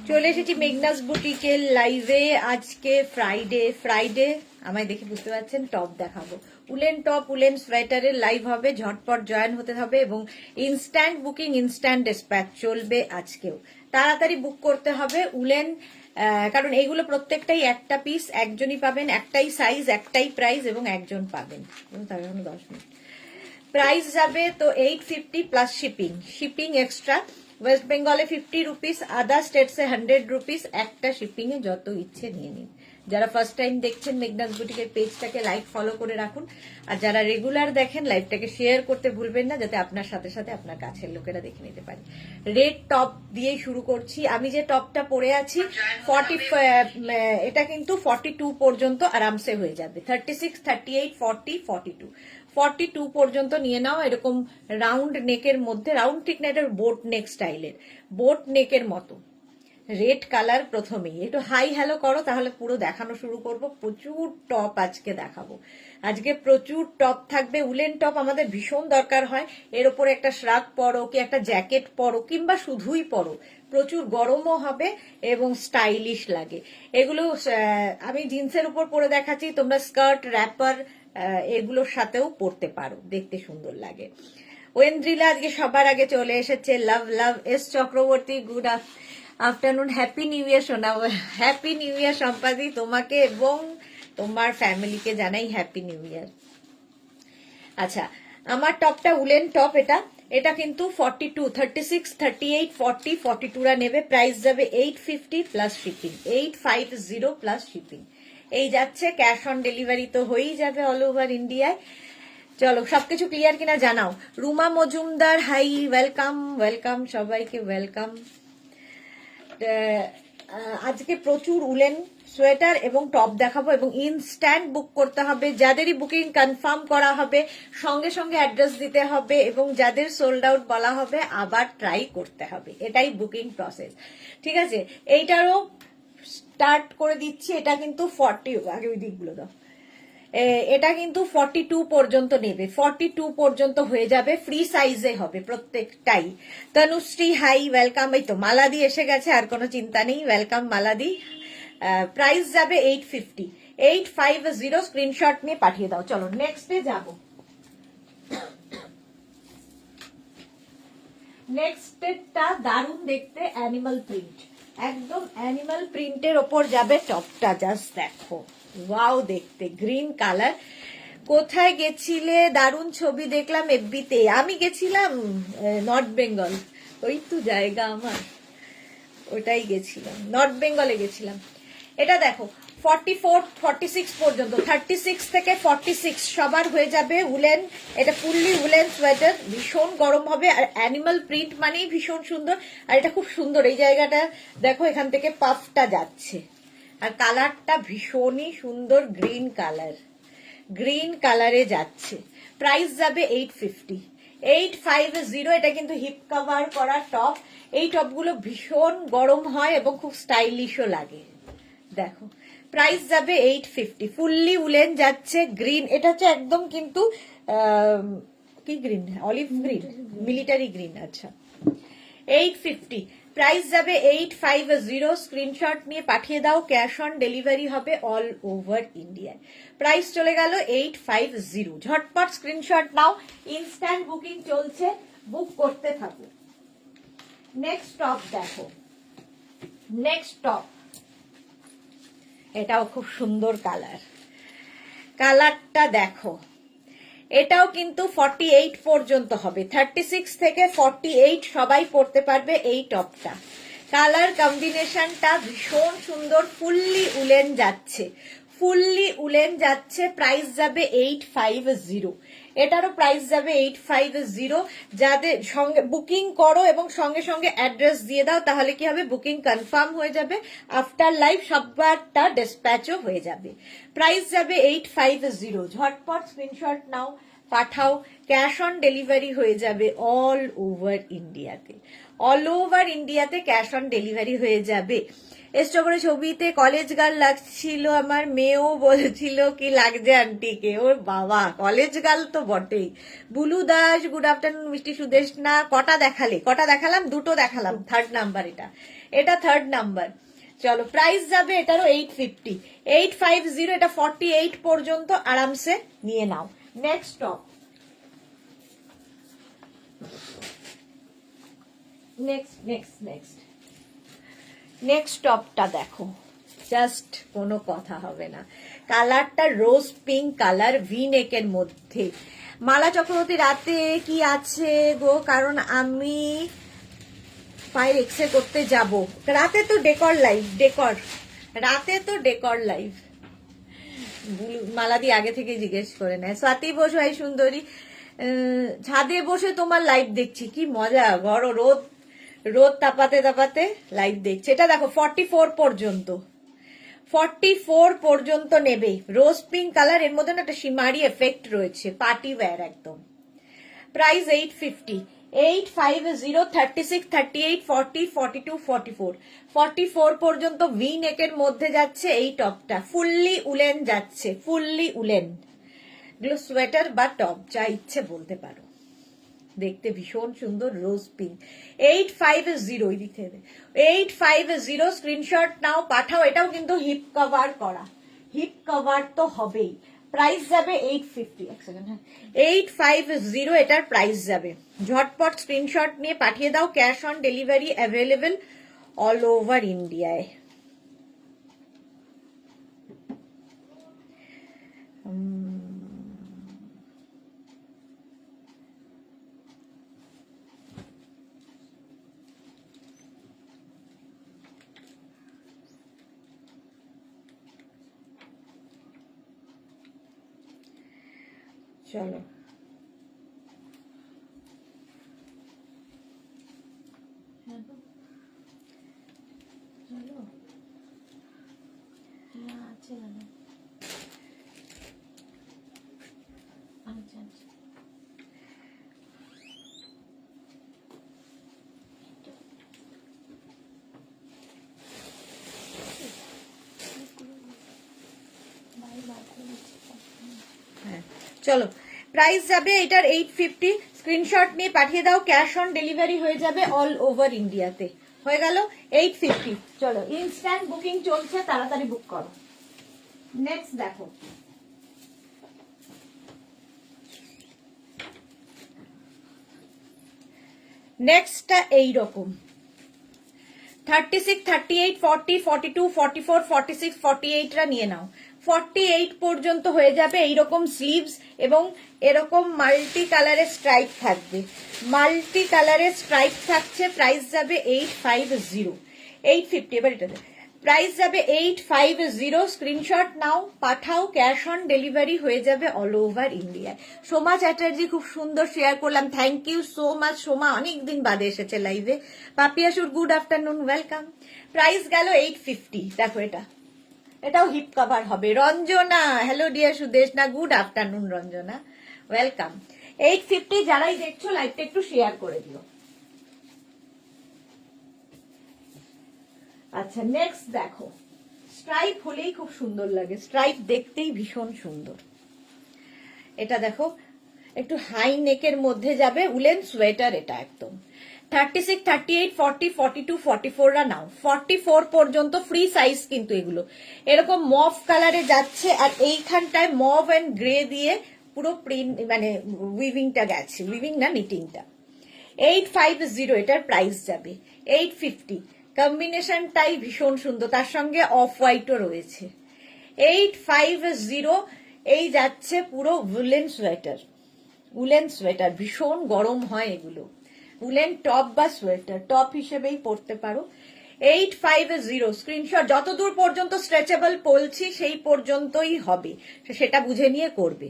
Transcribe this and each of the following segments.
চলে এসেছি মেঘনাস বুটিকের লাইভে। আজকে ফ্রাইডে আমায় দেখে বুঝতে পারছেন টপ দেখাবো। উলেন টপ, উলেন সোয়েটারের লাইভ হবে, ঝটপট জয়েন হতে হবে এবং ইনস্ট্যান্ট বুকিং, ইনস্ট্যান্ট ডিসপ্যাচ চলবে আজকেও। তাড়াতাড়ি বুক করতে হবে উলেন, কারণ এইগুলো প্রত্যেকটাই একটা পিস, একজনই পাবেন, একটাই সাইজ, একটাই প্রাইস এবং একজন পাবেন। তার এখন 10 মিনিট প্রাইস যাবে তো 850 প্লাস শিপিং এক্সট্রা। ওয়েস্ট বেঙ্গলে 50 রুপিস, আদার স্টেটসে 100 রুপিস। একটা শিপিং এ যত ইচ্ছে নিয়ে নিন। যারা ফার্স্ট টাইম দেখছেন মেঘনাস বুটিকের পেজটাকে লাইক ফলো করে রাখুন, আর যারা রেগুলার দেখেন লাইভটাকে শেয়ার করতে ভুলবেন না, যাতে আপনার সাথে সাথে আপনার কাছের লোকেরা দেখে নিতে পারে। রেড টপ দিয়েই শুরু করছি। আমি যে টপটা পরে আছি এটা কিন্তু 42 পর্যন্ত আরামসে হয়ে যাবে। 36, 38, 40, 42 42 পর্যন্ত নিয়ে নাও। এরকম রাউন্ড নেকের মধ্যে, রাউন্ড ঠিক না, এটা বোট নেক স্টাইলের, বোট নেকের মতো। রেড কালার প্রথমেই একটু হাই হ্যালো করো, তাহলে পুরো দেখানো শুরু করব। প্রচুর টপ আজকে দেখাবো। আজকে প্রচুর টপ থাকবে। উলেন টপ আমাদের ভীষণ দরকার হয়। এর উপরে একটা শ্রাগ পরো, কি একটা জ্যাকেট পরো, কিংবা শুধুই পরো, প্রচুর গরমও হবে এবং স্টাইলিশ লাগে। এগুলো আমি জিন্সের উপর পরে দেখাচ্ছি, তোমরা স্কার্ট, র্যাপার এগুলোর সাথেও পরতে পারো, দেখতে সুন্দর লাগে। ওয়েন্দ্রিলা আজকে সবার আগে চলে এসেছে। Love love S Chakraborty, good afternoon, happy new year সোনা, হ্যাপি নিউ ইয়ার সম্পাদি, তোমাকে এবং তোমার ফ্যামিলিকে জানাই হ্যাপি নিউ ইয়ার। আচ্ছা, আমার টপটা উলেন টপ, এটা কিন্তু 42, 36, 38, 40, 42রা নেবে। প্রাইস যাবে 850 প্লাস শিপিং, 850 প্লাস শিপিং। এই যাচ্ছে, ক্যাশ অন ডেলিভারি তো হয়েই যাবে অল ওভার ইন্ডিয়ায়। চলো, সবকিছু ক্লিয়ার কিনা জানাও। Ruma Majumdar, hi, welcome welcome, সবাইকে ওয়েলকাম। আজকে প্রচুর উলেন সোয়েটার এবং টপ দেখাবো এবং ইনস্ট্যান্ট বুক করতে হবে। যাদেরই বুকিং কনফার্ম করা হবে সঙ্গে সঙ্গে অ্যাড্রেস দিতে হবে এবং যাদের সোল্ড আউট বলা হবে আবার ট্রাই করতে হবে। এটাই বুকিং প্রসেস, ঠিক আছে? এইটারও স্টার্ট করে দিচ্ছি। এটা কিন্তু 40, আগে ওই দিকগুলো দাও। এটা কিন্তু 42 পর্যন্ত নেবে, 42 পর্যন্ত হয়ে যাবে। ফ্রি সাইজে হবে প্রত্যেকটাই। Tanushree, hi, welcome. এই তো মালাদি এসে গেছে, আর কোনো চিন্তা নেই। ওয়েলকাম মালাদি। প্রাইস যাবে 850, 850। স্ক্রিনশট নিয়ে পাঠিয়ে দাও। চলো নেক্সটে যাব। নেক্সটটা দারুণ দেখতে, অ্যানিমাল প্রিন্ট, একদম অ্যানিমাল প্রিন্টের ওপর যাবে টপটা। জাস্ট দেখো, ওয়াও দেখতে, গ্রিন কালার। কোথায় গেছিলে? দারুণ ছবি দেখলাম এফবিতে। আমি গেছিলাম নর্থ বেঙ্গল, ওই তো জায়গা আমার, ওটাই গেছিলাম, নর্থ বেঙ্গলে গেছিলাম। এটা দেখো 44, 46 পর্যন্ত, 36 থেকে 46 সবার হয়ে যাবে। উলেন, এটা ফুললি উলেন সোয়েটার, ভীষণ গরম হবে। আর অ্যানিমাল প্রিন্ট মানেই ভীষণ সুন্দর। আর এটা খুব সুন্দর, এই জায়গাটা দেখো, এখান থেকে পাফটা যাচ্ছে। আর কালারটা ভীষণই সুন্দর, গ্রিন কালার, গ্রিন কালারে যাচ্ছে। প্রাইস যাবে 850, 850। এটা কিন্তু হিপ কভার করা টপ। এই টপগুলো ভীষণ গরম হয় এবং খুব স্টাইলিশও লাগে। দেখো, প্রাইস যাবে 850, ফুললি উলেন যাচ্ছে। গ্রিন, এটা হচ্ছে একদম কিন্তু কি green, olive green, military green. আচ্ছা, 850, প্রাইস যাবে 850। স্ক্রিনশট নিয়ে পাঠিয়ে দাও, ক্যাশ অন ডেলিভারি হবে অল ওভার ইন্ডিয়ায়। প্রাইস চলে গেল 850। ঝটপট স্ক্রিনশট নাও, ইনস্ট্যান্ট বুকিং চলছে, বুক করতে থাকো। নেক্সট টপ দেখো, নেক্সট টপ, এটাও খুব সুন্দর কালার, কালারটা দেখো। এটাও কিন্তু 48 পর্যন্ত হবে, 36 থেকে 48 সবাই পরতে পারবে এই টপটা। কালার কম্বিনেশনটা ভীষণ সুন্দর, ফুললি উলেন যাচ্ছে, ফুললি উলেন যাচ্ছে। প্রাইস যাবে 850। এটারও প্রাইস যাবে 850। যাদের সঙ্গে বুকিং করো এবং সঙ্গে সঙ্গে অ্যাড্রেস দিয়ে দাও, তাহলে কি হবে, বুকিং কনফার্ম হয়ে যাবে। আফটার লাইভ সবটা ডিসপ্যাচও হয়ে যাবে। প্রাইস যাবে 850। ঝটপট স্ক্রিনশট নাও, পাঠাও, ক্যাশ অন ডেলিভারি হয়ে যাবে অল ওভার ইন্ডিয়াতে, অল ওভার ইন্ডিয়াতে ক্যাশ অন ডেলিভারি হয়ে যাবে। এক্সট্রা করে ছবিতে কলেজ গার্ল লাগছিল, আমার মেয়েও বলছিল কি লাগছে আন্টিকে। ওর বাবা কলেজ গার্ল তো বটেই। Bulu Das good afternoon. মিষ্টি সুদেশনা কটা দেখালাম? দুটো দেখালাম। থার্ড নাম্বার এটা থার্ড নাম্বার। চলো প্রাইস যাবে এটারও 850, 850। এটা 48 পর্যন্ত আরামসে নিয়ে নাও। নেক্সট টপ, নেক্সট টপটা দেখো, জাস্ট কোনো কথা হবে না। কালারটা রোজ পিঙ্ক কালার, ভি নেকের মধ্যে। মালা চক্রবর্তী রাতে কি আছে গো? কারণ আমি ফাইল এক্সে করতে যাব রাতে, তো ডেকর লাইভ, রাতে তো ডেকর লাইভ। মালাদি আগে থেকে জিজ্ঞেস করে নেয়। স্বাতি বোস ভাই সুন্দরী, ছাদে বসে তোমার লাইভ দেখছি, কি মজা। রোদ তাপাতে লাইভ দেখছে। এটা দেখো 44 পর্যন্ত, 44 পর্যন্ত নেবে। রোজ পিঙ্ক কালার, এর মধ্যে না একটা সিমারি এফেক্ট রয়েছে, পার্টি ওয়্যার একদম। প্রাইস 850, 850, 36, 38, 40, 42, 44, 44 পর্যন্ত ভি নেকের মধ্যে যাচ্ছে এই টপটা। ফুললি উলেন যাচ্ছে, ফুললি উলেন। এগুলো সোয়েটার বা টপ যা ইচ্ছে বলতে পারো। দেখতে ভীষণ সুন্দর, রোজ পিঙ্ক। 850, ওই দিক থেকে 850 স্ক্রিনশট নাও, পাঠাও। এটাও কিন্তু হিপ কভার করা, হিপ কভার তো হবেই। প্রাইস যাবে 850, 850 এটার প্রাইস যাবে। ঝটপট স্ক্রিনশট নিয়ে পাঠিয়ে দাও। Cash on delivery available all over ইন্ডিয়ায়। চলো চলো প্রাইস যাবে এটার 850, স্ক্রিনশট নিয়ে পাঠিয়ে দাও। ক্যাশ অন ডেলিভারি হয়ে যাবে অল ওভার ইন্ডিয়াতে। হয়ে গেল 850। চলো ইনস্ট্যান্ট বুকিং চলছে, তাড়াতাড়ি বুক করো। নেক্সট দেখো, নেক্সটটা এইরকম 36, 38, 40, 42, 44, 46, 48টা নিয়ে নাও। 48 পর্যন্ত হয়ে যাবে। এইরকম স্লিভস এবং এরকম মাল্টি কালারের স্ট্রাইপ থাকবে, মাল্টি কালারের স্ট্রাইপ থাকছে। প্রাইস যাবে 850, 850। এবার এটা প্রাইস যাবে 850। স্ক্রিনশট নাও, পাঠাও। ক্যাশ অন ডেলিভারি হয়ে যাবে অল ওভার ইন্ডিয়ায়। সোমা চ্যাটার্জি খুব সুন্দর শেয়ার করলাম, thank you so much. Soma অনেকদিন বাদে এসেছে লাইভে। পাপিয়াসুর গুড আফটারনুন, ওয়েলকাম। প্রাইস গেল 850। দেখো এটাও হিপ কভার হবে। রঞ্জনা, হ্যালো ডিয়ার সুদেশ না, গুড আফটারনুন রঞ্জনা, ওয়েলকাম। 850 যারাই দেখছো লাইভটা একটু শেয়ার করে দিও। আচ্ছা নেক্সট দেখো, স্ট্রাইপ হলেই খুব সুন্দর লাগে, স্ট্রাইপ দেখতেই ভীষণ সুন্দর। এটা দেখো একটু হাই নেকের মধ্যে যাবে, উলেন সোয়েটার। এটা একদম 36, 38, 40, 42, 44 রা নাও। 44 পর্যন্ত ফ্রি সাইজ কিন্তু এগুলো। এরকম মভ কালারে যাচ্ছে, আর এইখানটায় মভ এন্ড গ্রে দিয়ে পুরো প্রিন্ট, মানে উইভিংটা গেছে, উইভিং না নিটিংটা। 850 এটার প্রাইস যাবে। 850 কম্বিনেশনটাই ভীষণ সুন্দর, তার সঙ্গে অফ হোয়াইটও রয়েছে। 850 এই যাচ্ছে পুরো উলেন সোয়েটার, উলেন সোয়েটার। ভীষণ গরম হয় এগুলো, উলেন টপ বা সোয়েটার, টপ হিসেবেই পরতে পারো। 850 স্ক্রিনশট, যতদূর পর্যন্ত স্ট্রেচেবল বলছি সেই পর্যন্তই হবে, সেটা বুঝে নিয়ে করবে।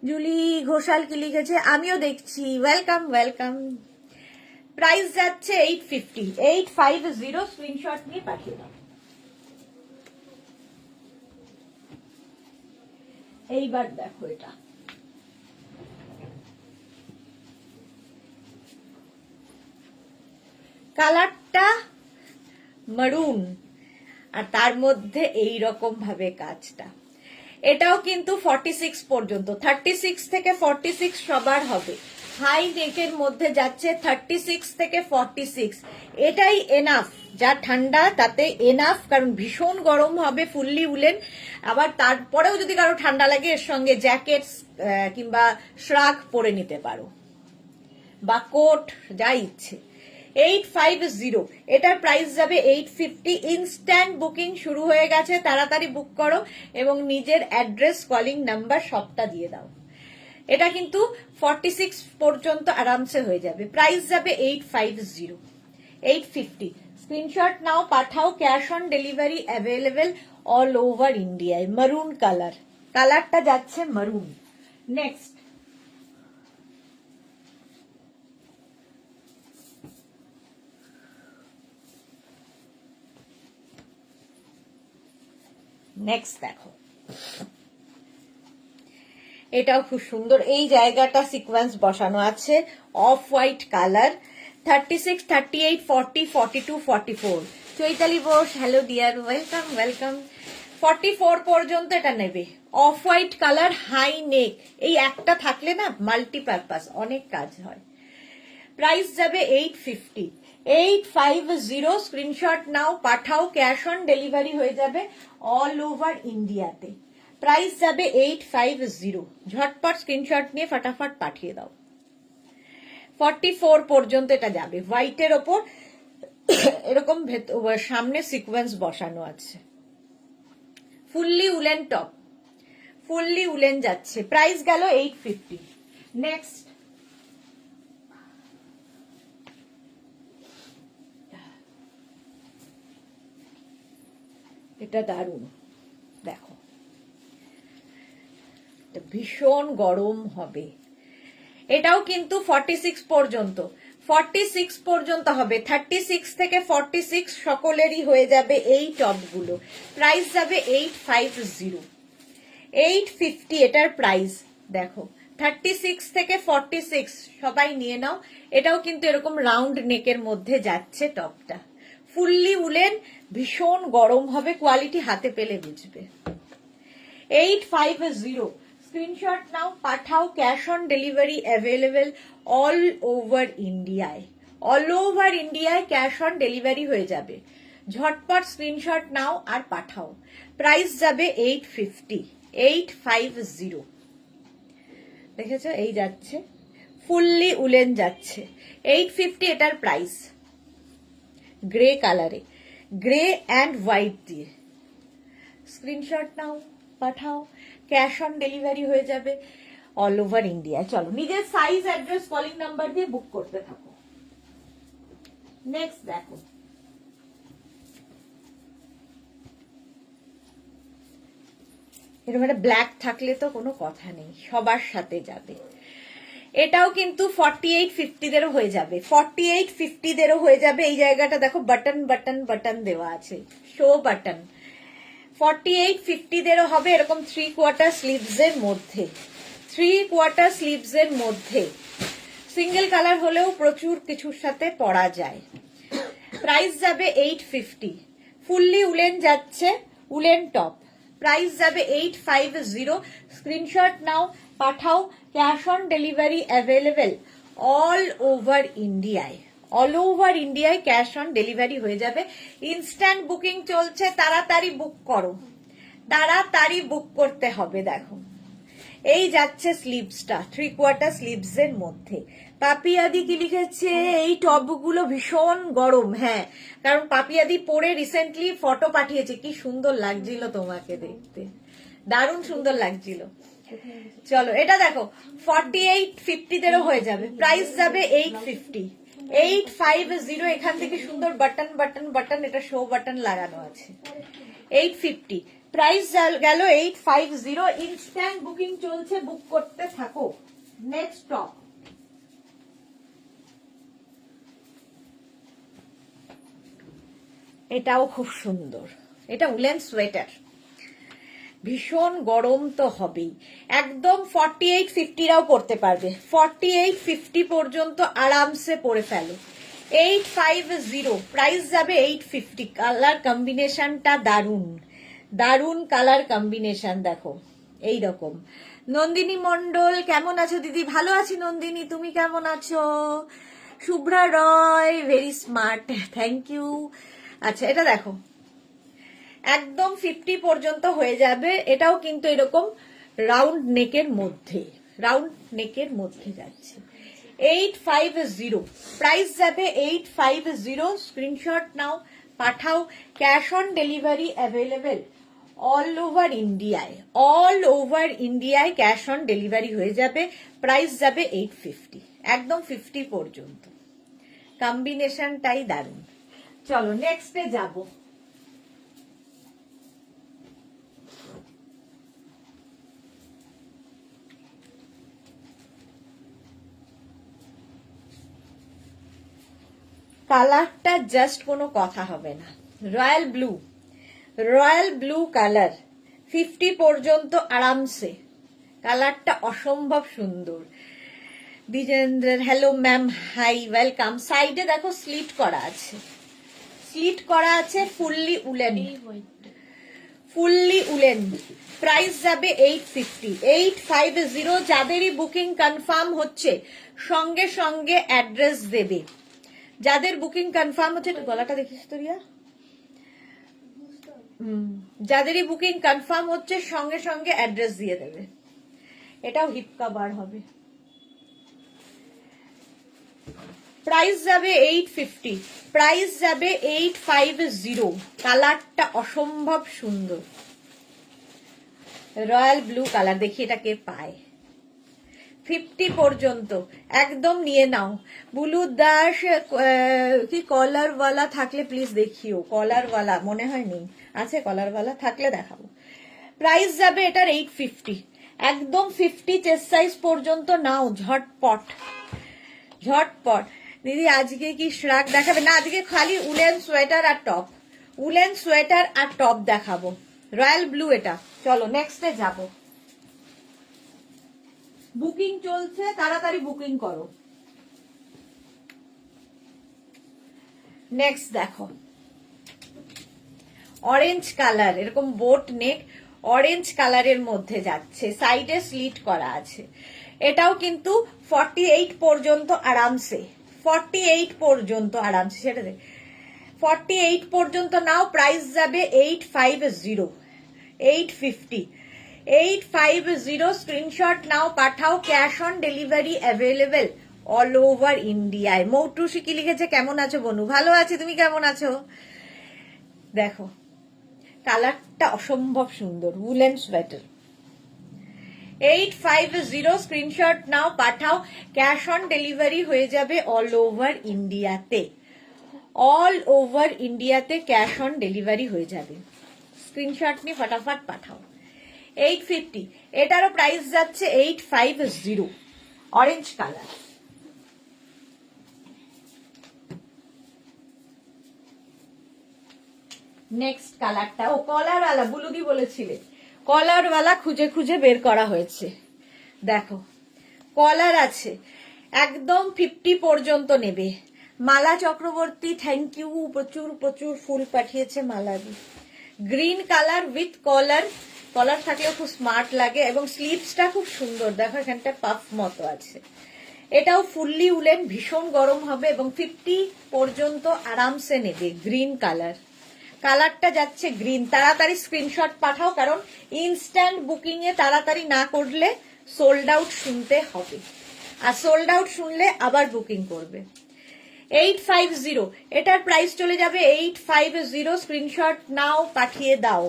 জুলি ঘোষাল কি লিখেছে আমিও দেখছি, ওয়েলকাম ওয়েলকাম। প্রাইস যাচ্ছে 850, 850 স্ক্রিনশট নিয়ে পাঠিয়ে দাও। এইবার দেখো, এটা কালারটা মারুন, আর তার মধ্যে এই রকম ভাবে কাজটা। এটাও কিন্তু 46 পর্যন্ত, 36 থেকে 46 সবার হবে। হাই নেকের মধ্যে যাচ্ছে 36 থেকে 46, এটাই এনাফ। যা ঠান্ডা তাতে এনাফ, কারণ ভীষণ গরম হবে, ফুললি উলেন। আবার তারপরেও যদি কারো ঠান্ডা লাগে এর সঙ্গে জ্যাকেট কিংবা শ্রাগ পরে নিতে পারো, বা কোট, যা ইচ্ছে। 850, এটার প্রাইস যাবে 850। ইনস্ট্যান্ট বুকিং শুরু হয়ে গেছে, তাড়াতাড়ি বুক করো এবং নিজের অ্যাড্রেস, কলিং নাম্বার সবটা দিয়ে দাও। এটা কিন্তু 46 পর্যন্ত আরামসে হয়ে যাবে। প্রাইস যাবে 850, 850। স্ক্রিনশট নাও, পাঠাও। Cash on delivery available all over ইন্ডিয়ায়। মারুন কালার, কালারটা যাচ্ছে মারুন। নেক্সট, দেখো, এটাও খুব সুন্দর। এই জায়গাটা সিকোয়েন্স বসানো আছে, off white colour. 36, 38, 40, 42, 44। Chaitali Bose, hello dear, welcome welcome. 44 পর্যন্ত এটা নেবে। Off white colour, high neck, এই একটা থাকলে না মাল্টিপারপাস, অনেক কাজ হয়। প্রাইস যাবে 850, 850। স্ক্রিনশট নাও, পাঠাও। ক্যাশ অন ডেলিভারি হয়ে যাবে অল ওভার ইন্ডিয়াতে। প্রাইস যাবে 850। ঝটপট স্ক্রিনশট নিয়ে ফটাফট পাঠিয়ে দাও। 44 পর্যন্ত এটা যাবে। হোয়াইটের ওপর এরকম সামনে সিকোয়েন্স বসানো আছে, fully woollen top, fully woollen যাচ্ছে। প্রাইস গেল 850। নেক্সট, এটা দারুণ, দেখো, ভীষণ গরম হবে। এটাও কিন্তু 46 পর্যন্ত, 46 পর্যন্ত হবে। 36 থেকে 46 সকলেরই হয়ে যাবে এই টপগুলো। প্রাইস যাবে 850, 850 এটার প্রাইস। দেখো, 36 থেকে 46 সবাই নিয়ে নাও। এটাও কিন্তু এরকম রাউন্ড নেকের মধ্যে যাচ্ছে টপটা, ফুললি উলেন, ভীষণ গরম হবে, কোয়ালিটি হাতে পেলে বুঝবে। 850। স্ক্রিনশট নাও, পাঠাও। Cash on delivery available all over ইন্ডিয়ায়, অল ওভার ইন্ডিয়ায় ক্যাশ অন ডেলিভারি হয়ে যাবে। ঝটপট স্ক্রিনশট নাও আর পাঠাও। প্রাইস যাবে 850, 850। দেখেছো, এই যাচ্ছে, ফুললি উলেন যাচ্ছে। 850 এটার প্রাইস। গ্রে কালারে, গ্রে অ্যান্ড হোয়াইট দিয়ে। স্ক্রিনশট নাও, পাঠাও। ক্যাশ অন ডেলিভারি হয়ে যাবে অল ওভার ইন্ডিয়া। চলো, নিজের সাইজ, অ্যাড্রেস, কলিং নাম্বার দিয়ে বুক করতে থাকো। নেক্সট দেখো, এরকম একটা ব্ল্যাক থাকলে তো কোনো কথা নেই, সবার সাথে যাবে। এটাও কিন্তু 4850 দেরও হয়ে যাবে, 4850 দেরও হয়ে যাবে। এই জায়গাটা দেখো, বাটন বাটন বাটন দেওয়া আছে, শো বাটন। 4850 দেরও হবে, এরকম 3/4 স্লিভস এর মধ্যে, 3/4 স্লিভস এর মধ্যে। সিঙ্গেল কালার হলেও প্রচুর কিছুর সাথে পরা যায়। প্রাইস যাবে 850, ফুললি উলেন যাচ্ছে, উলেন টপ। প্রাইস যাবে 850। স্ক্রিনশট নাও, পাঠাও। Cash on delivery available all over ইন্ডিয়ায়, অল ওভার ইন্ডিয়ায় ক্যাশ অন ডেলিভারি হয়ে যাবে। ইনস্ট্যান্ট বুকিং চলছে, তাড়াতাড়ি বুক করো, তাড়াতাড়ি বুক করতে হবে। দেখো, এই যাচ্ছে স্লিভসটা, 3/4 স্লিভস এর মধ্যে। পাপিয়াদি কি লিখেছে, এই টপগুলো ভীষণ গরম। হ্যাঁ, কারণ পাপিয়াদি পরে রিসেন্টলি ফটো পাঠিয়েছে, কি সুন্দর লাগছিল তোমাকে দেখতে, দারুণ সুন্দর লাগছিল। চলো, এটা দেখো, 4850 দেরও হয়ে যাবে। প্রাইস যাবে 850, 850। এখান থেকে সুন্দর বাটন বাটন বাটন, এটা শো বাটন লাগানো আছে। 850 প্রাইস গেল 850। ইনস্ট্যান্ট বুকিং চলছে, বুক করতে থাকো। নেক্সট টপ, এটাও খুব সুন্দর, এটা উলেন সোয়েটার। ভীষণ গরম তো হবেই, একদম 4850রাও পরতে পারবে। 4850 পর্যন্ত আরামসে পরে ফেলো। 850, প্রাইস যাবে 850। কালার কম্বিনেশনটা দারুন, দারুন কালার কম্বিনেশন, দেখো এই রকম। নন্দিনী মন্ডল কেমন আছো দিদি? ভালো আছি নন্দিনী, তুমি কেমন আছো? শুভ্রা রয় ভেরি স্মার্ট, থ্যাংক ইউ। আচ্ছা এটা দেখো একদম 50 পর্যন্ত হয়ে যাবে। এটাও কিন্তু এরকম রাউন্ড নেকের মধ্যে, রাউন্ড নেকের মধ্যে যাচ্ছে। 850, প্রাইস যাবে 850। স্ক্রিনশট নাও, পাঠাও। Cash on delivery available all over ইন্ডিয়ায়, অল ওভার ইন্ডিয়ায় ক্যাশ অন ডেলিভারি হয়ে যাবে। প্রাইস যাবে 850, একদম 50 পর্যন্ত। কম্বিনেশনটাই দারুন। চলো নেক্সটে যাব। কালারটা জাস্ট কোনো কথা হবে না। Royal blue, royal blue colour 50 পর্যন্ত আরামসে। কালারটা অসম্ভব সুন্দর। Bijendra hello ma'am, hi welcome. সাইডে দেখো স্লিট করা আছে, স্লিট করা আছে, fully woollen, fully woollen. Price যাবে 850, 850। যাদেরই বুকিং কনফার্ম হচ্ছে সঙ্গে সঙ্গে অ্যাড্রেস দেবে। যাদের বুকিং কনফার্ম হচ্ছে, গলাটা দেখিস তো রিয়া, যাদেরই বুকিং কনফার্ম হচ্ছে সঙ্গে সঙ্গে অ্যাড্রেস দিয়ে দেবে। এটাও হিপ কভার হবে। প্রাইস যাবে 850, প্রাইস যাবে 850। কালারটা অসম্ভব সুন্দর, রয়্যাল ব্লু কালার। দেখি এটা কে পায়। 50 পর্যন্ত একদম নিয়ে নাও। বুলু দাস কি কলারওয়ালা থাকলে প্লিজ দেখিও। কলারওয়ালা মনে হয় নেই, আছে কলারওয়ালা থাকলে দেখাবো। প্রাইস যাবে এটার 850, একদম 50 চেস্ট সাইজ পর্যন্ত নাও ঝটপট, ঝটপট। দিদি আজকে কি শ্রাক দেখাবে? না, আজকে খালি উলেন সোয়েটার আর টপ, উলেন সোয়েটার আর টপ দেখাবো। রয়্যাল ব্লু এটা। চলো নেক্সটে যাব। বুকিং চলছে, তাড়াতাড়ি বুকিং করো। নেক্সট দেখো অরেঞ্জ কালার, এরকম বোট নেক, অরেঞ্জ কালারের মধ্যে যাচ্ছে, সাইডে স্লিট করা আছে। এটাও কিন্তু 48 পর্যন্ত আরামসে, 48 পর্যন্ত আরামসে। সেটা 48 পর্যন্ত নাও। প্রাইস যাবে 850, 850, 850। স্ক্রিনশট নাও, পাঠাও। Cash on delivery available all over ইন্ডিয়ায়। মৌটুসি কি লিখেছে, কেমন আছো বনু? ভালো আছি, তুমি কেমন আছো? দেখো কালারটা অসম্ভব সুন্দর, উলেন সোয়েটার। 850, স্ক্রিনশট নাও, পাঠাও। ক্যাশ অন ডেলিভারি হয়ে যাবে অল ওভার ইন্ডিয়াতে, অল ওভার ইন্ডিয়াতে ক্যাশ অন ডেলিভারি হয়ে যাবে। স্ক্রিনশট নিয়ে ফটাফট পাঠাও। 850, এটারও প্রাইস যাচ্ছে 850। Orange colour. নেক্সট কালারটা, ও কলারওয়ালা, বুলুদি বলেছিলে কলারওয়ালা খুঁজে খুঁজে বের করা হয়েছে। দেখো কলার আছে, একদম 50 পর্যন্ত নেবে। মালা চক্রবর্তী থ্যাংক ইউ, প্রচুর প্রচুর ফুল পাঠিয়েছে মালা। গ্রিন কালার উইথ কলার, কলার থাকলেও খুব স্মার্ট লাগে এবং স্লিভসটা খুব সুন্দর। দেখো এখানটা পাফ মতো আছে। এটাও ফুললি উলেন, ভীষণ গরম হবে এবং 50 পর্যন্ত আরামসে নেবে। গ্রিন কালার, কালারটা যাচ্ছে গ্রিন। তাড়াতাড়ি স্ক্রিনশট পাঠাও, কারণ ইনস্ট্যান্ট বুকিং এ তাড়াতাড়ি না করলে সোল্ড আউট শুনতে হবে, আর সোল্ড আউট শুনলে আবার বুকিং করবে। 850, এটার প্রাইস চলে যাবে 850। স্ক্রিনশট নাও, পাঠিয়ে দাও।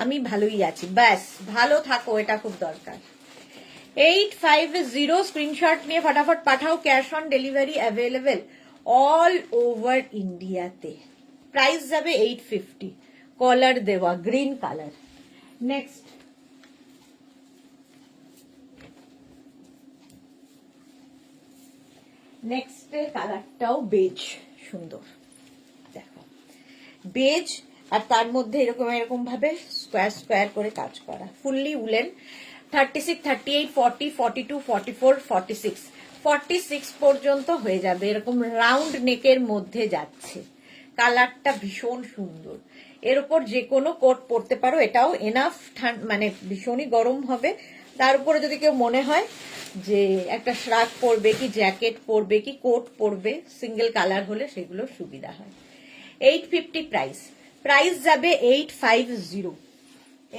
আমি ভালোই আছি, ব্যাস ভালো থাকো, এটা খুব দরকার। 850, স্ক্রিনশট নিয়ে ফটাফট পাঠাও। Cash on delivery available all over ইন্ডিয়াতে। প্রাইস যাবে 850, কলার দেওয়া, গ্রিন কালার। নেক্সট নেক্সট কালারটাও বেজ, সুন্দর। দেখো বেজ, আর তার মধ্যে এরকম এরকম ভাবে স্কোয়ার স্কোয়ার করে কাজ করা, ফুললি উলেন। 36, 38, 40, 42, 44, 46, 46 পর্যন্ত হয়ে যাবে। এরকম রাউন্ড নেকের মধ্যে যাচ্ছে, কালারটা ভীষণ সুন্দর। এর উপর যে কোনো কোট পরতে পারো, এটাও এনাফ মানে ভীষণই গরম হবে। তার উপরে যদি কেউ মনে হয় যে একটা শ্রাগ পরবে কি জ্যাকেট পরবে কি কোট পরবে, সিঙ্গেল কালার হলে সেগুলো সুবিধা হয়। 850 প্রাইস, প্রাইস যাবে 850।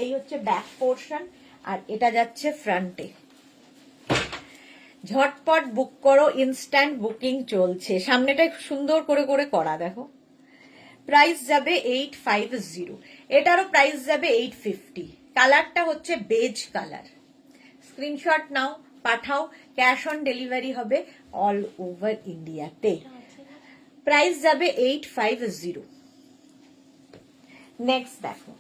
এই হচ্ছে ব্যাক পোর্শন, আর এটা যাচ্ছে ফ্রন্টে। ঝটপট বুক করো, ইনস্ট্যান্ট বুকিং চলছে। সামনেটা সুন্দর করে করে করা, দেখো। প্রাইস যাবে 850, এটারও প্রাইস যাবে 850। কালারটা হচ্ছে বেজ কালার। স্ক্রিনশট নাও, পাঠাও, ক্যাশ অন ডেলিভারি হবে অল ওভার ইন্ডিয়াতে। প্রাইস যাবে 850। নেক্সট দেখো,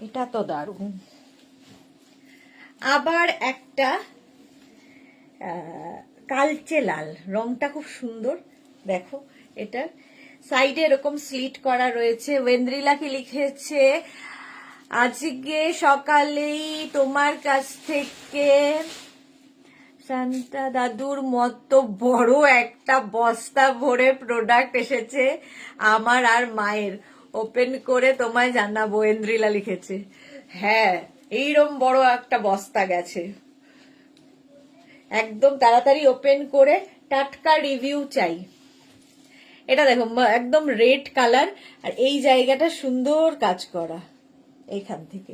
এটা তো দারুণ। আবার একটা কালচে লাল, রংটা খুব সুন্দর। দেখো, এটা সাইডে এরকম স্লিট করা রয়েছে। ওয়েন্দ্রিলা কি লিখেছে, আজকে সকালেই তোমার কাছ থেকে শান্তা দাদুর মতো বড় একটা বস্তা ভরে প্রোডাক্ট এসেছে আমার আর মায়ের, ওপেন করে তোমায় জানাবো, ওয়েন্দ্রিলা লিখেছে। হ্যাঁ, এইরকম বড় একটা বস্তা গেছে, একদম তাড়াতাড়ি ওপেন করে টাটকা রিভিউ চাই। এটা দেখো, একদম রেড কালার, আর এই জায়গাটা সুন্দর কাজ করা এইখান থেকে।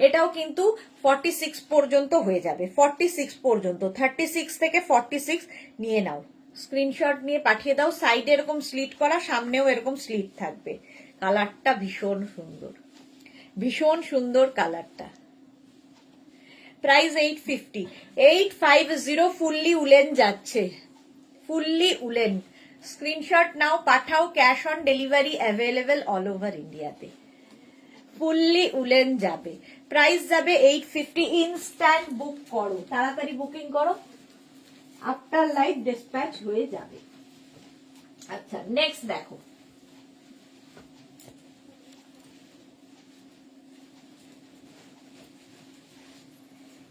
এটাও কিন্তু 46 পর্যন্ত হয়ে যাবে, 46 পর্যন্ত, 36 থেকে 46 নিয়ে নাও। স্ক্রিনশট নিয়ে পাঠিয়ে দাও। সাইডে এরকম স্লিট করা, সামনেও এরকম স্লিট থাকবে। কালারটা ভীষণ সুন্দর, ভীষণ সুন্দর কালারটা। প্রাইস 850, 850। ফুললি উলেন যাচ্ছে, ফুললি উলেন। স্ক্রিনশট নাও, পাঠাও, cash on delivery available all over ইন্ডিয়াতে। ফুললি উলেন যাবে, প্রাইস যাবে 850। ইনস্ট্যান্ট বুক করো, তাড়াতাড়ি বুকিং করো, আফটার লাইভ ডিসপ্যাচ হয়ে যাবে। আচ্ছা, নেক্সট দেখো,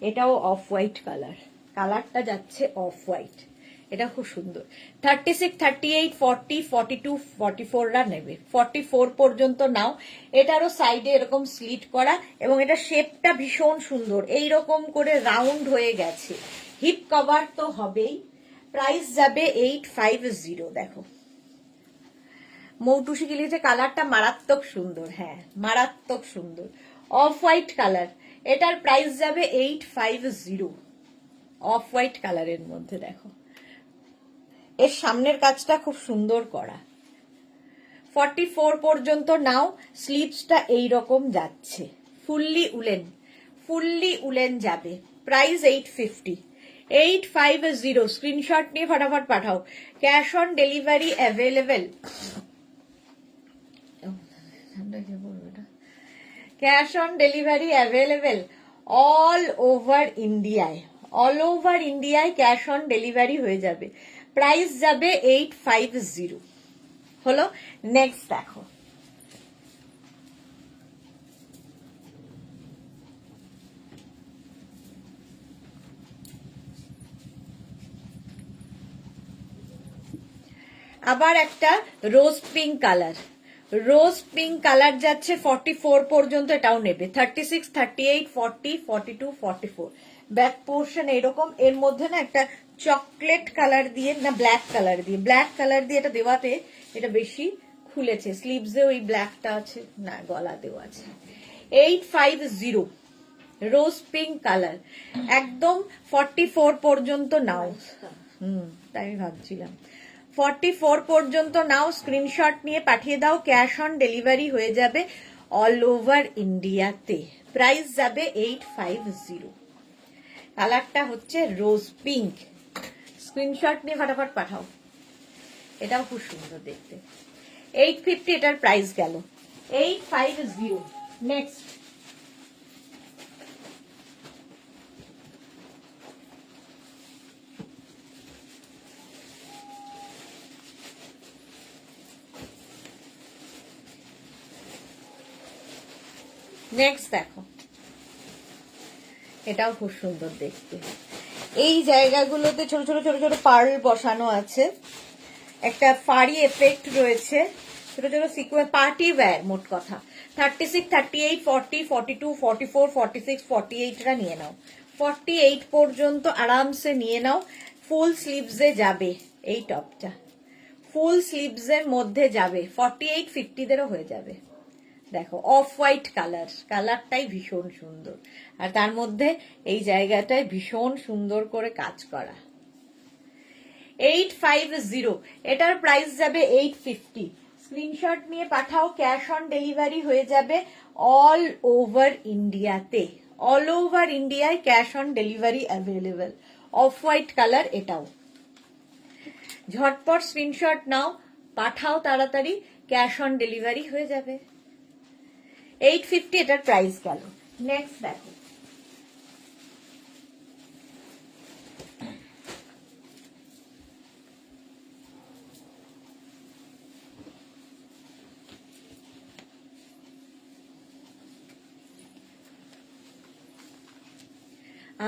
এটাও অফ হোয়াইট কালার, কালারটা যাচ্ছে অফ হোয়াইট। এটা খুব সুন্দর। 36, 38, 40, 42, 44রা নেবে, 44 পর্যন্ত নাও। এটারও সাইডে এরকম স্লিট করা, এবং এটা শেপটা ভীষণ সুন্দর, এইরকম করে রাউন্ড হয়ে গেছে। হিপ কভার তো হবেই। প্রাইস যাবে 850। দেখো, মৌটুসি কি লিখেছে, কালারটা মারাত্মক সুন্দর। হ্যাঁ, মারাত্মক সুন্দর, অফ হোয়াইট কালার। এটার প্রাইস যাবে 850, অফ হোয়াইট কালারের মধ্যে। দেখো, এর সামনের কাজটা খুব সুন্দর করা। 44 পর্যন্ত নাও। স্লিভসটা এইরকম যাচ্ছে, ফুললি উলেন, ফুললি উলেন যাবে। প্রাইস 850, 850। স্ক্রিনশট নিয়ে ফটাফট পাঠাও। Cash on delivery available, cash on delivery available all over ইন্ডিয়ায়, অল ওভার ইন্ডিয়ায় ক্যাশ অন ডেলিভারি হয়ে যাবে। প্রাইস যাবে 850। হলো। নেক্সট দেখো, আবার একটা রোজ পিঙ্ক কালার, রোজ পিঙ্ক কালার যাচ্ছে 44 পর্যন্ত, এটাও নেবে। 36, 38, 40, 42, 44। ব্যাক পোর্শন এরকম, এর মধ্যে না একটা চকলেট কালার দিয়ে, না ব্ল্যাক কালার দিয়ে, ব্ল্যাক কালার দিয়ে এটা দেওয়াতে এটা বেশি খুলেছে। স্লিভসেও এই ব্ল্যাকটা আছে, না গলাতেও আছে। 850, রোজ পিঙ্ক কালার, একদম 44 পর্যন্ত নাও। তাই আমি ভাবছিলাম 44 পর্যন্ত নাও। স্ক্রিনশট নিয়ে পাঠিয়ে দাও, ক্যাশ অন ডেলিভারি হয়ে যাবে অল ওভার ইন্ডিয়াতে। প্রাইস যাবে 850। কালারটা হচ্ছে রোজ পিঙ্ক। স্ক্রিনশট নিয়ে ফটাফট পাঠাও, এটাও খুব সুন্দর দেখতে। 850 এটার প্রাইস গেল। 850। নেক্সট, নেক্সট দেখো, এটাও খুব সুন্দর দেখতে। এই জায়গাগুলোতে ছোট ছোট ছোট ছোট পার্ল বসানো আছে, একটা ফাড়ি এফেক্ট রয়েছে, ছোট ছোট সিকোয়েন্স, পার্টি ওয়্যার। মোট কথা 36, 38, 40, 42, 44, 46, 48টা নিয়ে নাও। 48 পর্যন্ত আরামসে নিয়ে নাও। ফুল স্লিভসে যাবে এই টপটা, ফুল স্লিভসের মধ্যে যাবে। 48, 50দেরও হয়ে যাবে। দেখো অফ হোয়াইট কালার, কালারটাই ভীষণ সুন্দর, আর তার মধ্যে এই জায়গাটায় ভীষণ সুন্দর করে কাজ করা। 850, এটার প্রাইস যাবে 850। স্ক্রিনশট নিয়ে পাঠাও, ক্যাশ অন ডেলিভারি হয়ে যাবে অল ওভার ইন্ডিয়াতে। অল ওভার ইন্ডিয়ায় cash on delivery available. Of white colour এটাও। ঝটপট স্ক্রিনশট নাও, পাঠাও তাড়াতাড়ি, ক্যাশ অন ডেলিভারি হয়ে যাবে। 850 এটার প্রাইস গেল। নেক্সট দেখো,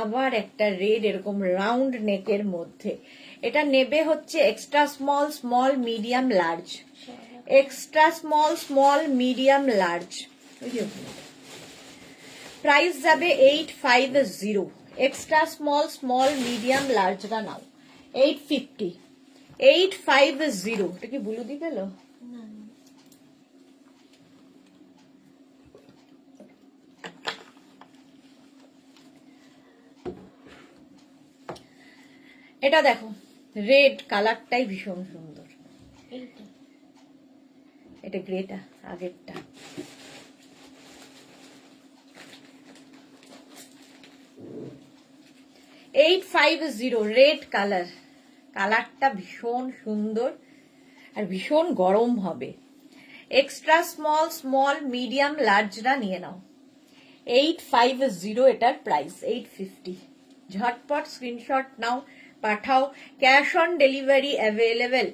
আবার একটা রেড এরকম রাউন্ড নেকের মধ্যে। এটা নেবে হচ্ছে extra small, small, medium, large. Extra small, small, medium, large. Price যাবে 850। এক্সট্রা স্মল, স্মল, মিডিয়াম, লার্জটা নাও 850। 850। এটা কি ব্লু দিয়ে গেল? এটা দেখো, রেড কালারটাই ভীষণ সুন্দর। এটা গ্রেটা, আগেরটা। রেড কালার, কালারটা ভীষণ সুন্দর আর ভীষণ গরম হবে। এক্সট্রা স্মল, স্মল, মিডিয়াম, লার্জরা নিয়ে নাও। 850 এটার প্রাইস। 850। ঝটপট স্ক্রিনশট নাও, পাঠাও, cash on delivery available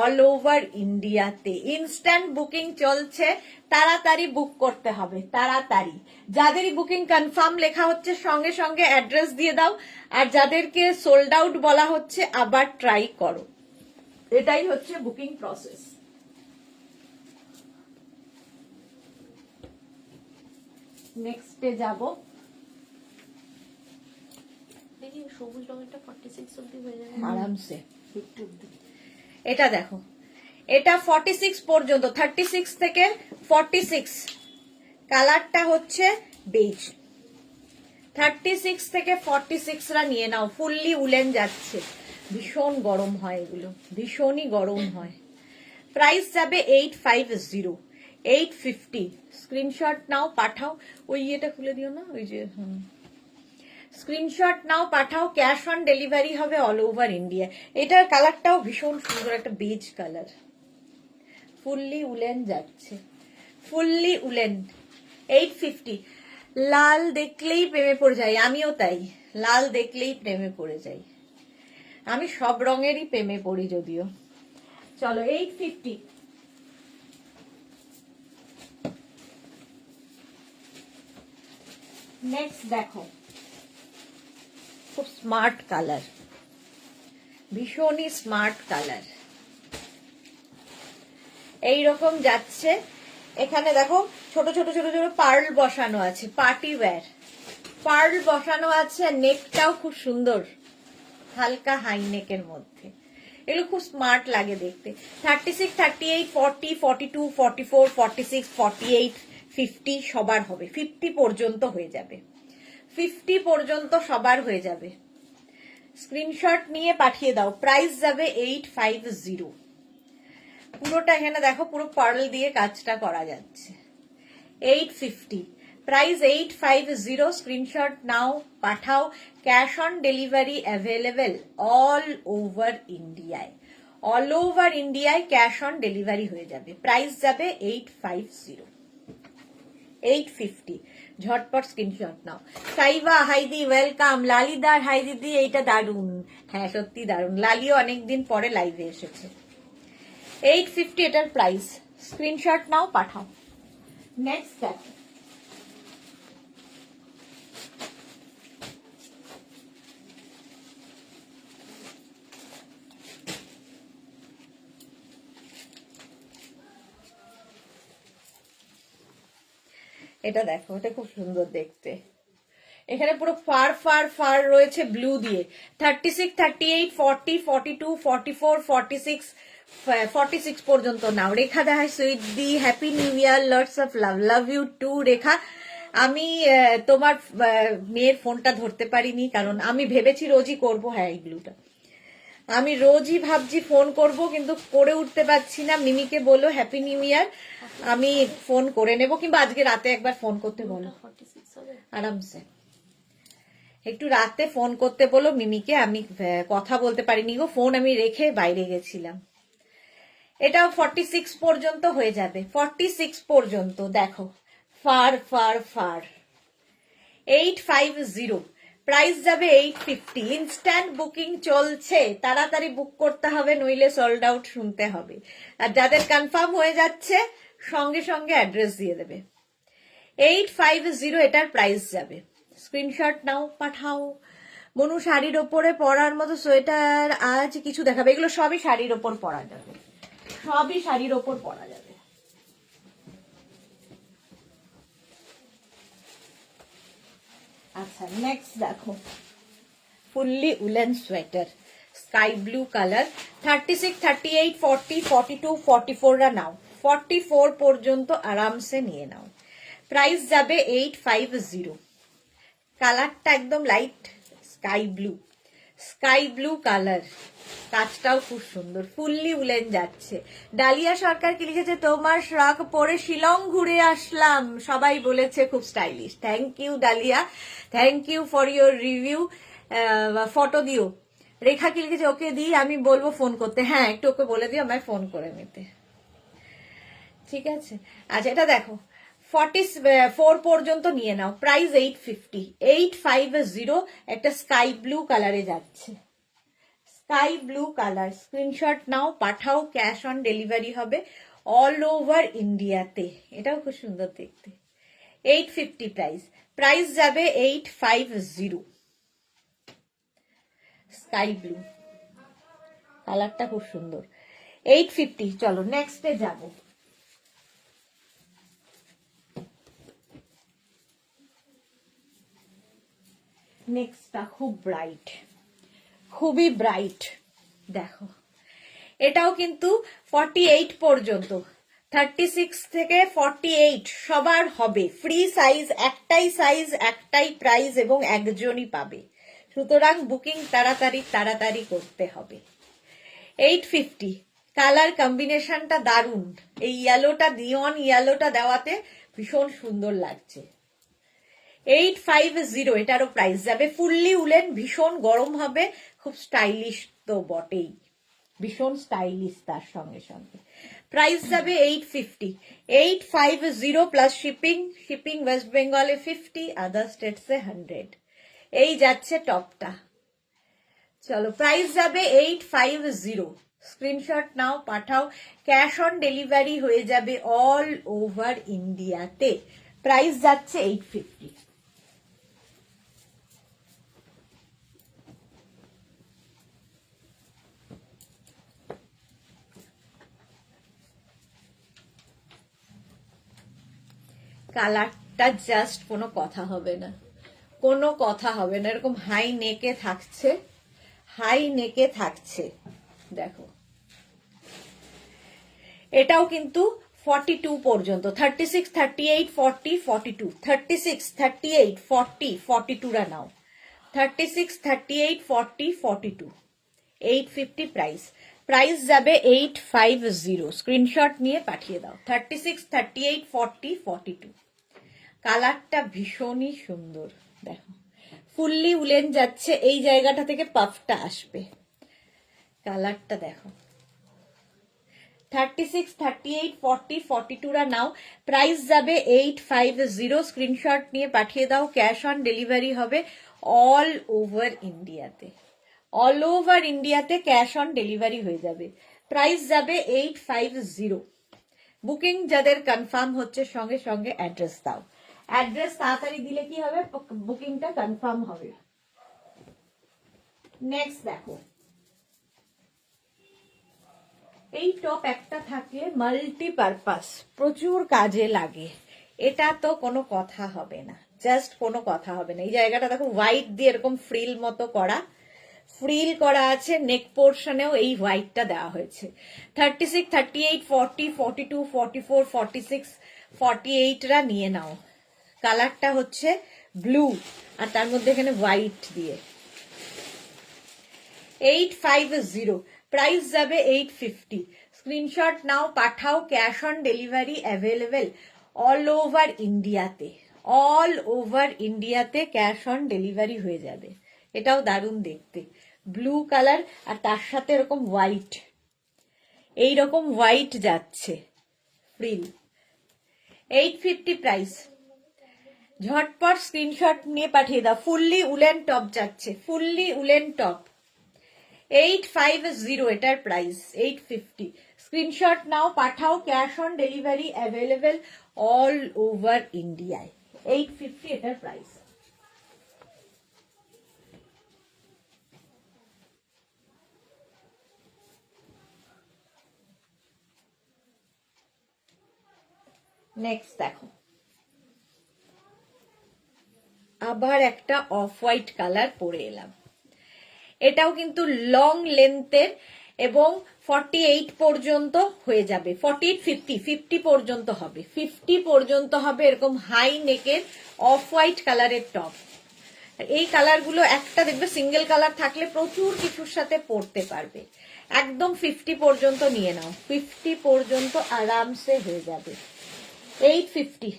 all over ইন্ডিয়াতে। ইনস্ট্যান্ট বুকিং চলছে, তাড়াতাড়ি বুক করতে হবে, তাড়াতাড়ি। যাদেরই বুকিং কনফার্ম লেখা হচ্ছে সঙ্গে সঙ্গে অ্যাড্রেস দিয়ে দাও, আর যাদেরকে সোল্ড আউট বলা হচ্ছে আবার ট্রাই করো। এটাই হচ্ছে বুকিং প্রসেস। নেক্সটে যাব, সবুজ রঙেরটা 46 অবধি হয়ে যাবে আরামসে। এটা দেখো, এটা 46 পর্যন্ত, 36 থেকে 46। কালারটা হচ্ছে বেজ। 36 থেকে 46রা নিয়ে নাও। ফুললি উলেন যাচ্ছে, ভীষণ গরম হয় এগুলো, ভীষণই গরম হয়। প্রাইস যাবে 850। 850। স্ক্রিনশট নাও, পাঠাও। ওই ইয়েটা খুলে দিও না, ওই যে স্ক্রিনশট নাও, পাঠাও, ক্যাশ অন ডেলিভারি হবে অল ওভার ইন্ডিয়া। এটার কালারটাও ভীষণ সুন্দর, একটা বেজ কালার, ফুললি উলেন যাচ্ছে, ফুললি উলেন। 850। লাল দেখলেই প্রেমে পড়ে যাই, আমিও তাই। লাল দেখলেই প্রেমে পড়ে যাই, আমি সব রঙেরই প্রেমে পড়ি যদিও। চলো 850। নেক্সট দেখো, খুব স্মার্ট কালার, ভীষণই স্মার্ট কালার। এইরকম যাচ্ছে। এখানে দেখো ছোট ছোট ছোট ছোট পার্ল বসানো আছে, পার্টি ওয়্যার পার্ল বসানো আছে। নেকটাও খুব সুন্দর, হালকা হাই নেকের মধ্যে। এগুলো খুব স্মার্ট লাগে দেখতে। 36, 38, 40, 42, 44, 46, 48, 50 সবার হবে। 50 পর্যন্ত হয়ে যাবে, 50 পর্যন্ত সবার হয়ে যাবে। স্ক্রিনশট নিয়ে পাঠিয়ে দাও। প্রাইস যাবে 850। পুরোটা এখানে দেখো, পুরো পার্ল দিয়ে কাজটা করা যাচ্ছে। 850। প্রাইস 850। স্ক্রিনশট নাও, পাঠাও, cash on delivery available all over ইন্ডিয়ায়। অল ওভার ইন্ডিয়ায় ক্যাশ অন ডেলিভারি হয়ে যাবে। প্রাইস যাবে 850। 850। ঝটপট স্ক্রিনশট নাও। সাইবা হাইদি ওয়েলকাম। লালিদার হাই দিদি, এইটা দারুন। হ্যাঁ সত্যি দারুন। লালিও অনেকদিন পরে লাইভে এসেছে। 850 এটার প্রাইস। স্ক্রিনশট নাও, পাঠাও। নেক্সট দেখো, এটা দেখো, এটা খুব সুন্দর দেখতে। এখানে পুরো ফার ফার ফার রয়েছে ব্লু দিয়ে। 36, 38, 40, 42, 44, 46, 46 পর্যন্ত নাও। রেখা দেখায় সুইট দি, happy new year, lots of love, love you too Rekha. আমি তোমার মেয়ের ফোনটা ধরতে পারিনি, কারণ আমি ভেবেছি রোজই করবো। হ্যাঁ, এই ব্লুটা আমি রোজই ভাবছি ফোন করব, কিন্তু করে উঠতে পারছি না। মিমিকে বলো হ্যাপি নিউ ইয়ার, আমি ফোন করে নেব, কিংবা আজকে রাতে একবার ফোন করতে বলো 46 হবে। আরামসে। একটু রাতে ফোন করতে বলো মিমিকে, আমি কথা বলতে পারিনি গো, ফোন আমি রেখে বাইরে গেছিলাম। এটাও 46 পর্যন্ত হয়ে যাবে, 46 পর্যন্ত। দেখো, ফার ফার ফার 850, প্রাইস যাবে 850। ইনস্ট্যান্ট বুকিং চলছে, তাড়াতাড়ি বুক করতে হবে, নইলে সোল্ড আউট শুনতে হবে। আর যাদের কনফার্ম হয়ে যাচ্ছে সঙ্গে সঙ্গে অ্যাড্রেস দিয়ে দেবে। 850 এটার প্রাইস যাবে। স্ক্রিনশট নাও, পাঠাও। মনু শাড়ির ওপরে পরার মতো সোয়েটার আজ কিছু দেখাবে। এগুলো সবই শাড়ির ওপর পরা যাবে, সবই শাড়ির ওপর পরা যাবে। আচ্ছা, নেক্সট দেখো, fully woollen sweater, sky blue colour. 36, 38, 40, 42, 44 রা নাও। 44 পর্যন্ত আরামসে নিয়ে নাও। প্রাইস যাবে 850। কালারটা একদম light sky blue, sky blue colour. কাজটাও খুব সুন্দর, ফুললি উলেন যাচ্ছে। ডালিয়া সরকার কি লিখেছে, তোমার শ্রাক পরে শিলং ঘুরে আসলাম, সবাই বলেছে খুব stylish. Thank you Dalia, thank you for your review. Photo দিও। রেখা কি লিখেছে, ওকে দিই, আমি বলবো ফোন করতে। হ্যাঁ, একটু ওকে বলে দিও আমায় ফোন করে নিতে, ঠিক আছে? আচ্ছা, এটা দেখো, 44 পর্যন্ত নিয়ে নাও। প্রাইস 850, 850। একটা স্কাই ব্লু কালারে যাচ্ছে, স্কাই ব্লু কালার। স্ক্রিনশট নাও, পাঠাও, ক্যাশ অন ডেলিভারি হবে অল ওভার ইন্ডিয়াতে। এটাও খুব সুন্দর দেখতে। 850 প্রাইস, প্রাইস যাবে 850। স্কাই ব্লু কালারটা খুব সুন্দর, 850। চলো নেক্সটে যাবো। নেক্সটটা খুব ব্রাইট, খুবই ব্রাইট। দেখো, এটাও কিন্তু 48 পর্যন্ত, 36 থেকে 48 সবার হবে। ফ্রি সাইজ, একটাই সাইজ, একটাই প্রাইস, এবং একজনই পাবে। সুতরাং বুকিং তাড়াতাড়ি তাড়াতাড়ি করতে হবে। 850, কালার কম্বিনেশনটা দারুণ। এই ইয়েলোটা, নিয়ন ইয়েলোটা দেওয়াতে ভীষণ সুন্দর লাগছে। 850 এটারও প্রাইস যাবে। ফুললি উলেন, ভীষণ গরম হবে, খুব স্টাইলিশ তো বটেই, ভীষণ স্টাইলিশ। তার সঙ্গে সঙ্গে প্রাইস যাবে 850, 850 প্লাস শিপিং। শিপিং ওয়েস্ট বেঙ্গলে 50, আদার স্টেটসে 100। এই যাচ্ছে টপটা। চলো, প্রাইস যাবে 850। স্ক্রিনশট নাও, পাঠাও, ক্যাশ অন ডেলিভারি হয়ে যাবে অল ওভার ইন্ডিয়াতে। প্রাইস যাচ্ছে 850। কালারটা জাস্ট কোনো কথা হবে না, কোনো কথা হবে না। এরকম হাই নেকে থাকছে, হাই নেকে থাকছে। দেখো, এটাও কিন্তু 42 পর্যন্ত, 36, 38, 40, 42, 36, 38, 40, 42 রা নাও। 36, 38, 40, 42, 850 প্রাইস। প্রাইস যাবে 850। স্ক্রিনশট নিয়ে পাঠিয়ে দাও। 36, 38, 40, 42। কালারটা ভীষণই সুন্দর। দেখো, ফুললি উলেন যাচ্ছে, এই জায়গাটা থেকে পাফটা আসবে। কালারটা দেখো। 36, 38, 40, 42 রা নাও। প্রাইস যাবে 850। স্ক্রিনশট নিয়ে পাঠিয়ে দাও, ক্যাশ অন ডেলিভারি হবে অল ওভার ইন্ডিয়াতে। অল ওভার ইন্ডিয়াতে ক্যাশ অন ডেলিভারি হয়ে যাবে। প্রাইস যাবে 850। বুকিং যাদের কনফার্ম হচ্ছে সঙ্গে সঙ্গে অ্যাড্রেস দাও। অ্যাড্রেস তাড়াতাড়ি দিলে কি হবে, বুকিংটা কনফার্ম হবে। নেক্সট দেখো, এই টপ একটা থাকলে মাল্টিপারপাস, প্রচুর কাজে লাগে। এটা তো কোনো কথা হবে না, জাস্ট কোনো কথা হবে না। এই জায়গাটা দেখো হোয়াইট দিয়ে এরকম ফ্রিল মতো করা, ফ্রিল করা আছে, নেক পোর্শনেও এই হোয়াইটটা দেওয়া হয়েছে। 36, 38, 40, 42, 44, 46, 48রা নিয়ে নাও। কালারটা হচ্ছে ব্লু আর তার মধ্যে এখানে হোয়াইট দিয়ে। 850, প্রাইস যাবে 850। স্ক্রিনশট নাও, পাঠাও, cash on delivery available all over ইন্ডিয়াতে। অল ওভার ইন্ডিয়াতে ক্যাশ অন ডেলিভারি হয়ে যাবে। এটাও দারুণ দেখতে, ব্লু কালার আর তার সাথে এরকম হোয়াইট, এইরকম হোয়াইট যাচ্ছে ফ্রিল। 850 প্রাইস। ঝটপট স্ক্রিনশট নিয়ে পাঠিয়ে দাও। ফুললি উলেন টপ যাচ্ছে, ফুললি উলেন টপ। 850 এটার প্রাইস, 850। স্ক্রিনশট নাও, পাঠাও, cash on delivery available all over ইন্ডিয়ায়। 850 এটার প্রাইস। নেক্সট দেখো, আবার একটা অফ হোয়াইট কালার পরে এলাম। এটাও কিন্তু লং লেন্থের এবং 48 পর্যন্ত হয়ে যাবে। 48, 50, 50 পর্যন্ত হবে, 50 পর্যন্ত হবে এরকম হাই নেকের অফ হোয়াইট কালারের টপ। এই কালারগুলো একটা দেখবে সিঙ্গেল কালার থাকলে প্রচুর কিছুর সাথে পরতে পারবে। একদম 50 পর্যন্ত নিয়ে নাও, 50 পর্যন্ত আরামসে হয়ে যাবে। 850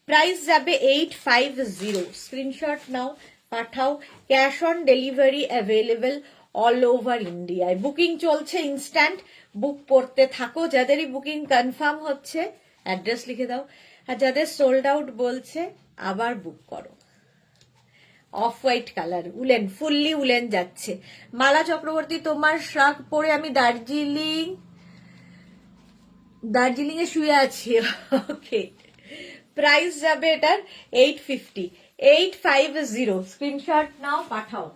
প্রাইস যাবে, 850। স্ক্রিনশট নাও, পাঠাও, cash on delivery available all over ইন্ডিয়ায়। বুকিং চলছে, ইনস্ট্যান্ট বুক করতে থাকো। যাদেরই বুকিং কনফার্ম হচ্ছে অ্যাড্রেস লিখে দাও, আর যাদের সোল্ড আউট বলছে আবার বুক করো। Of white colour woollen, fully woollen যাচ্ছে। মালা চক্রবর্তী, তোমার শাক পরে আমি দার্জিলিং এ শুয়ে আছি। ওকে, প্রাইস যাবে এটার 850। 850 স্ক্রিনশট নাও, পাঠাও।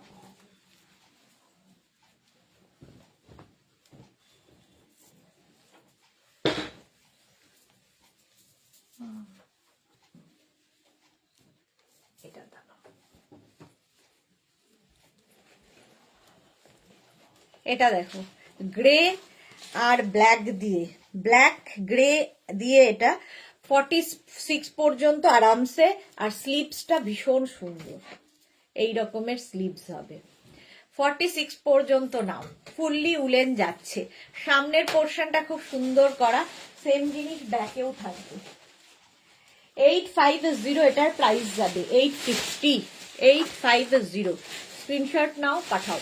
এটা দাও, এটা দেখো গ্রে আর ব্ল্যাক দিয়ে, ব্ল্যাক গ্রে দিয়ে এটা 46 পর্যন্ত আরামসে। আর স্লিভসটা ভীষণ সুন্দর, এই রকমের স্লিভস হবে। 46 পর্যন্ত নাও, ফুললি উলেন যাচ্ছে। সামনের পোর্শনটা খুব সুন্দর করা, সেম জিনিস ব্যাকেও থাকবে। 850 এটার প্রাইস যাবে, 850। 850 স্ক্রিনশট নাও, পাঠাও।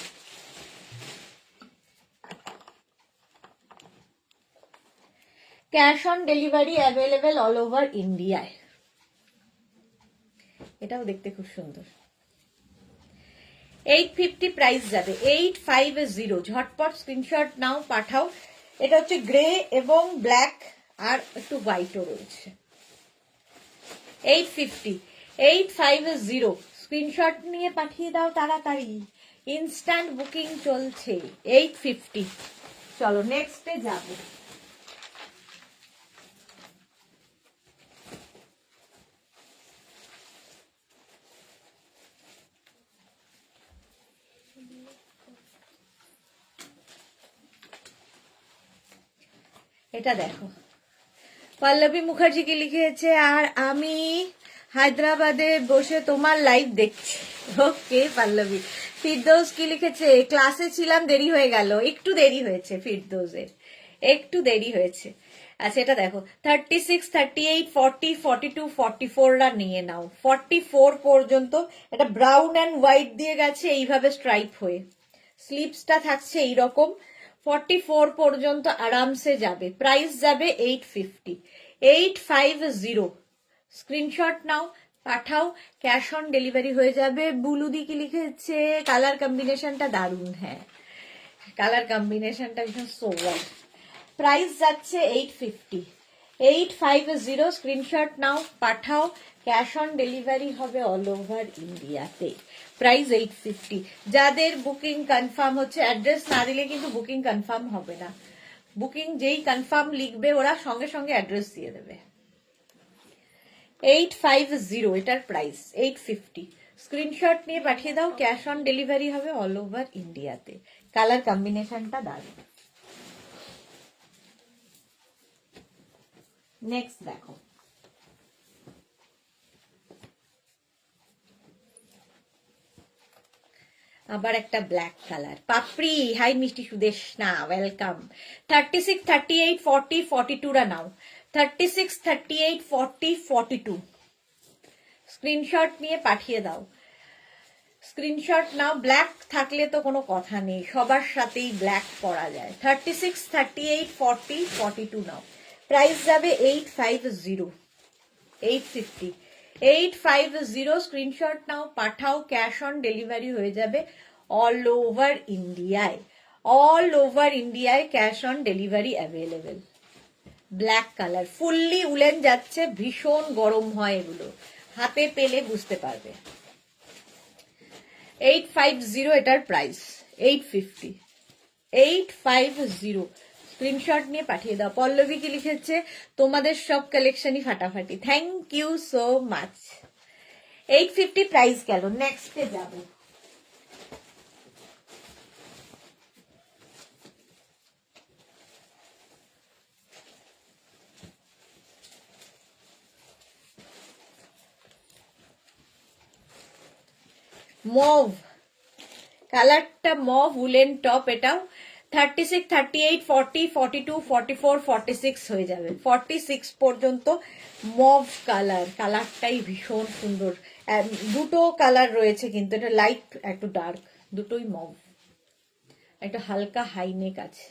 Cash on delivery available all over ইন্ডিয়ায়। এটাও দেখতে খুব সুন্দর। 850 প্রাইস যাবে, 850। ঝটপট স্ক্রিনশট নাও, পাঠাও। এটা হচ্ছে গ্রে এবং ব্ল্যাক আর একটু হোয়াইটও রয়েছে। 850, 850 স্ক্রিনশট নিয়ে পাঠিয়ে দাও তাড়াতাড়ি, ইনস্ট্যান্ট বুকিং চলছে। 850। চলো নেক্সটে যাবো। এটা দেখো, পল্লবী মুখার্জি কি লিখেছে, আর আমি হায়দ্রাবাদে বসে তোমার লাইভ দেখছি। ওকে পল্লবী। ফিরদৌস কি লিখেছে, ক্লাসে ছিলাম, দেরি হয়ে গেল। একটু দেরি হয়েছে ফিরদৌসের, একটু দেরি হয়েছে। আচ্ছা এটা দেখো, 36, 38, 40, 42, 44রা নিয়ে নাও। 44 পর্যন্ত। এটা ব্রাউন অ্যান্ড হোয়াইট দিয়ে গেছে এইভাবে স্ট্রাইপ হয়ে, স্লিভসটা থাকছে এইরকম। 44 পর্যন্ত আরামসে যাবে। প্রাইস যাবে 850। 850 স্ক্রিনশট নাও, পাঠাও, ক্যাশ অন ডেলিভারি হয়ে যাবে। বুলুদি কি লিখেছে, কালার কম্বিনেশনটা দারুণ। হ্যাঁ, কালার কম্বিনেশনটা ভীষণ সোবার। প্রাইস যাচ্ছে 850। 850 স্ক্রিনশট নাও, পাঠাও, ক্যাশ অন ডেলিভারি হবে অল ওভার ইন্ডিয়াতে। প্রাইস 850। যাদের বুকিং কনফার্ম হচ্ছে, অ্যাড্রেস না দিলে কিন্তু বুকিং কনফার্ম হবে না। বুকিং যেই কনফার্ম লিখবে ওরা সঙ্গে সঙ্গে অ্যাড্রেস দিয়ে দেবে। 850 এটার প্রাইস 850। স্ক্রিনশট নিয়ে পাঠিয়ে দাও, ক্যাশ অন ডেলিভারি হবে অল ওভার ইন্ডিয়াতে। কালার কম্বিনেশনটা দারুণ। নেক্সট দেখো, আবার একটা ব্ল্যাক কালার। পাপড়ি, হাই মিষ্টি সুদেশ না, ওয়েলকাম। 36, 38, 40, 42 রা নাও। 36, 38, 40, 42 স্ক্রিনশট নিয়ে পাঠিয়ে দাও। স্ক্রিনশট নাও, ব্ল্যাক থাকলে তো কোনো কথা নেই, সবার সাথেই ব্ল্যাক পরা যায়। 36, 38, 40, 42 নাও। প্রাইস যাবে 850, 850, 850। স্ক্রিনশট নাও, পাঠাও, ক্যাশ অন ডেলিভারি হয়ে যাবে অল ওভার ইন্ডিয়ায়। অল ওভার ইন্ডিয়ায় cash on delivery available. Black colour, fully woollen যাচ্ছে, ভীষণ গরম হয় এগুলো, হাতে পেলে বুঝতে পারবে। 850 এটার প্রাইস, 850, 850। স্ক্রিনশট নিয়ে পাঠিয়ে দাও। পল্লবী কি লিখেছে, তোমাদের সব কালেকশনই ফাটাফাটি, thank you so much. 850 price গেল। নেক্সটে যাব, মভ কালারটা, মভ উলেন টপ, এটাও 36, 38, 40, 42, 44, 46 হয়ে যাবে। 46 পর্যন্ত মভ কালার, কালারটাই ভীষণ সুন্দর। দুটো কালার রয়েছে কিন্তু, এটা লাইট একটু ডার্ক, দুটোই মভ। একটা হালকা হাই নেক আছে,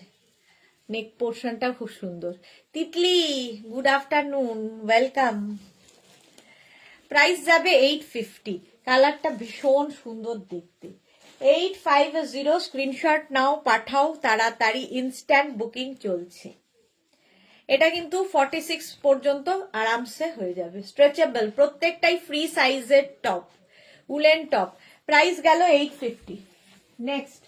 নেক পোর্শনটা খুব সুন্দর। Titli, good afternoon, welcome. Price যাবে 850। কালারটা ভীষণ সুন্দর দেখতে। 850। স্ক্রিনশট নাও, পাঠাও তাড়াতাড়ি, ইনস্ট্যান্ট বুকিং চলছে। এটা কিন্তু 46 পর্যন্ত আরামসে হয়ে যাবে। স্ট্রেচেবল, প্রত্যেকটাই ফ্রি সাইজের টপ, উলেন টপ। প্রাইস গেল 850। নেক্সট,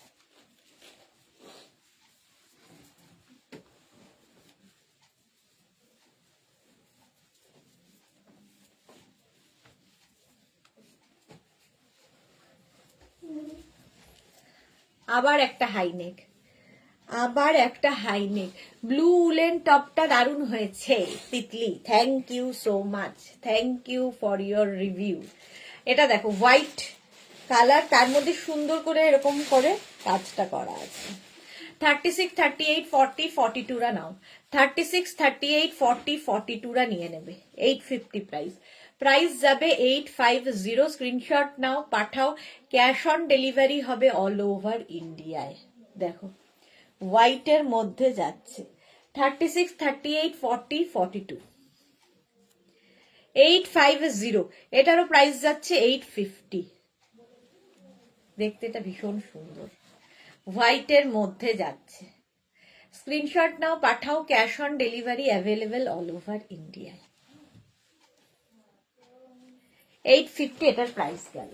আবার একটা হাইনেক, আবার একটা হাইনেক। ব্লু উলেন টপটা দারুণ হয়েছে Titli, thank you so much, thank you for your review. এটা দেখো, হোয়াইট কালার, তার মধ্যে সুন্দর করে এরকম করে কাজটা করা আছে। 36, 38, 40, 42 রা নাও। 36, 38, 40, 42 রা নিয়ে নেবে। 850 প্রাইস। প্রাইস যাবে 850। স্ক্রিনশট নাও, পাঠাও, ক্যাশ অন ডেলিভারি হবে অল ওভার ইন্ডিয়ায়। দেখো, হোয়াইটের মধ্যে যাচ্ছে। 36, 38, 40, 42, 850। এটারও প্রাইস যাচ্ছে 850। দেখতে এটা ভীষণ সুন্দর, হোয়াইটের মধ্যে যাচ্ছে। স্ক্রিনশট নাও, পাঠাও, cash on delivery available all over ইন্ডিয়ায়। 850 এটার প্রাইস গেল।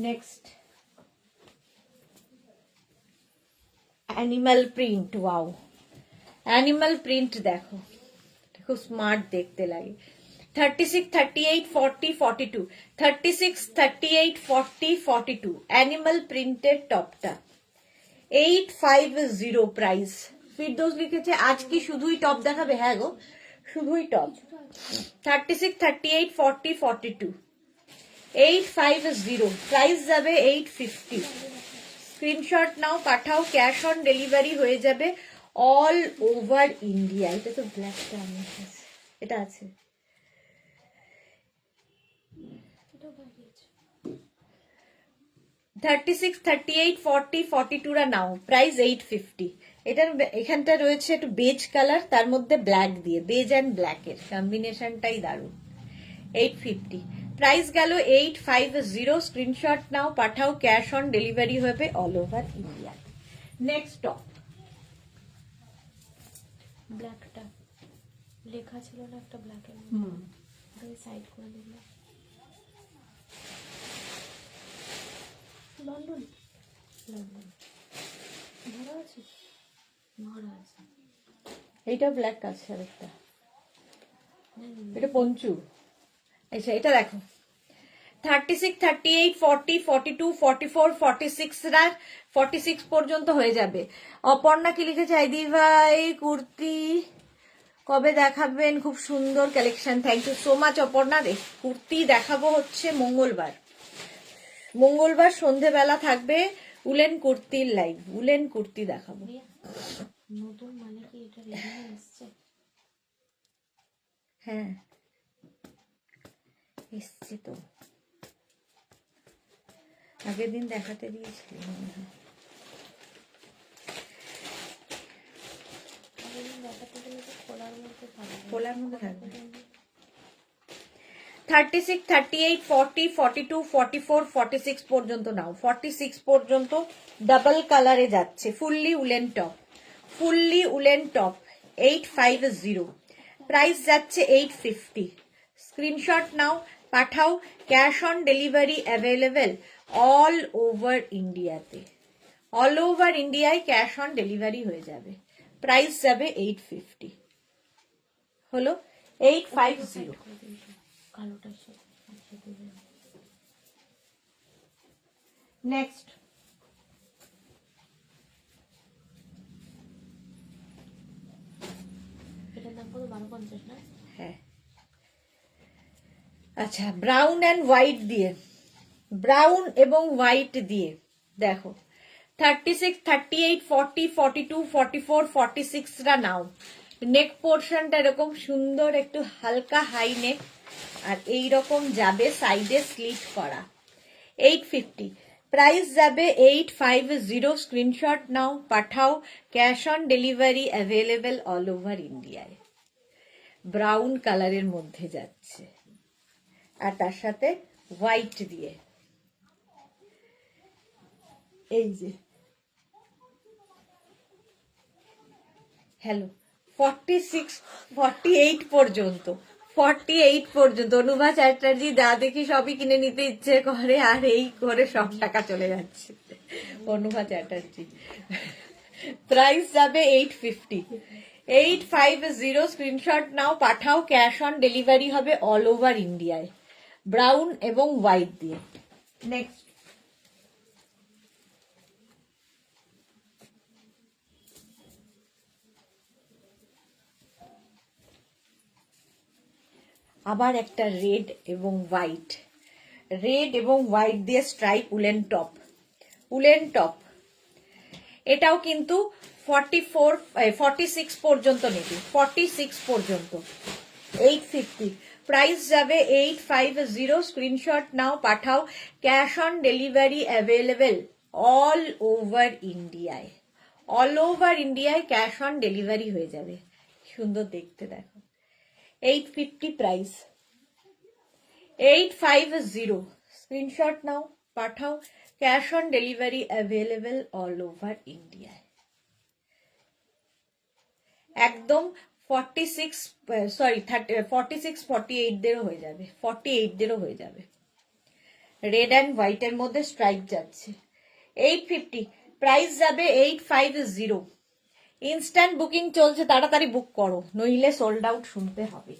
Next, animal print. Wow, animal print দেখো, খুব স্মার্ট দেখতে লাগে। 36, 38, 40, 42, 36, 38, 40, 42 অ্যানিমাল প্রিন্টের টপটা 850 প্রাইস। ফিরদৌস লিখেছে, আজ কি শুধুই টপ দেখাবে? হ্যাঁ গো, শুধুই টপ। 36, 38, 40, 42, 850। প্রাইস যাবে 850। স্ক্রিনশট নাও, পাঠাও, ক্যাশ অন ডেলিভারি হয়ে যাবে অল ওভার ইন্ডিয়া। এটা তো ব্ল্যাকটা এটা আছে। এটাও বাড়িয়েছে। 36, 38, 40, 42 রা নাও। প্রাইস 850। এটার এখানটা রয়েছে একটু বেজ কালার, তার মধ্যে ব্ল্যাক দিয়ে, বেজ অ্যান্ড ব্ল্যাকের কম্বিনেশনটাই দারুণ। 850। প্রাইস গেল 850। স্ক্রিনশট নাও, পাঠাও, ক্যাশ অন ডেলিভারি হবে all over India. Next top, ব্ল্যাকটা লেখা ছিল না একটা ব্ল্যাকের, ওটাকে সাইড করে দিলাম। লন্ডন ভরা আছে, ভরা আছে। এইটা ব্ল্যাক আছে আরেকটা, এটা পঞ্চু। আচ্ছা এটা দেখো 36, 38, 40, 42, 44, 46 46 পর্যন্ত হয়ে যাবে। অপর্ণা কি লিখেছে, আইদি ভাই কুর্তি কবে দেখাবেন, খুব সুন্দর collection. Thank you so much Aparna. Kurti দেখাবো হচ্ছে মঙ্গলবার সন্ধেবেলা থাকবে উলেন কুর্তির লাইভ, উলেন কুর্তি দেখাবো। নতুন মানে কি এটা রেডি এসছে? হ্যাঁ এসছে তো, আগের দিন দেখাতে দিয়েছিলি মনে হয়। দেখাতে গেলে তো খোলার মধ্যে থাকবে, খোলার মধ্যে থাকবে। 36, 38, 40, 42, 44, 46 পর্যন্ত নাও। 46 পর্যন্ত ডাবল কালারে যাচ্ছে, fully woollen top, fully woollen top 850, price যাচ্ছে 850। স্ক্রিনশট নাও, পাঠাও। Cash on delivery available all over ইন্ডিয়াতে, অল ওভার ইন্ডিয়ায় ক্যাশ অন ডেলিভারি হয়ে যাবে। প্রাইস যাবে 850, হলো 850। কালোটার সাথে নেক্সট এটার দাম কত? 1250 না? হ্যাঁ আচ্ছা, ব্রাউন অ্যান্ড হোয়াইট দিয়ে, ব্রাউন এবং হোয়াইট দিয়ে দেখো 36, 38, 40, 42, 44, 46 নাও। নেক পোর্শনটা এরকম সুন্দর একটু হালকা হাই নেক, আর এইরকম যাবে সাইডে স্লিট করা। 850, প্রাইস যাবে 850। স্ক্রিনশট নাও, পাঠাও। Cash on delivery available all over ইন্ডিয়ায়। ব্রাউন কালারের মধ্যে যাচ্ছে আর তার সাথে হোয়াইট দিয়ে, এই যে হ্যালো 46, 48 পর্যন্ত, 48 পর্যন্ত। অনুভা চ্যাটার্জি যা দেখি সবই কিনে নিতে ইচ্ছে করে, আর এই করে সব টাকা চলে যাচ্ছে। অনুভা চ্যাটার্জি, প্রাইস যাবে 850, 850। স্ক্রিনশট নাও, পাঠাও। ক্যাশ অন ডেলিভারি হবে অল ওভার ইন্ডিয়ায়, ব্রাউন এবং হোয়াইট দিয়ে। নেক্সট আবার একটা রেড এবং হোয়াইট, রেড এবং হোয়াইট দিয়ে stripe woollen top, woollen top. এটাও কিন্তু 46 পর্যন্ত নেবে, 46 পর্যন্ত 850। প্রাইস যাবে 850। স্ক্রিনশট নাও, পাঠাও। Cash on delivery available all over ইন্ডিয়ায়, অল ওভার ইন্ডিয়ায় ক্যাশ অন ডেলিভারি হয়ে যাবে। সুন্দর দেখতে দেখো, 850 প্রাইস, 850। স্ক্রিনশট নাও, পাঠাও। Cash on delivery available all over ইন্ডিয়ায়। একদম 46, সরি 46, 48 দেরও হয়ে যাবে, 48 দেরও হয়ে যাবে। রেড অ্যান্ড হোয়াইটের মধ্যে স্ট্রাইপ যাচ্ছে, 850। প্রাইস যাবে 850। ইনস্ট্যান্ট বুকিং চলছে, তাড়াতাড়ি বুক করো, নইলে সোল্ড আউট শুনতে হবে।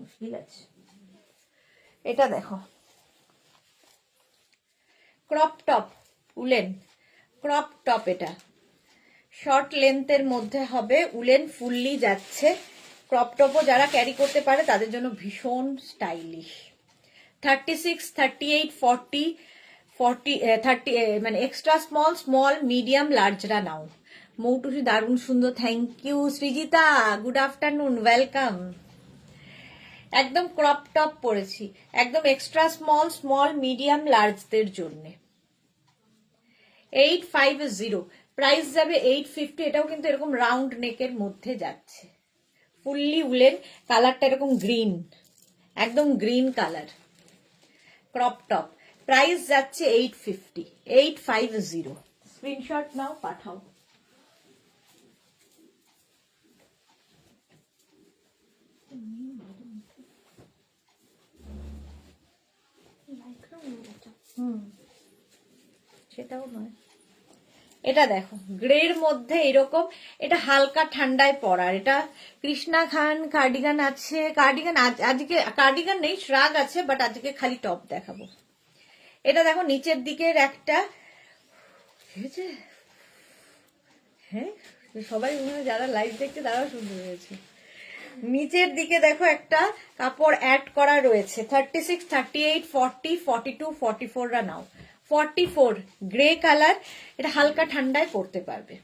মুশকিল আছে। এটা দেখো crop top woollen, crop top, এটা শর্ট লেন্থের মধ্যে হবে, উলেন ফুললি যাচ্ছে। ক্রপ টপও যারা ক্যারি করতে পারে তাদের জন্য ভীষণ স্টাইলিশ। 36, 38, 40, 30 মানে এক্সট্রা স্মল, স্মল, মিডিয়াম, লার্জরা নাও। মৌটুসি দারুণ সুন্দর, thank you. Srijita good afternoon, welcome. একদম ক্রপ টপ পরেছি, একদম এক্সট্রা স্মল, স্মল, মিডিয়াম, লার্জদের জন্য। 850, প্রাইস যাবে 850। এটাও কিন্তু এরকম রাউন্ড নেকের মধ্যে যাচ্ছে, ফুললি উলেন, কালারটা এরকম গ্রিন, একদম green colour, crop top. Price যাচ্ছে 850, 850। স্ক্রিনশট নাও, পাঠাও। সেটাও নয়। এটা দেখো গ্রের মধ্যে এরকম, এটা হালকা ঠান্ডায় পরার। এটা কৃষ্ণা খান কার্ডিগান আছে, কার্ডিগান আজকে কার্ডিগান নেই, শ্রাগ আছে, বাট আজকে খালি টপ দেখাবো। এটা দেখো নিচের দিকের একটা, হ্যাঁ সবাই যারা লাইভ দেখছে তারাও সুন্দর হয়েছে। নিচের দিকে দেখো একটা কাপড় অ্যাড করা রয়েছে, 36, 38, 40, 42, 44 রা নাও। 44 গ্রে কালার, এটা হালকা ঠান্ডায় পরতে পারবে।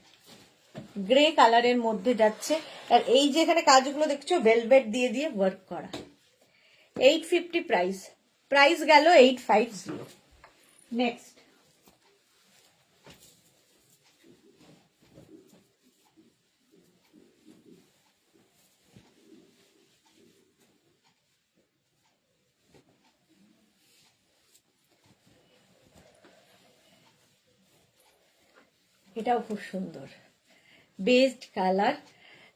গ্রে কালারের মধ্যে যাচ্ছে, আর এই যে এখানে কাজগুলো দেখছো ভেলভেট দিয়ে দিয়ে ওয়ার্ক করা। 850 প্রাইস, প্রাইস গেল 850। নেক্সট এটাও খুব সুন্দর, বেস্ট কালার।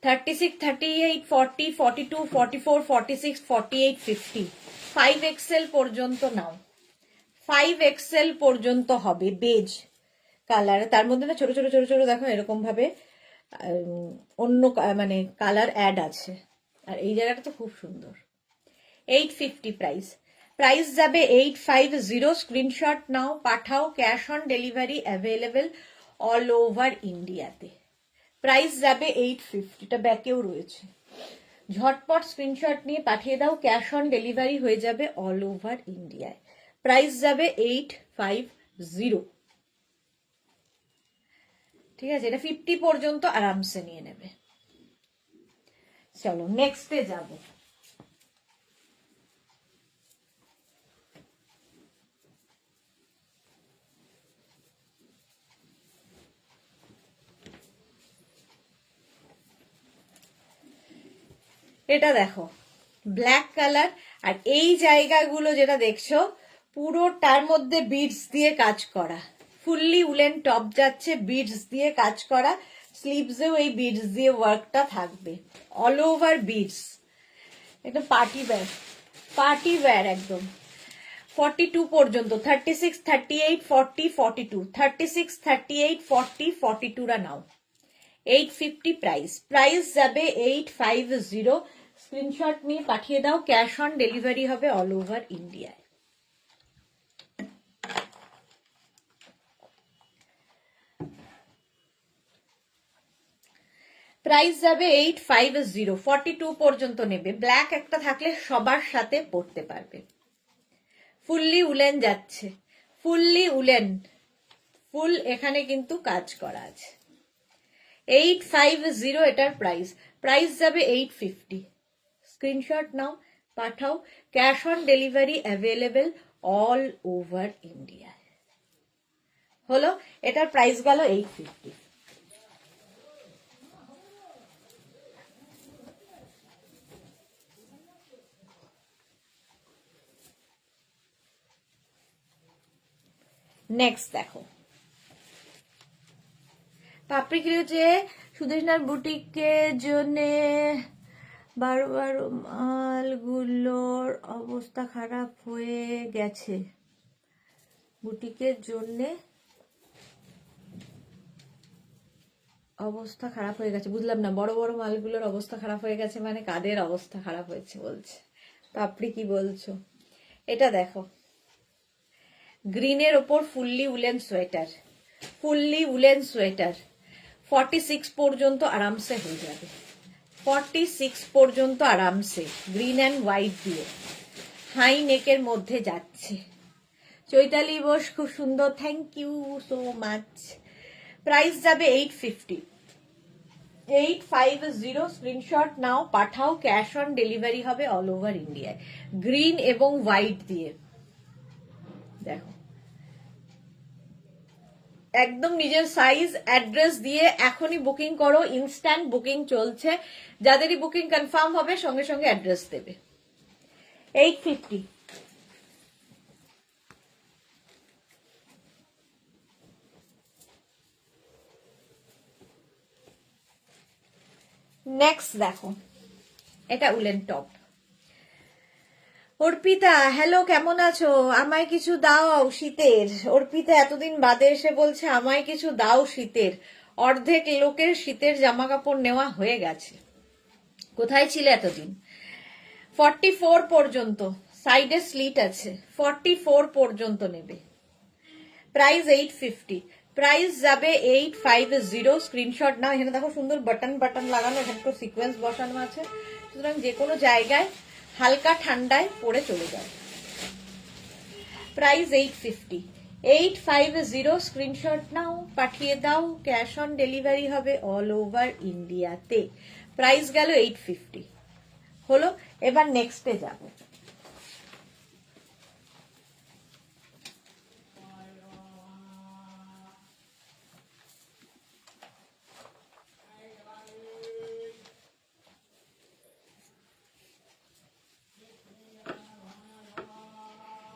36, 38, 40, 42, 44, 46, 48, 50, 5XL পর্যন্ত নাও। 5XL পর্যন্ত হবে বেজ কালার। তার মধ্যে না ছোট ছোট ছোট ছোট দেখো এরকম ভাবে অন্য মানে কালার অ্যাড আছে, আর এই জায়গাটা তো খুব সুন্দর। 850 প্রাইস, প্রাইস যাবে 850। স্ক্রিনশট নাও, পাঠাও, cash on delivery available all over ইন্ডিয়াতে। প্রাইস যাবে 850, এটা ব্যাকেও রয়েছে। ঝটপট স্ক্রিনশট নিয়ে পাঠিয়ে দাও, ক্যাশ অন ডেলিভারি হয়ে যাবে অল ওভার ইন্ডিয়ায়। প্রাইস যাবে 850। ঠিক আছে, এটা 50 পর্যন্ত আরামসে নিয়ে নেবে। চলো নেক্সটে যাব। এটা দেখো ব্ল্যাক কালার, আর এই জায়গাগুলো যেটা দেখছো পুরোটার মধ্যে বিডস দিয়ে কাজ করা, ফুললি উলেন টপ যাচ্ছে, বিডস দিয়ে কাজ করা, স্লিভসেও এই বিডস দিয়ে ওয়ার্কটা থাকবে, অল ওভার বিডস। একদম পার্টি ওয়্যার, পার্টি ওয়্যার একদম। 42 পর্যন্ত, 36, 38, 40, 42, 36, 38, 40, 42 রা নাও। 850 প্রাইস, প্রাইস যাবে 850। স্ক্রিনশট নিয়ে পাঠিয়ে দাও, ক্যাশ অন ডেলিভারি হবে অল ওভার ইন্ডিয়ায়। প্রাইস যাবে 850। 42 পর্যন্ত নেবে, ব্ল্যাক একটা থাকলে সবার সাথে পরতে পারবে। ফুললি উলেন যাচ্ছে, ফুললি উলেন, ফুল এখানে কিন্তু কাজ করা আছে। 850 এটার প্রাইস, প্রাইস যাবে 850। স্ক্রিনশট নাও, পাঠাও, cash on delivery available all over India. হলো, এটার প্রাইস গেল 850। নেক্সট দেখো পাপড়ি যে সুদেশনার বুটিকের জন্য 12 মালগুলোর অবস্থা খারাপ হয়ে গেছে। বুটিকের জন্য অবস্থা খারাপ হয়ে গেছে, বুঝলাম না। বড় বড় মালগুলোর অবস্থা খারাপ হয়ে গেছে মানে কাদের অবস্থা খারাপ হয়েছে বলছে? পাপড়ি কি বলছো? এটা দেখো গ্রিনের ওপর fully woollen sweater, fully woollen sweater. 46 পর্যন্ত আরামসে হয়ে যাবে, 46 পর্যন্ত আরামসে, গ্রিন অ্যান্ড হোয়াইট দিয়ে হাই নেকের মধ্যে যাচ্ছে। চৈতালি বোস খুব সুন্দর, thank you so much. Price যাবে 850। 850 স্ক্রিনশট নাও, পাঠাও, ক্যাশ অন ডেলিভারি হবে অল ওভার ইন্ডিয়ায়। গ্রিন এবং হোয়াইট দিয়ে দেখো, একদম নিজের সাইজ অ্যাড্রেস দিয়ে এখনই বুকিং করো, ইনস্ট্যান্ট বুকিং চলছে। যাদেরই বুকিং কনফার্ম হবে সঙ্গে সঙ্গে অ্যাড্রেস দেবে। 850। নেক্সট দেখো, এটা উলেন টপ, অর্পিতা হ্যালো, কেমন আছো? আমায় কিছু দাও শীতের। অর্পিতা এতদিন বাদে এসে বলছে আমায় কিছু দাও শীতের। অর্ধেক লোকের শীতের জামা কাপড় নেওয়া হয়ে গেছে। কোথায় ছিলে এতদিন? 44 পর্যন্ত, সাইডে স্লিট আছে, 44 পর্যন্ত নেবে। প্রাইস 850, প্রাইস যাবে 850। স্ক্রিনশট নাও। এখানে দেখো সুন্দর বাটন বাটন লাগানো, এখানে একটু সিকোয়েন্স বসানো আছে, সুতরাং যে কোনো জায়গায় হালকা ঠান্ডায় পরে চলে যায়। প্রাইস 850, 850। স্ক্রিনশট নাও, পাঠিয়ে দাও। ক্যাশ অন ডেলিভারি হবে অল ওভার ইন্ডিয়াতে। প্রাইস গেল 850। হলো, এবার নেক্সটে যাব।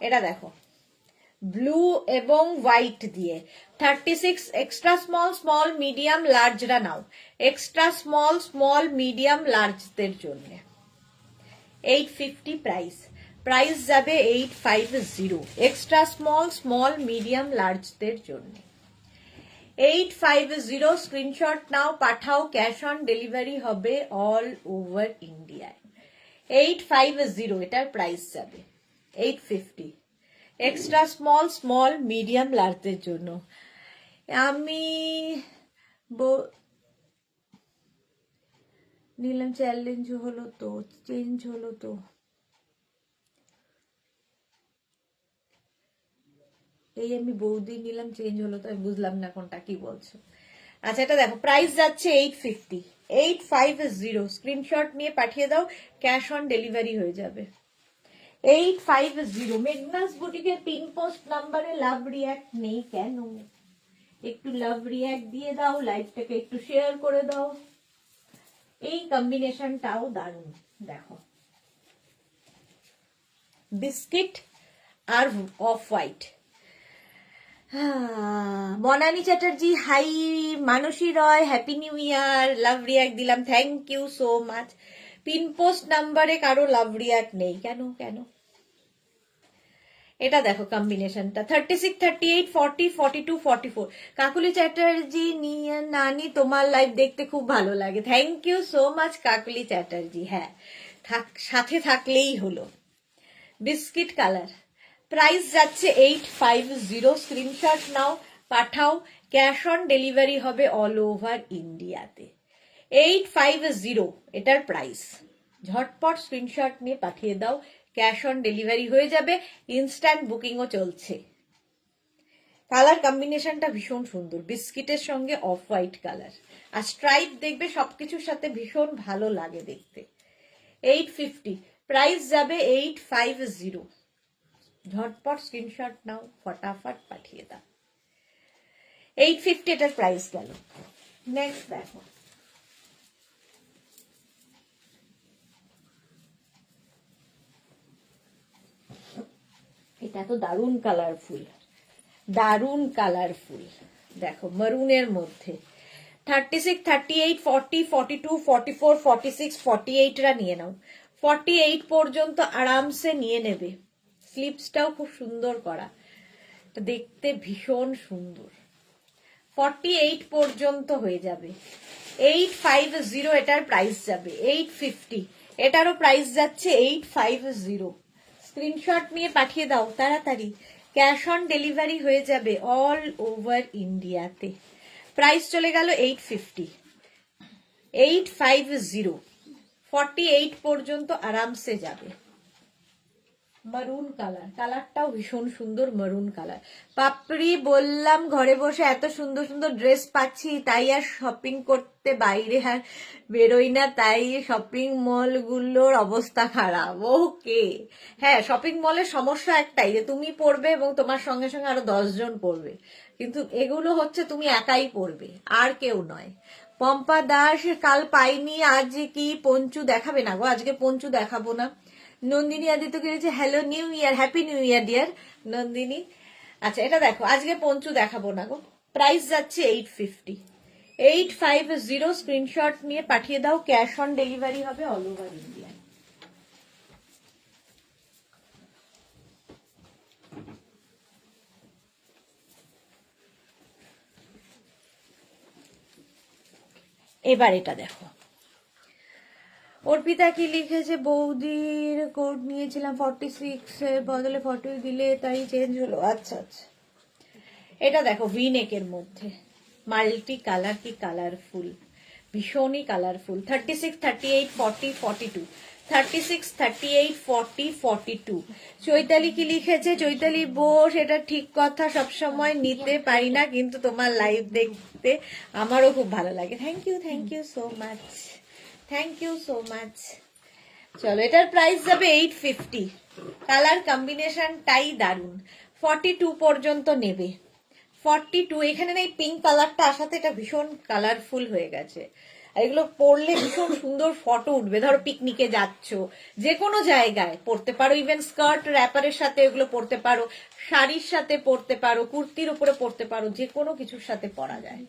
এটা দেখো, ব্লু এবং হোয়াইট দিয়ে 36 এক্সট্রা স্মল, স্মল, মিডিয়াম, লার্জরা নাও। এক্সট্রা স্মল, স্মল, মিডিয়াম, লার্জদের জন্য 850 প্রাইস। প্রাইস যাবে 850। এক্সট্রা স্মল, স্মল, মিডিয়াম, লার্জদের জন্য 850। স্ক্রিনশট নাও, পাঠাও। ক্যাশ অন ডেলিভারি হবে অল ওভার ইন্ডিয়ায়। 850 এটার প্রাইস যাবে 850। এক্সট্রা স্মল, স্মল, মিডিয়াম, লার্জের জন্য। আমি নিলাম, চ্যালেঞ্জ হলো তো, চেঞ্জ হলো তো। এই আমি বৌদি নিলাম, চেঞ্জ হলো তো, আমি বুঝলাম না কোনটা কি বলছো। আচ্ছা, এটা দেখো, প্রাইস যাচ্ছে 850, 850। স্ক্রিনশট নিয়ে পাঠিয়ে দাও, ক্যাশ অন ডেলিভারি হয়ে যাবে। 850। মেঘনাস বুটিকের পিন পোস্ট নাম্বারে লাভ রিয়াক্ট নেই কেন? একটু লাভ রিয়াক্ট দিয়ে দাও, লাইভটাকে একটু শেয়ার করে দাও। এই কম্বিনেশনটাও দারুণ। দেখো, বিস্কিট আর off white. Banani Chatterjee hi, Mansi Roy happy new year, love react দিলাম, thank you so much. Pin post নাম্বারে কারো লাভ রিয়াক্ট নেই কেন? কেন? এটা দেখো কম্বিনেশনটা 36, 38, 40, 42, 44। কাকুলি চ্যাটার্জি নিয়ে নানি, তোমার লাইভ দেখতে খুব ভালো লাগে। Thank you so much Kakuli Chatterjee. হ্যাঁ, সাথে থাকলেই হলো। বিস্কিট কালার, প্রাইস যাচ্ছে 850। স্ক্রিনশট নাও, পাঠাও। ক্যাশ অন ডেলিভারি হবে অল ওভার ইন্ডিয়াতে। 850 এটার প্রাইস। ঝটপট স্ক্রিনশট নিয়ে পাঠিয়ে দাও, ক্যাশ অন ডেলিভারি হয়ে যাবে। ইনস্ট্যান্ট বুকিংও চলছে। কালার কম্বিনেশনটা ভীষণ সুন্দর, বিস্কিটের সঙ্গে of white colour R stripe, দেখবে সবকিছুর সাথে ভীষণ ভালো লাগে দেখতে। 850, প্রাইস যাবে 850। ঝটপট স্ক্রিনশট নাও, ফটাফট পাঠিয়ে দাও। 850 এটার প্রাইস গেল। নেক্সট দেখো, এটা তো দারুণ কালারফুল, দারুণ কালারফুল। দেখো, মারুনের মধ্যে 36, 38, 40, 42, 44, 46, 48রা নিয়ে নাও। 48 পর্যন্ত আরামসে নিয়ে নেবে। স্লিপসটাও খুব সুন্দর করা, দেখতে ভীষণ সুন্দর। 48 পর্যন্ত হয়ে যাবে। 850 এটার প্রাইস যাবে। 850 এটারও প্রাইস যাচ্ছে 850। স্ক্রিনশট নিয়ে পাঠিয়ে দাও তাড়াতাড়ি, ক্যাশ অন ডেলিভারি হয়ে যাবে অল ওভার ইন্ডিয়াতে। প্রাইস চলে গেল 850, 850। 48 পর্যন্ত আরামসে যাবে। মারুন কালার, কালারটাও ভীষণ সুন্দর, মারুন কালার। পাপড়ি বললাম ঘরে বসে এত সুন্দর সুন্দর ড্রেস পাচ্ছি, তাই আর শপিং করতে বাইরে আর বেরোই না, তাই শপিং মলগুলোর অবস্থা খারাপ। ওকে, হ্যাঁ, শপিং মলের সমস্যা একটাই যে তুমি পড়বে এবং তোমার সঙ্গে সঙ্গে আরো 10 জন পড়বে, কিন্তু এগুলো হচ্ছে তুমি একাই পড়বে, আর কেউ নয়। পম্পা দাস কাল পাইনি, আজ কি পঞ্চু দেখাবে? না গো, আজকে পঞ্চু দেখাবো না। নন্দিনী আদিত্য কিনেছে, hello new year, happy new year dear Nandini. আচ্ছা, এটা দেখো, আজকে পঞ্চু দেখাবো না গো। প্রাইস যাচ্ছে 850, 850। স্ক্রিনশট নিয়ে পাঠিয়ে দাও, ক্যাশ অন ডেলিভারি হবে অল ওভার ইন্ডিয়া। এবার এটা দেখো, অর্পিতা কি লিখেছে, বৌদির কোড নিয়েছিলাম 46 এর বদলে 40 দিলে তাই চেঞ্জ হলো। আচ্ছা আচ্ছা, এটা দেখো ভি নেকের মধ্যে মাল্টি কালার, কি কালারফুল, ভীষণই কালারফুল। 36, 38, 40, 42, 36, 38, 40, 42। চৈতালি কি লিখেছে, চৈতালি বোস, এটা ঠিক কথা, সবসময় নিতে পারি না কিন্তু তোমার লাইভ দেখতে আমারও খুব ভালো লাগে। Thank you so much, thank you so much. চলো, এটার প্রাইস যাবে 850। কালার কম্বিনেশনটাই দারুন। 42 পর্যন্ত নেবে। 42, এখানে না এই পিঙ্ক কালারটা আসাতে এটা ভীষণ কালারফুল হয়ে গেছে। আর এগুলো পরলে ভীষণ সুন্দর ফটো উঠবে। ধরো পিকনিকে যাচ্ছ, যে কোনো জায়গায় পরতে পারো, ইভেন স্কার্ট র্যাপারের সাথে এগুলো পরতে পারো, শাড়ির সাথে পরতে পারো, কুর্তির উপরে পরতে পারো, যে কোনো কিছুর সাথে পরা যায়।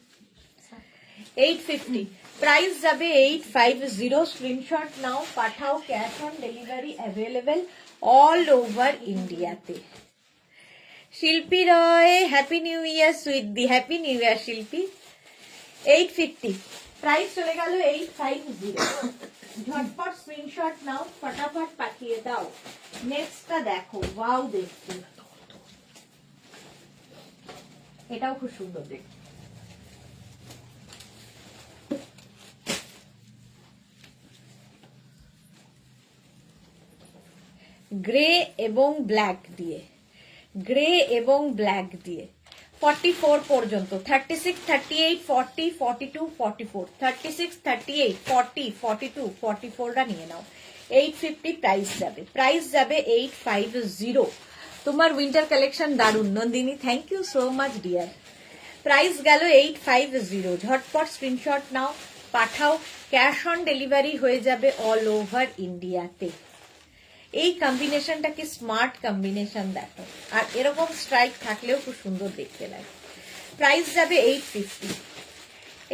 850, প্রাইস যাবে 850। স্ক্রিনশট নাও, পাঠাও, cash on delivery available all over ইন্ডিয়াতে। Shilpi Roy, happy new year সুইটদি, happy new year Shilpi. 850, price চলে গেল 850। ঝটপট স্ক্রিনশট নাও, ফটাফট পাঠিয়ে দাও। নেক্সটটা দেখো, ওয়াও দেখতে, এটাও খুব সুন্দর দেখতে। গ্রে এবং ব্ল্যাক দিয়ে, গ্রে এবং ব্ল্যাক দিয়ে 44 পর্যন্ত। 36, 38, 40, 42, 44, 36, 38, 40, 42, 44টা নিয়ে নাও। 850 প্রাইস যাবে, প্রাইস যাবে 850। তোমার উইন্টার কালেকশন দারুন Nandini, thank you so much dear. Price গেল 850। ঝটপট স্ক্রিনশট নাও, পাঠাও, ক্যাশ অন ডেলিভারি হয়ে যাবে অল ওভার ইন্ডিয়াতে। এই কম্বিনেশনটা কি স্মার্ট কম্বিনেশন দেখো, আর এরকম স্ট্রাইক থাকলেও খুব সুন্দর দেখতে লাগে। প্রাইস যাবে 850।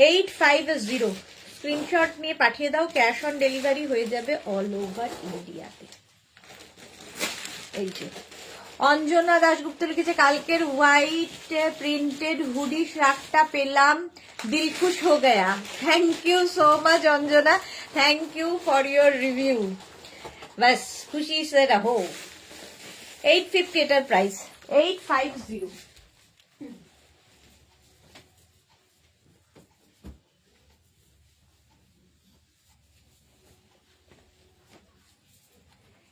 850, স্ক্রিনশট নিয়ে পাঠিয়ে দাও, ক্যাশ অন ডেলিভারি হয়ে যাবে অল ওভার ইন্ডিয়াতে। এই যে অঞ্জনা দাশগুপ্ত লিখেছে, কালকের হোয়াইট প্রিন্টেড হুডি শার্টটা পেলাম, দিল খুশ হো গয়া। Thank you so much Anjana, thank you for your review. बस खुशी से रहो। 850 এটার প্রাইস, 850।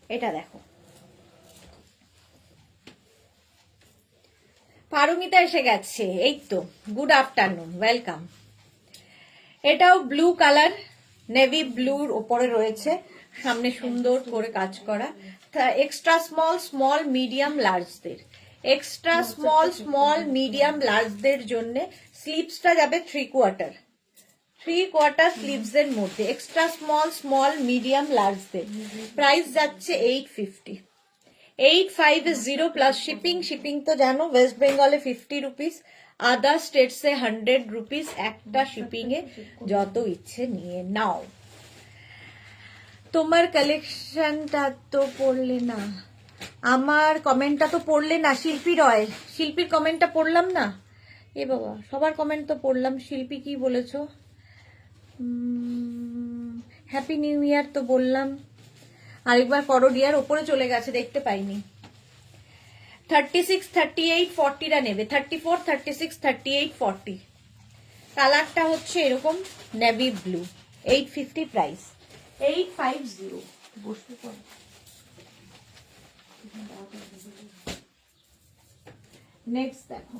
এটা দেখো, পারমিতা এসে গেছে, এই তো, গুড আফটারনুন, ওয়েলকাম। এটাও ব্লু কালার, নেভি ব্লুর ওপরে রয়েছে, সামনে সুন্দর করে কাজ করা। এক্সট্রা স্মল, স্মল, মিডিয়াম, লার্জদের, এক্সট্রা স্মল, স্মল, মিডিয়াম, লার্জদের জন্য স্লিভসটা যাবে 3/4, 3/4 স্লিভস এর মধ্যে, এক্সট্রা স্মল, স্মল, মিডিয়াম, লার্জদের। প্রাইস যাচ্ছে 850। 850 প্লাস শিপিং। শিপিং তো জানো ওয়েস্ট বেঙ্গলে 50 রুপিস, আদার স্টেটসে 100 রুপিস। একটা শিপিং এ যত ইচ্ছে নিয়ে নাও। তোমার কালেকশনটা তো পড়লে না, আমার কমেন্টটা তো পড়লে না শিল্পী রয়, শিল্পীর কমেন্টটা পড়লাম না। এ বাবা, সবার কমেন্ট তো পড়লাম। শিল্পী কি বলেছো? হ্যাপি নিউ ইয়ার তো বললাম, আরেকবার করো ডিয়ার, ওপরে চলে গেছে দেখতে পাইনি। 36, 38, 40টা নেবে, 34, 36, 38, 40। কালারটা হচ্ছে এরকম নেভি ব্লু। 850 প্রাইস, 850। বসতে পারো। নেক্সট দেখো,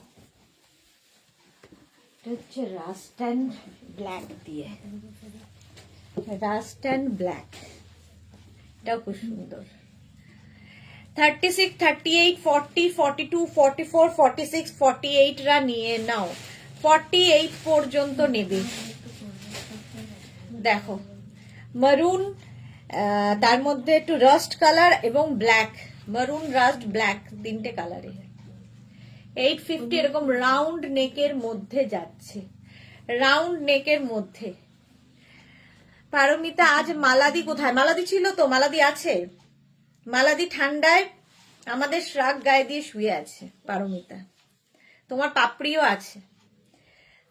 এটা হচ্ছে রাস্ট অ্যান্ড ব্ল্যাক দিয়ে, রাস্ট অ্যান্ড ব্ল্যাক, এটাও খুব সুন্দর। 36, 38, 40, 42, 44, 46, 48 রা নিয়ে নাও। 48 পর্যন্ত নেবে। দেখো মারুন, তার মধ্যে একটু রাস্ট কালার এবং ব্ল্যাক, মারুন, রাস্ট, ব্ল্যাক, তিনটে কালারে। 850 এরকম রাউন্ড নেকের মধ্যে যাচ্ছে, রাউন্ড নেকের মধ্যে। পারমিতা আজ মালাদি কোথায়? মালাদি ছিল তো, মালাদি আছে। মালাদি ঠান্ডায় আমাদের শ্রাগ গায়ে দিয়ে শুয়ে আছে পারমিতা, তোমার পাপড়িও আছে,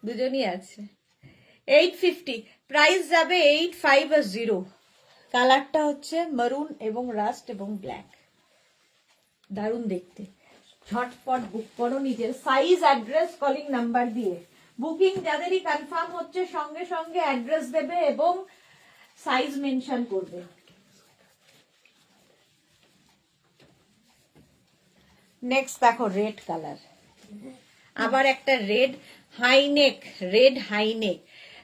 দুজনই আছে। 850 প্রাইস যাবে 850। কালারটা হচ্ছে মারুন এবং রাস্ট এবং ব্ল্যাক, দারুণ দেখতে। ঝটপট বুক করো নিজের সাইজ, অ্যাড্রেস, কলিং নাম্বার দিয়ে। বুকিং যাদেরই কনফার্ম হচ্ছে সঙ্গে সঙ্গে অ্যাড্রেস দেবে এবং সাইজ মেনশন করবে। নেক্সট দেখো রেড কালার, আবার একটা রেড হাইনেক, রেড হাইনেক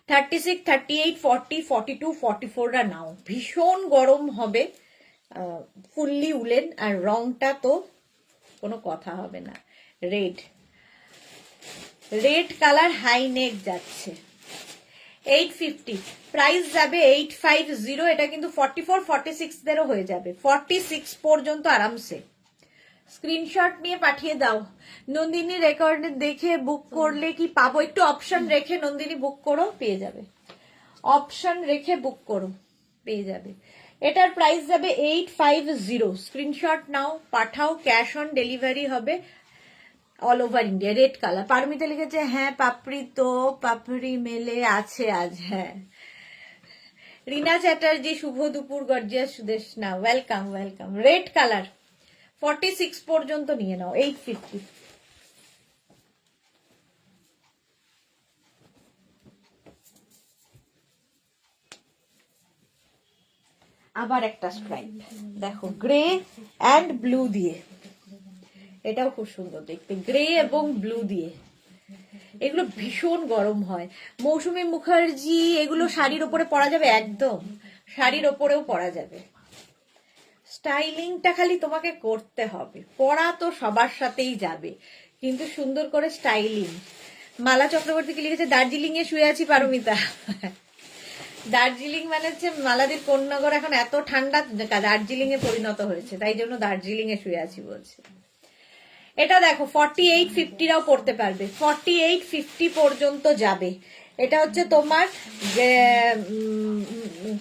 36, 38, 40, 42, 44টা নাও। ভীষণ গরম হবে, ফুললি উলেন, আর রংটা তো কোনো কথা হবে না। রেড, রেড কালার হাইনেক যাচ্ছে 850। প্রাইস যাবে 850। এটা কিন্তু 44, 46 দেরও হয়ে যাবে, 46 পর্যন্ত আরামসে। স্ক্রিনশট নিয়ে পাঠিয়ে দাও। নন্দিনী রেকর্ডে দেখে বুক করলে কি পাবো? একটু অপশন রেখে নন্দিনী বুক করো, পেয়ে যাবে। অপশন রেখে বুক করো, পেয়ে যাবে। এটার প্রাইস যাবে 850। স্ক্রিনশট নাও, পাঠাও, ক্যাশ অন ডেলিভারি হবে all over India. Red colour. Paromita লিখেছে হ্যাঁ পাপড়ি তো পাপড়ি মেলে আছে আজ। হ্যাঁ, রিনা চ্যাটার্জি শুভ দুপুর, gorgeous Sudeshna, welcome welcome. Red colour 46 পর্যন্ত নিয়ে নাও, 850। আবার একটা স্ট্রাইপ দেখো, গ্রে অ্যান্ড ব্লু দিয়ে, এটাও খুব সুন্দর দেখতে, গ্রে এবং ব্লু দিয়ে। এগুলো ভীষণ গরম হয়। মৌসুমী মুখার্জি, এগুলো শাড়ির ওপরে পরা যাবে, একদম শাড়ির ওপরেও পরা যাবে। স্টাইলিংটা খালি তোমাকে করতে হবে, পরা তো সবার সাথেই যাবে, কিন্তু সুন্দর করে স্টাইলিং। মালা চক্রবর্তী কি লিখেছে, দার্জিলিং এ শুয়ে আছি পারমিতা। দার্জিলিং মানে হচ্ছে মালাদির কোন্নগর এখন এত ঠান্ডা, দার্জিলিং এ পরিণত হয়েছে, তাই জন্য দার্জিলিং এ শুয়ে আছি বলছে। এটা দেখো 4850রাও পড়তে পারবে, 4850 পর্যন্ত যাবে। এটা হচ্ছে তোমার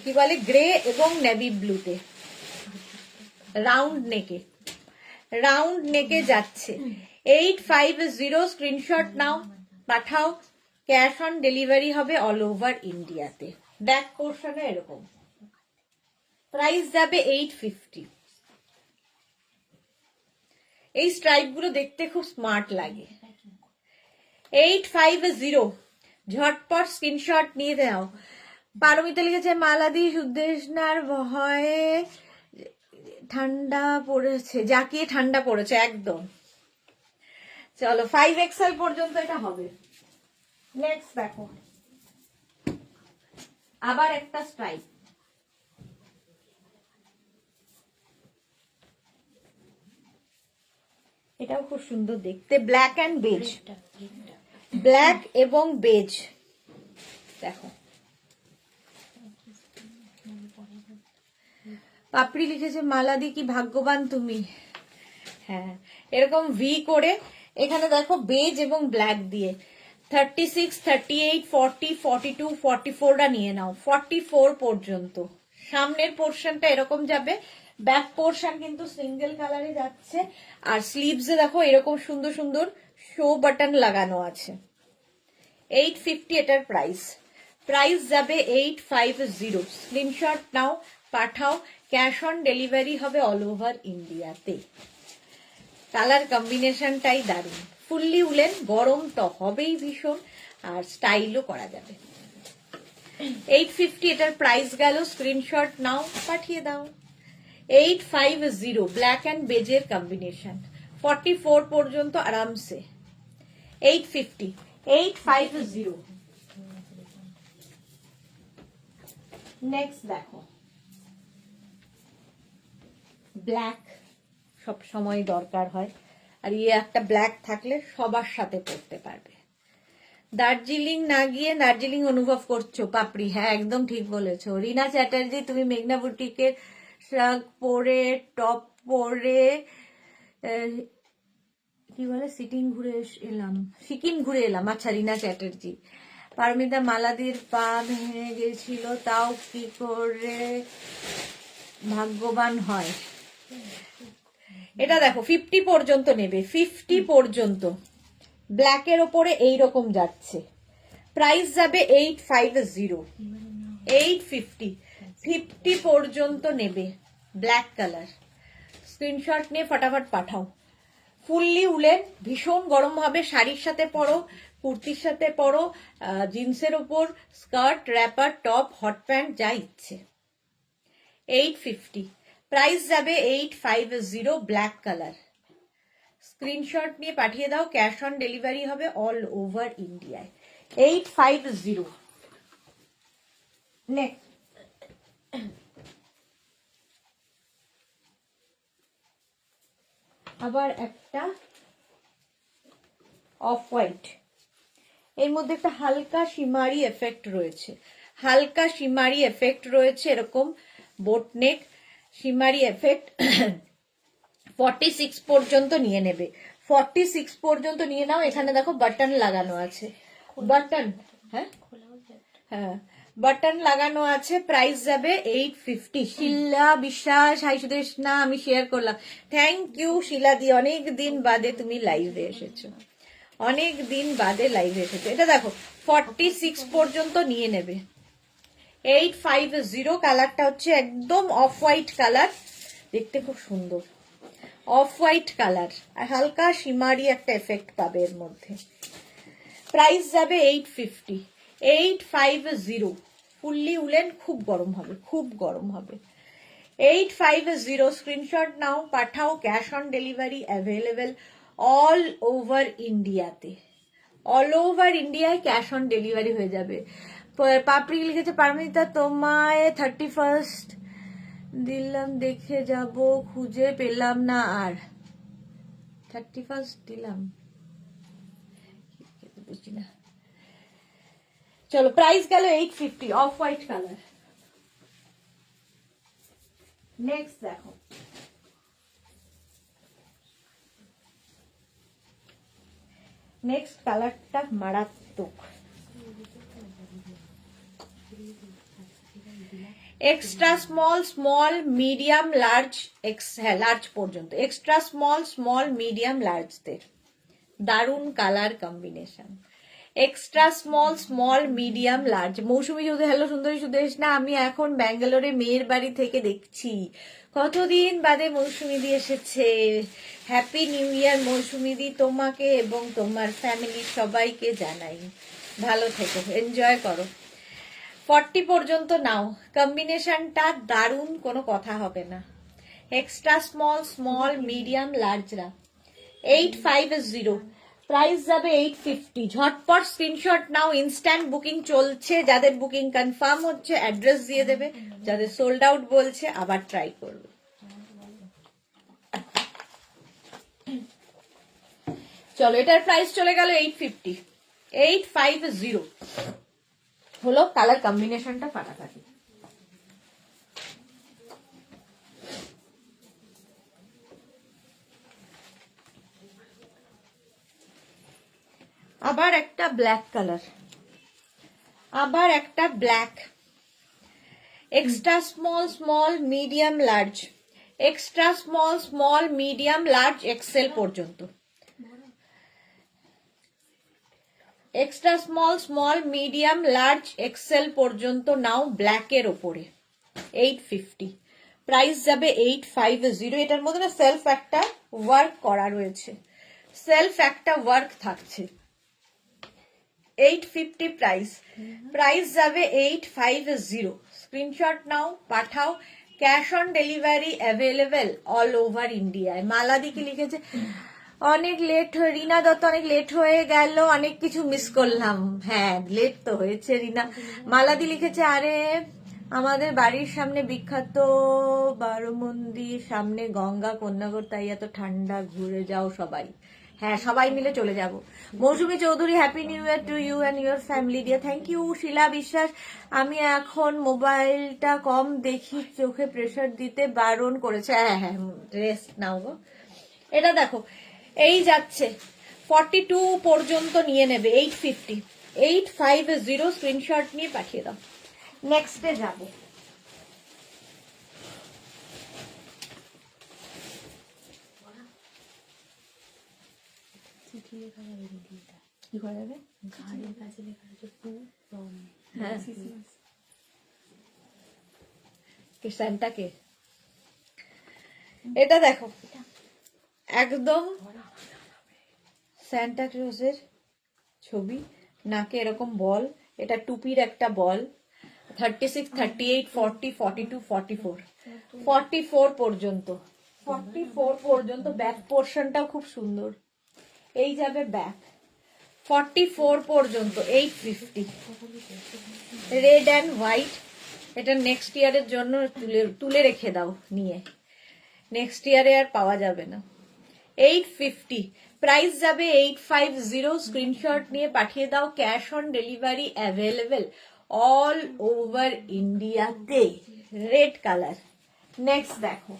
কি বলে, গ্রে এবং নেভি ব্লুতে, রাউন্ড নেকে, রাউন্ড নেকে যাচ্ছে 850। স্ক্রিনশট নাও, পাঠাও, ক্যাশ অন ডেলিভারি হবে অল ওভার ইন্ডিয়াতে। ব্যাক পোর্শনে এরকম। প্রাইস যাবে 850। এই স্ট্রাইপ গুলো দেখতে খুব স্মার্ট লাগে। 850, ঝটপট স্ক্রিনশট নিয়ে দাও। পারমিতা লিখেছে মালাদি সুদেশনার ভয়ে ঠান্ডা পড়েছে, জাকিয়ে ঠান্ডা পড়েছে একদম। চলো 5XL পর্যন্ত এটা হবে। নেক্সট দেখো, আবার একটা স্ট্রাইপ, এটাও খুব সুন্দর দেখতে, ব্ল্যাক অ্যান্ড বেজ, ব্ল্যাক এবং বেজ। দেখো পাপড়ি লিখেছে মালাদি কি ভাগ্যবান তুমি। হ্যাঁ, এরকম ভি করে এখানে দেখো বেজ এবং ব্ল্যাক দিয়ে 36, 38, 40, 42, 44টা নিয়ে নাও, 44 পর্যন্ত। সামনের পোর্শনটা এরকম যাবে, ব্যাক পোর্শন কিন্তু সিঙ্গেল কালারে যাচ্ছে, আর স্লিভসে দেখো এরকম সুন্দর সুন্দর শো বাটন লাগানো আছে। 850 এটার প্রাইস। প্রাইস যাবে 850। স্ক্রিনশট নাও, পাঠাও, ক্যাশ অন ডেলিভারি হবে অল ওভার ইন্ডিয়াতে। কালার কম্বিনেশনটাই দারুণ, ফুললি উলেন, গরম তো হবেই ভীষণ, আর স্টাইলও করা যাবে। 850 এটার প্রাইস গেল। স্ক্রিনশট নাও, পাঠিয়ে দাও। 850, ব্ল্যাক অ্যান্ড বেজের কম্বিনেশন, 44 পর্যন্ত আরামসে। 850, 850। নেক্সট দেখো, ব্ল্যাক সব সময় দরকার হয়, আর ইয়ে একটা ব্ল্যাক থাকলে সবার সাথে পড়তে পারবে। দার্জিলিং না গিয়ে দার্জিলিং অনুভব করছো পাপড়ি, হ্যাঁ একদম ঠিক বলেছো। রিনা চ্যাটার্জি, তুমি মেঘনা বুটিকের শাক পরে, টপ পরে, কি বলে, সিকিম ঘুরে এলাম, সিকিম ঘুরে এলাম। আচ্ছা, রিনা চ্যাটার্জি। পারমিতা মালাদির পা ভেঙে গেছিল, তাও কি করে ভাগ্যবান হয়। এটা দেখো 50 পর্যন্ত নেবে, 50 পর্যন্ত। ব্ল্যাকের ওপরে এইরকম যাচ্ছে, প্রাইস যাবে 850। 850 50 পর্যন্ত নেবে, ব্ল্যাক কালার। স্ক্রিনশট নিয়ে ফটাফট পাঠাও। ফুললি উলেন, ভীষণ গরম হবে, শাড়ির সাথে পরো, কুর্তির সাথে পরো, জিন্সের ওপর skirt, wrapper, top, hot pant, যা ইচ্ছে। 850 প্রাইস যাবে 850, ব্ল্যাক কালার। স্ক্রিনশট নিয়ে পাঠিয়ে দাও, ক্যাশ অন ডেলিভারি হবে অল ওভার ইন্ডিয়ায়। 850। নেক্সট, আবার একটা অফ হোয়াইট, এর মধ্যে একটা হালকা শিমারি এফেক্ট রয়েছে, হালকা শিমারি এফেক্ট রয়েছে, এরকম বোটনেক শিমারি এফেক্ট। 46 পর্যন্ত নিয়ে নেবে, 46 পর্যন্ত নিয়ে নাও। এখানে দেখো বাটন লাগানো আছে, বাটন, হ্যাঁ হ্যাঁ বাটন লাগানো আছে। প্রাইস যাবে 850। শিলা বিশ্বাস, হাই সুদেশ না, আমি শেয়ার করলাম, থ্যাংক ইউ শিলা দি, অনেক দিন বাদে তুমি লাইভে এসেছো, অনেক দিন বাদে লাইভে এসেছো। এটা দেখো 46 পর্যন্ত নিয়ে নেবে। 850, কালারটা হচ্ছে একদম অফ হোয়াইট কালার, দেখতে খুব সুন্দর, অফ হোয়াইট কালার আর হালকা শিমারি একটা এফেক্ট পাবে এর মধ্যে। প্রাইস যাবে 850। 850 ফুললি উলেন, খুব গরম হবে, খুব গরম হবে। 850 স্ক্রিনশট নাও, পাঠাও, cash on delivery available all over ইন্ডিয়াতে, অল ওভার ইন্ডিয়ায় ক্যাশ অন ডেলিভারি হয়ে যাবে। পাপড়ি লিখেছে পারমিতা তোমায় 31st দিলাম, দেখে যাব, খুঁজে পেলাম না আর। 31st দিলাম, বুঝছি না। চলো, প্রাইস গেল 850, অফ হোয়াইট কালার। নেক্সট দেখো, নেক্সট কালারটা মারাত্মক, extra small, small, medium, large, হ্যাঁ লার্জ পর্যন্ত, এক্সট্রা স্মল, স্মল, মিডিয়াম, লার্জদের দারুণ colour combination. Extra small, small, medium, large. Mousumi Chowdhury, hello সুন্দরী সুদেশ না, আমি এখন ব্যাঙ্গালোরে মেয়ের বাড়ি থেকে দেখছি, কতদিন বাদে মৌসুমী দি এসেছে। হ্যাপি নিউ ইয়ার মৌসুমী দি, তোমাকে এবং তোমার ফ্যামিলির সবাইকে জানাই, ভালো থেকো, এনজয় করো। 40 পর্যন্ত নাও, কম্বিনেশনটা দারুণ, কোনো কথা হবে না। এক্সট্রা স্মল, স্মল, মিডিয়াম, লার্জরা 850, প্রাইস যাবে 850। ঝটপট স্ক্রিনশট নাও, ইনস্ট্যান্ট বুকিং চলছে, যাদের বুকিং কনফার্ম হচ্ছে অ্যাড্রেস দিয়ে দেবে, যাদের সোল্ড আউট বলছে আবার ট্রাই করবে। চলো, এটার প্রাইস চলে গেল 850। 850 হলো, কালার কম্বিনেশনটা ফাটাফাটি। আবার একটা ব্ল্যাক কালার, আবার একটা black, extra small, small, medium, large, extra small, small, medium, large, XL পর্যন্ত, extra small, small, medium, large, XL পর্যন্ত নাও, ব্ল্যাকের ওপরে 850। প্রাইস যাবে 850। এটার মধ্যে না সেলফ একটা ওয়ার্ক করা রয়েছে, সেলফ একটা ওয়ার্ক থাকছে। 850 প্রাইস, প্রাইস যাবে 850। স্ক্রিনশট নাও, পাঠাও, cash on delivery available all over ইন্ডিয়ায়। মালাদি কি লিখেছে, অনেক লেট, রিনা দত্ত অনেক লেট হয়ে গেল, অনেক কিছু মিস করলাম। হ্যাঁ লেট তো হয়েছে রিনা। মালাদি লিখেছে, আরে আমাদের বাড়ির সামনে বিখ্যাত বারোমন্দির, সামনে গঙ্গা, কন্যাগর, তাই এত ঠান্ডা, ঘুরে যাও সবাই। হ্যাঁ সবাই মিলে চলে যাব। Mousumi Chowdhury, happy new year to you and your family dear, thank you. Shila Biswas, আমি এখন মোবাইলটা কম দেখি, চোখে প্রেসার দিতে বারণ করেছে। হ্যাঁ হ্যাঁ রেস্ট নাও গো। এটা দেখো, এই যাচ্ছে 42 পর্যন্ত নিয়ে নেবে, 850। 850 স্ক্রিনশট নিয়ে পাঠিয়ে দাও। নেক্সটে যাব, চিঠি লেখা যাবে দিদিটা, কি করা যাবে, ঘাড়ের কাছে লেখা আছে টু ফ্রম, হ্যাঁ স্যান্টাকে এটা দেখো একদম স্যান্টা ক্লজের ছবি, নাকে এরকম বল, এটা টুপির একটা বল। 36, 38, 40, 42, 44, 44 পর্যন্ত, 44 পর্যন্ত। ব্যাক পোর্শনটাও খুব সুন্দর। এই যাবে ব্যাক 44 পর্যন্ত, 850, রেড অ্যান্ড হোয়াইট। এটা নেক্সট ইয়ারের জন্য তুলে রেখে দাও নিয়ে, নেক্সট ইয়ারে আর পাওয়া যাবে না। 850, প্রাইস যাবে 850। স্ক্রিনশট নিয়ে পাঠিয়ে দাও, cash on delivery available all over ইন্ডিয়াতে। Red colour. নেক্সট দেখো,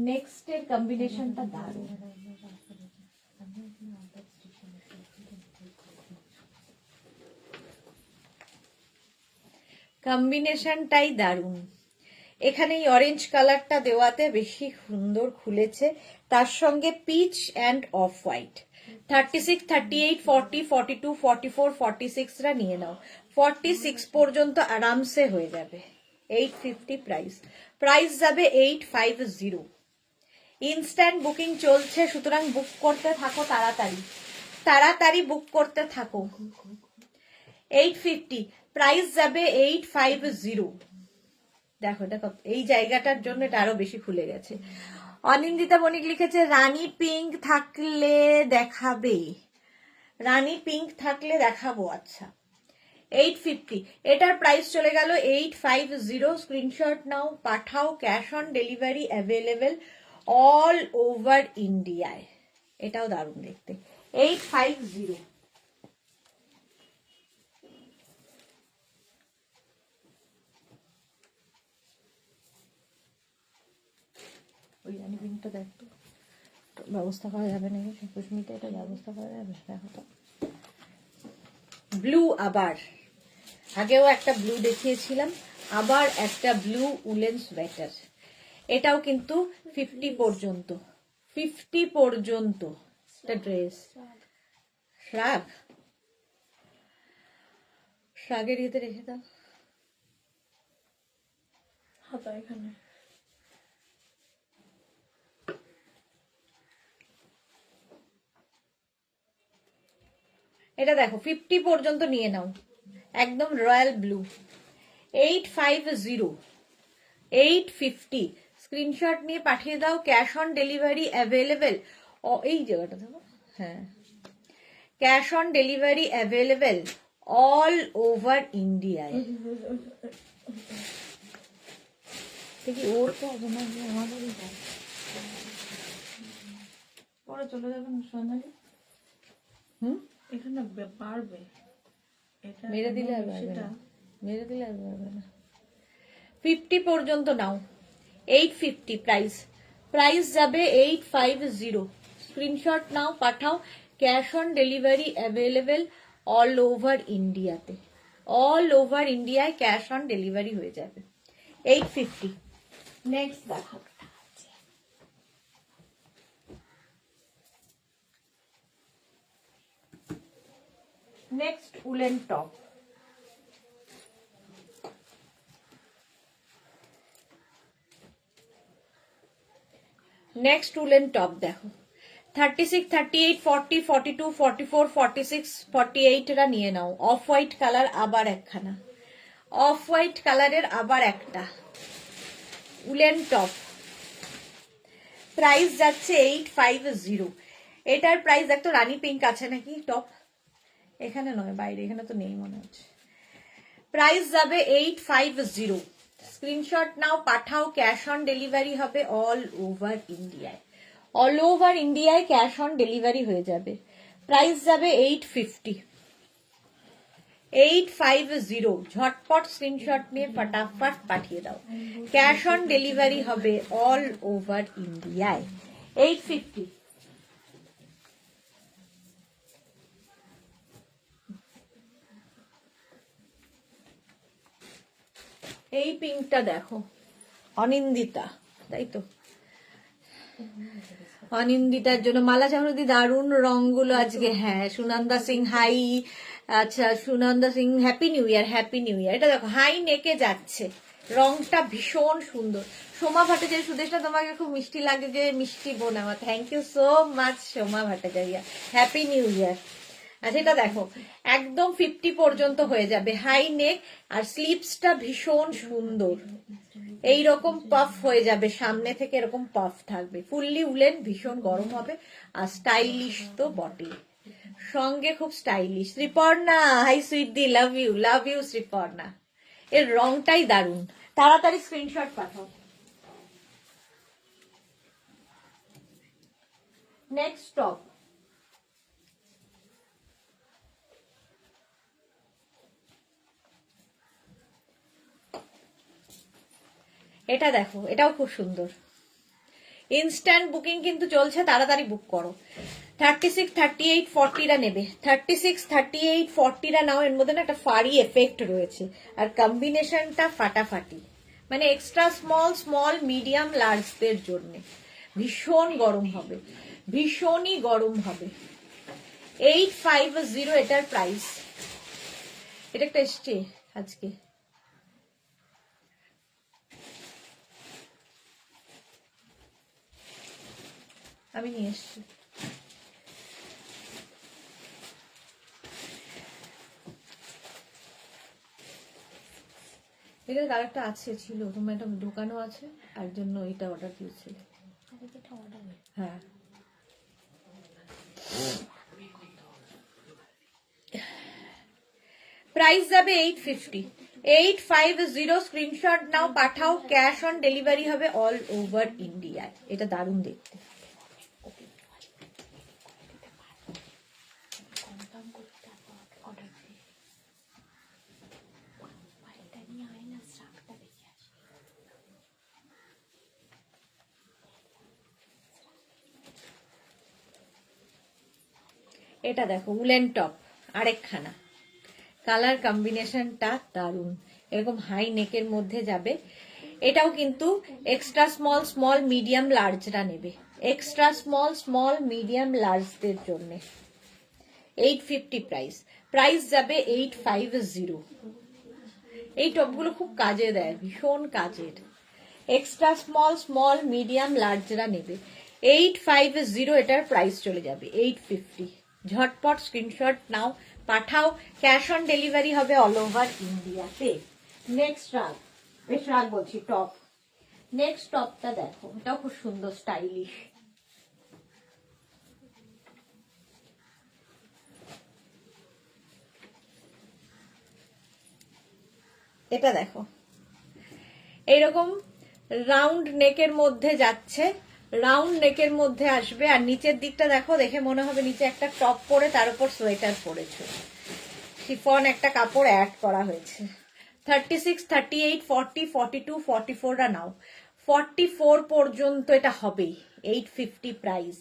নেক্সট এর কম্বিনেশনটা দারুণ। কম্বিনেশনটাই দারুণ। এখানে এই অরেঞ্জ কালারটা দেওয়াতে বেশি সুন্দর খুলেছে, তার সঙ্গে পিচ অ্যান্ড অফ হোয়াইট। 36, 38, 40, 42, 44, 46 রা নিয়ে নাও। 46 পর্যন্ত আরামসে হয়ে যাবে। 850 প্রাইস। প্রাইস যাবে 850। ইনস্ট্যান্ট বুকিং চলছে, সুতরাং বুক করতে থাকো তাড়াতাড়ি, তাড়াতাড়ি বুক করতে থাকো। 850, প্রাইস যাবে 850। দেখো দেখো, এই জায়গাটার জন্য এটা আরো বেশি খুলে গেছে। অনিন্দিতা বণিক লিখেছে রানী পিঙ্ক থাকলে দেখাবে, রানী পিঙ্ক থাকলে দেখাবো। আচ্ছা, 850, এটার প্রাইস চলে গেল 850। স্ক্রিনশট নাও, পাঠাও, cash on delivery available all over ইন্ডিয়ায়। এটাও দারুণ দেখতে। 850। ওই রানী পিঙ্কটা দেখতো, ব্যবস্থা করা যাবে নাকি সুস্মিতা, এটা ব্যবস্থা করা যাবে? দেখো তো, ব্লু আবার, আগেও একটা ব্লু দেখিয়েছিলাম, আবার একটা ব্লু উলেন সোয়েটার। এটাও কিন্তু 50 পর্যন্ত, 50 পর্যন্ত একটা ড্রেস। শ্রাগ, শ্রাগের ইয়েতে রেখে দাও হাতা এখানে। এটা দেখো 50 পর্যন্ত নিয়ে নাও, একদম রয়্যাল ব্লু। 850, 850। স্ক্রিনশট নিয়ে পাঠিয়ে দাও, ক্যাশ অন ডেলিভারি অ্যাভেলেবেল। এই জায়গাটা দেখো, হ্যাঁ, cash on delivery available all over ইন্ডিয়ায়। দেখি ওর তো আমাদের পরে চলে যাবেন সোনালি। এখানে পারবে, এটা মেরে দিলে আর পারবে না, মেরে দিলে আর পারবে না। 50 পর্যন্ত নাও। 850 প্রাইস। প্রাইস যাবে 850। স্ক্রিনশট নাও, পাঠাও, cash on delivery available all over ইন্ডিয়াতে। অল ওভার ইন্ডিয়ায় ক্যাশ অন ডেলিভারি হয়ে যাবে। 850। নেক্সট দেখো, next woollen top. Next woollen top দেখো, 36, 38, 40, 42, 44, 46, 48 রা নিয়ে নাও। অফ হোয়াইট কালার আবার একখানা, অফ হোয়াইট কালারের আবার একটা উলেন টপ। প্রাইস যাচ্ছে 850। এটার প্রাইস দেখতো, রানী পিঙ্ক আছে নাকি টপ? এখানে নয়, বাইরে, এখানে তো নেই মনে হচ্ছে। প্রাইস যাবে 850। স্ক্রিনশট নাও, পাঠাও, ক্যাশ অন ডেলিভারি হবে অল ওভার ইন্ডিয়ায়। অল ওভার ইন্ডিয়ায় ক্যাশ অন ডেলিভারি হয়ে যাবে। প্রাইস যাবে 850। 850। ঝটপট স্ক্রিনশট নিয়ে ফটাফট পাঠিয়ে দাও, ক্যাশ অন ডেলিভারি হবে অল ওভার ইন্ডিয়ায়। 850। এই পিঙ্কটা দেখো, অনিন্দিতা, তাই তো? অনিন্দিতার জন্য মালা চাহরদি দারুণ রংগুলো আজকে। হ্যাঁ, সুনন্দা সিং হাই। আচ্ছা, Sunanda Singh happy new year, happy new ইয়ার। এটা দেখো হাই নেকে যাচ্ছে, রংটা ভীষণ সুন্দর। সোমা ভট্টাচার্য, সুদেশটা তোমাকে খুব মিষ্টি লাগে যে, মিষ্টি বোন আমার। Thank you so much Soma Bhattacharya, happy new year. আচ্ছা, এটা দেখো একদম 50 পর্যন্ত হয়ে যাবে, হাই নেক, আর স্লিপসটা ভীষণ সুন্দর, এইরকম পাফ হয়ে যাবে, সামনে থেকে এরকম পাফ থাকবে, ফুললি উলেন, ভীষণ গরম হবে, আর স্টাইলিশ তো বটে, সঙ্গে খুব stylish. Sreeparna hi sweet di, love you Sreeparna. এর রংটাই দারুণ, তাড়াতাড়ি স্ক্রিনশট পাঠাও। নেক্সট টপ, এটা দেখো, এটাও খুব সুন্দর। ইনস্ট্যান্ট বুকিং কিন্তু চলছে, তাড়াতাড়ি বুক করো। 36, 38, 40টা নেবে, 36, 38, 40টা নাও। এর মধ্যে না একটা ফাড়ি এফেক্ট রয়েছে, আর কম্বিনেশনটা ফাটাফাটি, মানে এক্সট্রা স্মল, মিডিয়াম, লার্জদের জন্য ভীষণ গরম হবে, ভীষণই গরম হবে। 850 এটার প্রাইস। এটা একটা এসছে আজকে, আমি নিয়ে এসছি। এটা আরেকটা আছে, ছিল তোমার একটা দোকানও আছে, আর জন্য এটা অর্ডার দিয়েছিল। হ্যাঁ, প্রাইস যাবে 850, 850। স্ক্রিনশট নাও, পাঠাও, ক্যাশ অন ডেলিভারি হবে অল ওভার ইন্ডিয়ায়। এটা দারুণ দেখতে। এটা দেখো উলেন টপ, আরেকখানা, কালার কম্বিনেশনটা দারুণ, এরকম হাই নেকের মধ্যে যাবে। এটাও কিন্তু এক্সট্রা স্মল, মিডিয়াম, লার্জরা নেবে, এক্সট্রা স্মল, মিডিয়াম, লার্জদের জন্য। 850 প্রাইস, প্রাইস যাবে 850। এই টপগুলো খুব কাজে দেয়, ভীষণ কাজের। এক্সট্রা স্মল, মিডিয়াম, লার্জরা নেবে। 850 এটার প্রাইস চলে যাবে 850। ঝটপট স্ক্রিনশট নাও, পাঠাও, ক্যাশ অন ডেলিভারি হবে অল ওভার ইন্ডিয়াতে। নেক্সট রাগ বলছি, টপ। নেক্সট টপটা দেখো, এটাও খুব সুন্দর, স্টাইলিশ। এটা দেখো এইরকম রাউন্ড নেকের মধ্যে যাচ্ছে, রাউন্ড নেকের মধ্যে আসবে, আর নিচের দিকটা দেখো, দেখে মনে হবে নিচে একটা টপ পরে তার উপর সোয়েটার পরেছে, শিফন একটা কাপড় অ্যাড করা হয়েছে। 36, 38, 40, 42, 44টা নাও, 44 পর্যন্ত এটা হবে। 850 প্রাইস,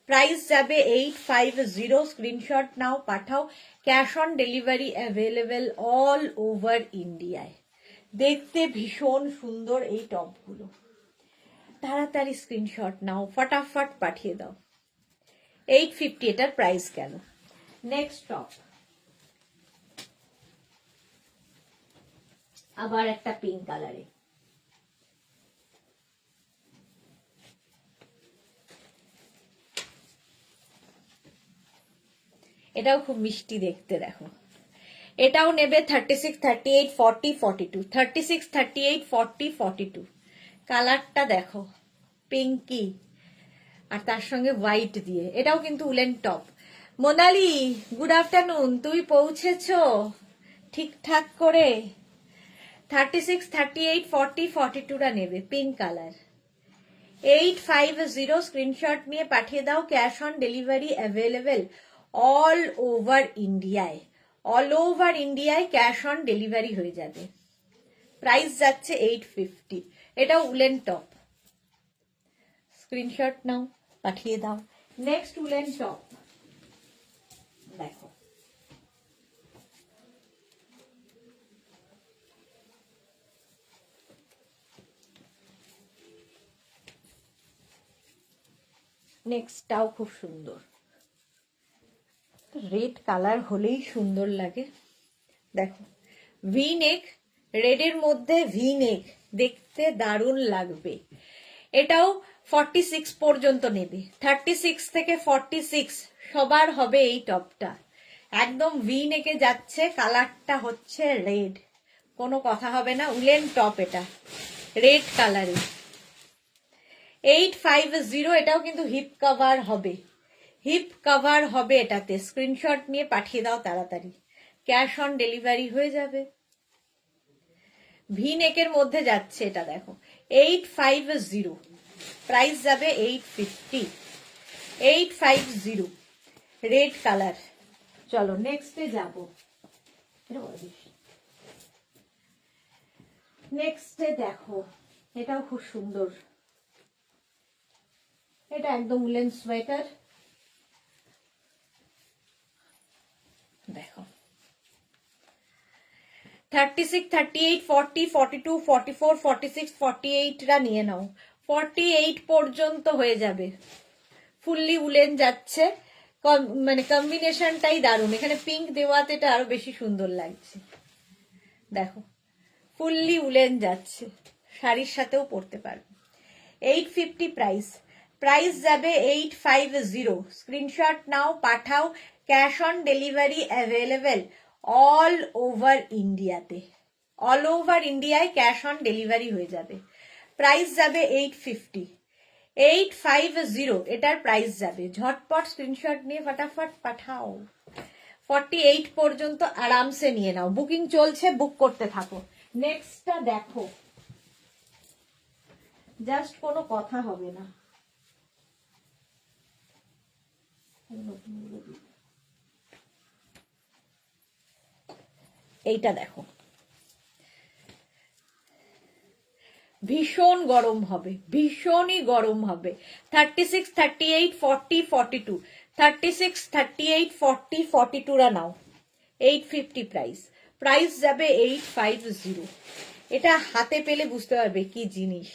প্রাইস যাবে 850। স্ক্রিনশট নাও, পাঠাও, cash on delivery available all over ইন্ডিয়ায়। দেখতে ভীষণ সুন্দর এই টপগুলো, তাড়াতাড়ি স্ক্রিনশট নাও, ফটাফট পাঠিয়ে দাও। 850 এটার প্রাইস কেন। নেক্সট টপ, আবার একটা পিঙ্ক কালারে, এটাও খুব মিষ্টি দেখতে। দেখো এটাও নেবে 36, 38, 40, 42, 36, 38, 40, 42। কালারটা দেখো, পিঙ্কি, আর তার সঙ্গে হোয়াইট দিয়ে। এটাও কিন্তু woollen top. Monali good afternoon, তুই পৌঁছেছো ঠিকঠাক করে। 36, 38, 40, 42টা নেবে, পিঙ্ক কালার। 850 স্ক্রিনশট নিয়ে পাঠিয়ে দাও, cash on delivery available all over ইন্ডিয়ায়। অল ওভার ইন্ডিয়ায় ক্যাশ অন ডেলিভারি হয়ে যাবে। প্রাইস যাচ্ছে 850। এটাও উলেন টপ, স্ক্রিনশট নাও, পাঠিয়ে দাও। নেক্সট উলেন টপ দেখো, নেক্সটটাও খুব সুন্দর, রেড কালার হলেই সুন্দর লাগে। দেখো ভি নেক, রেডের মধ্যে ভি নেক, দেখতে দারুণ লাগবে। এটাও 46 পর্যন্ত নেবে, 36 থেকে 46 সবার হবে এই টপটা। একদম ভি নেকে যাচ্ছে, কালারটা হচ্ছে রেড, কোনো কথা হবে না। উলেন টপ, এটা রেড কালারে 850। এটাও কিন্তু হিপ কভার হবে, হিপ কভার হবে এটাতে। স্ক্রিনশট নিয়ে পাঠিয়ে দাও তাড়াতাড়ি, ক্যাশ অন ডেলিভারি হয়ে যাবে। ভি নেকের মধ্যে যাচ্ছে এটা, দেখো 850, প্রাইস যাবে 850, 850 রেড কালার। চলো নেক্সটে যাব, নেক্সটে দেখো এটাও খুব সুন্দর, এটা একদম উলেন সোয়েটার। দেখো 36, 38, 40, 42, 44, 46, 48 রা নিয়ে নাও, 48 পর্যন্ত হয়ে যাবে। ফুললি উলেন যাচ্ছে, মানে কম্বিনেশনটাই দারুণ। এখানে পিঙ্ক দেওয়াতে এটা আরো বেশি সুন্দর লাগছে। দেখো ফুললি উলেন যাচ্ছে, শাড়ির সাথেও পরতে পারবে। 850 প্রাইস, প্রাইস যাবে 850। স্ক্রিনশট নাও, পাঠাও, cash on delivery available all over ইন্ডিয়াতে। অল ওভার ইন্ডিয়ায় ক্যাশ অন ডেলিভারি হয়ে যাবে। প্রাইস যাবে 850, 850 এটার প্রাইস যাবে। ঝটপট স্ক্রিনশট নিয়ে ফটাফট পাঠাও। 48 পর্যন্ত আরামসে নিয়ে নাও, বুকিং চলছে, বুক করতে থাকো। নেক্সটটা দেখো, জাস্ট কোনো কথা হবে না। এইটা দেখো, ভীষণ গরম হবে, ভীষণই গরম হবে। 36, 38, 40, 42, 36, 38, 40, 42 রা নাও। 850 প্রাইস, প্রাইস যাবে 850। এটা হাতে পেলে বুঝতে পারবে কি জিনিস।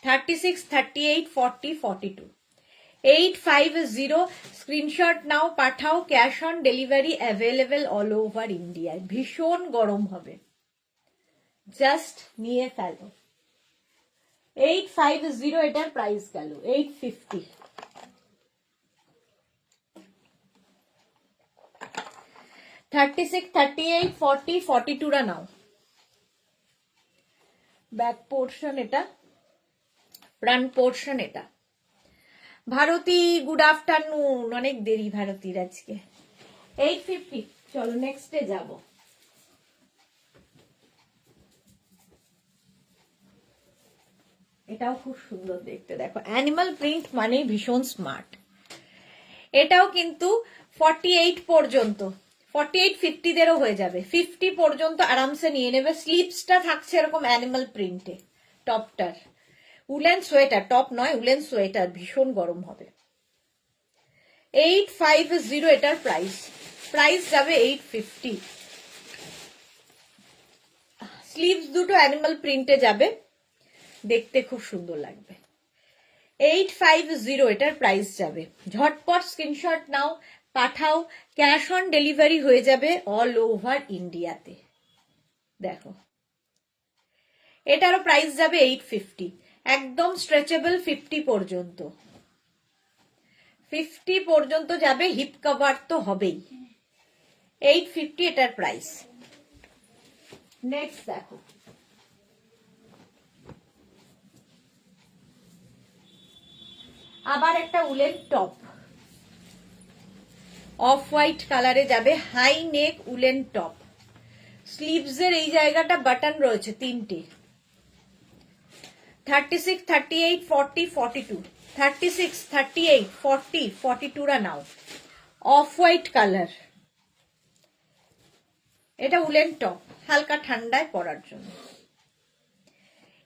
36, 38, 40, 42, 850। স্ক্রিনশট নাও, পাঠাও, cash on delivery available all over ইন্ডিয়ায়। ভীষণ গরম হবে, জাস্ট নিয়ে ফেলো। 850 এটার প্রাইস গেল 850। 36, 38, 40, 42 রা নাও। ব্যাক পোর্শন এটা, ফ্রন্ট পোর্শন এটা। ভারতী গুড আফটারনুন, অনেক দেরি ভারতীর আজকে। 850। চলো নেক্সটে যাব। এটাও খুব সুন্দর দেখতে, দেখো অ্যানিমাল প্রিন্ট মানে ভীষণ স্মার্ট। এটাও কিন্তু 48 পর্যন্ত, 48, 50 দেরও হয়ে যাবে। 50 পর্যন্ত আরামসে নিয়ে নেবে। স্লিভসটা থাকছে এরকম অ্যানিমাল প্রিন্টে, টপটার উলেন সোয়েটার, টপ নয় উলেন সোয়েটার, ভীষণ গরম হবে। 850 এটার প্রাইস, প্রাইস যাবে 850। স্লিভস দুটো অ্যানিমাল প্রিন্টে যাবে, দেখতে খুব সুন্দর লাগবে। 850 এটার প্রাইস যাবে। ঝটপট স্ক্রিনশট নাও, পাঠাও, ক্যাশ অন ডেলিভারি হয়ে যাবে অল ওভার ইন্ডিয়াতে। দেখো এটারও প্রাইস যাবে 850, একদম স্ট্রেচেবল। 50 পর্যন্ত, 50 পর্যন্ত যাবে, হিপ কভার তো হবেই। 850 এটার প্রাইস। নেক্সট দেখো, আবার একটা উলেন টপ, অফ হোয়াইট কালারে যাবে, high neck woollen top. Sleeves এর এই জায়গাটা বাটন রয়েছে তিনটে। 36, 38, 40, 42, 36, 38, 40, 42 রা নাও। অফ হোয়াইট কালার, এটা উলেন টপ, হালকা ঠান্ডায় পরার জন্য।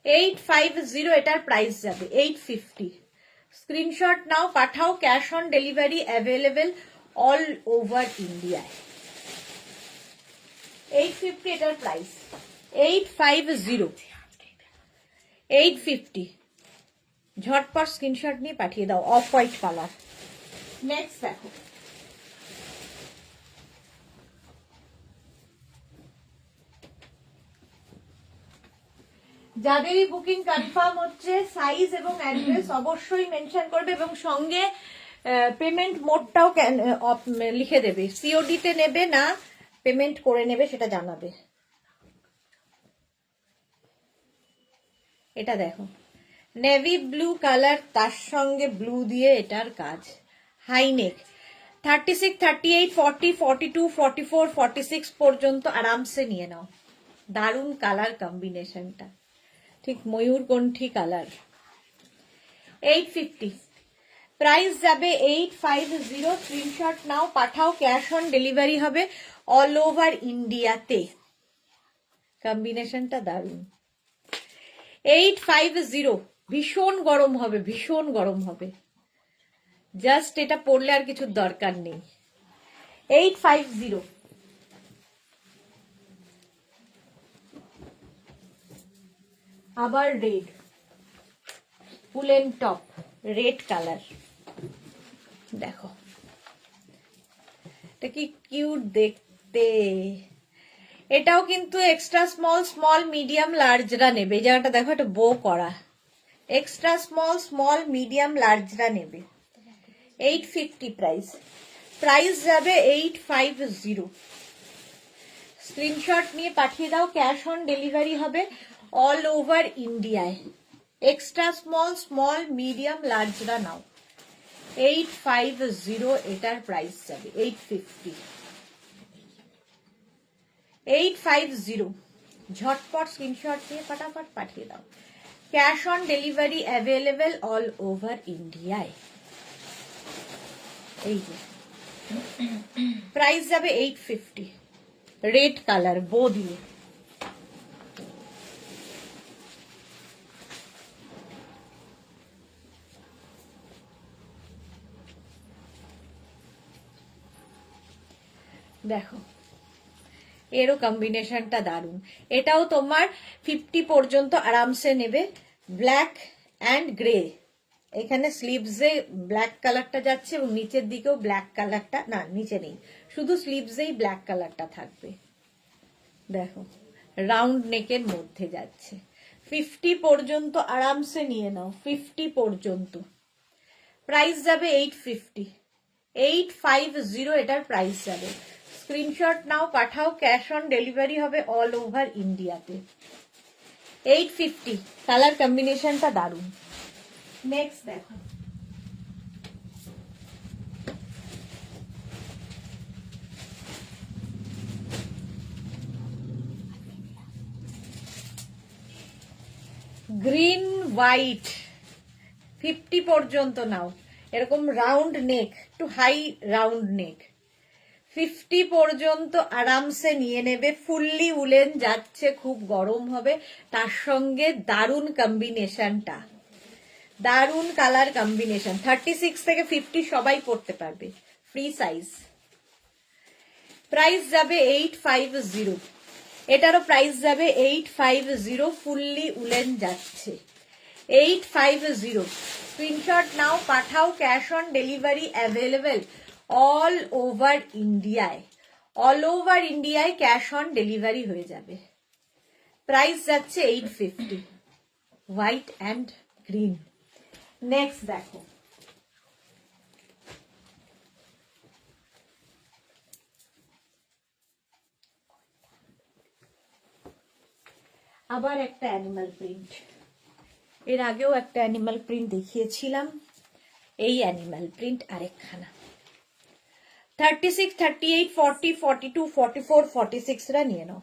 850 এটার প্রাইস যাবে 850। স্ক্রিনশট নাও, পাঠাও, cash on delivery available all over ইন্ডিয়ায়। 850 এটার প্রাইস, 850, 850। ঝটপট স্ক্রিনশট নিয়ে পাঠিয়ে দাও। অফ হোয়াইট কালার, নেক্সট দেখো, যাদেরই বুকিং কনফার্ম হচ্ছে সাইজ এবং অ্যাড্রেস অবশ্যই মেনশন করবে এবং সঙ্গে পেমেন্ট মোডটাও লিখে দেবে। সিওডি তে নেবে না পেমেন্ট করে নেবে সেটা জানাবে। এটা দেখো, নেভি ব্লু কালার, তার সঙ্গে ব্লু দিয়ে এটার কাজ। হাই নেক, 36, 38, 40, 42, 44, 46 পর্যন্ত আরামসে নিয়ে নাও। দারুণ কালার কম্বিনেশনটা, ঠিক ময়ূরকণ্ঠী কালার। 850 প্রাইস যাবে 850। স্ক্রিনশট নাও, পাঠাও, ক্যাশ অন ডেলিভারি হবে অল ওভার ইন্ডিয়াতে। কম্বিনেশনটা দারুণ। 850, ভীষণ গরম হবে, ভীষণ গরম হবে। জাস্ট এটা পরলে আর কিছুর দরকার নেই। 850। আবার red, woollen top, red colour. দেখো এটা কি কিউট দেখতে। এটাও কিন্তু এক্সট্রা স্মল, স্মল, মিডিয়াম, লার্জরা নেবে। এই জায়গাটা দেখো, এটা বো করা। এক্সট্রা স্মল, স্মল, মিডিয়াম, লার্জরা নেবে। 850 প্রাইস। প্রাইস যাবে 850। স্ক্রিনশট নিয়ে পাঠিয়ে দাও, ক্যাশ অন ডেলিভারি হবে অল ওভার ইন্ডিয়ায়। এক্সট্রা স্মল, স্মল, মিডিয়াম, লার্জরা নাও। 850 এটার প্রাইস যাবে। 850। 850 ঝটপট স্ক্রিনশট নিয়ে ফটাফট পাঠিয়ে দাও। Cash on delivery available all over ইন্ডিয়ায়। এই যে প্রাইস যাবে 850। রেড কালার, বো দিয়ে। দেখো এরও কম্বিনেশনটা দারুণ। এটাও তোমার 50 পর্যন্ত আরামসে নেবে। ব্ল্যাক অ্যান্ড গ্রে, এখানে স্লিভসে ব্ল্যাক কালারটা যাচ্ছে এবং নিচের দিকেও ব্ল্যাক কালারটা, না নিচে নেই, শুধু স্লিভসেই ব্ল্যাক কালারটা থাকবে। দেখো রাউন্ড নেকের মধ্যে যাচ্ছে। 50 পর্যন্ত আরামসে নিয়ে নাও, 50 পর্যন্ত। প্রাইস যাবে 850। 850 এটার প্রাইস যাবে। স্ক্রিনশট নাও, পাঠাও, ক্যাশ অন ডেলিভারি হবে অল ওভার ইন্ডিয়াতে। 850 কালার কম্বিনেশনটা দারুণ। নেক্সট দেখো, গ্রিন হোয়াইট। 50 পর্যন্ত নাও। এরকম রাউন্ড নেক, একটু হাই রাউন্ড নেক। 50 পর্যন্ত আরামসে নিয়ে নেবে। ফুললি উলেন যাচ্ছে, খুব গরম হবে। তার সঙ্গে দারুণ কম্বিনেশনটা, দারুণ কালার কম্বিনেশন। 36 থেকে 50 সবাই পড়তে পারবে, ফ্রি সাইজ। প্রাইস যাবে 850। এটারও প্রাইস যাবে 850। ফুললি উলেন যাচ্ছে। 850 স্ক্রিনশট নাও, পাঠাও, cash on delivery available all over ইন্ডিয়ায়। অল ওভার ইন্ডিয়ায় ক্যাশ অন ডেলিভারি হয়ে যাবে। প্রাইস যাচ্ছে 850। White and green. নেক্সট দেখো, আবার একটা অ্যানিমাল প্রিন্ট। এর আগেও একটা অ্যানিমাল প্রিন্ট দেখিয়েছিলাম, এই অ্যানিমাল প্রিন্ট আরেকখানা। 36, 38, 40, 42, 44, 46 রা নিয়ে নাও।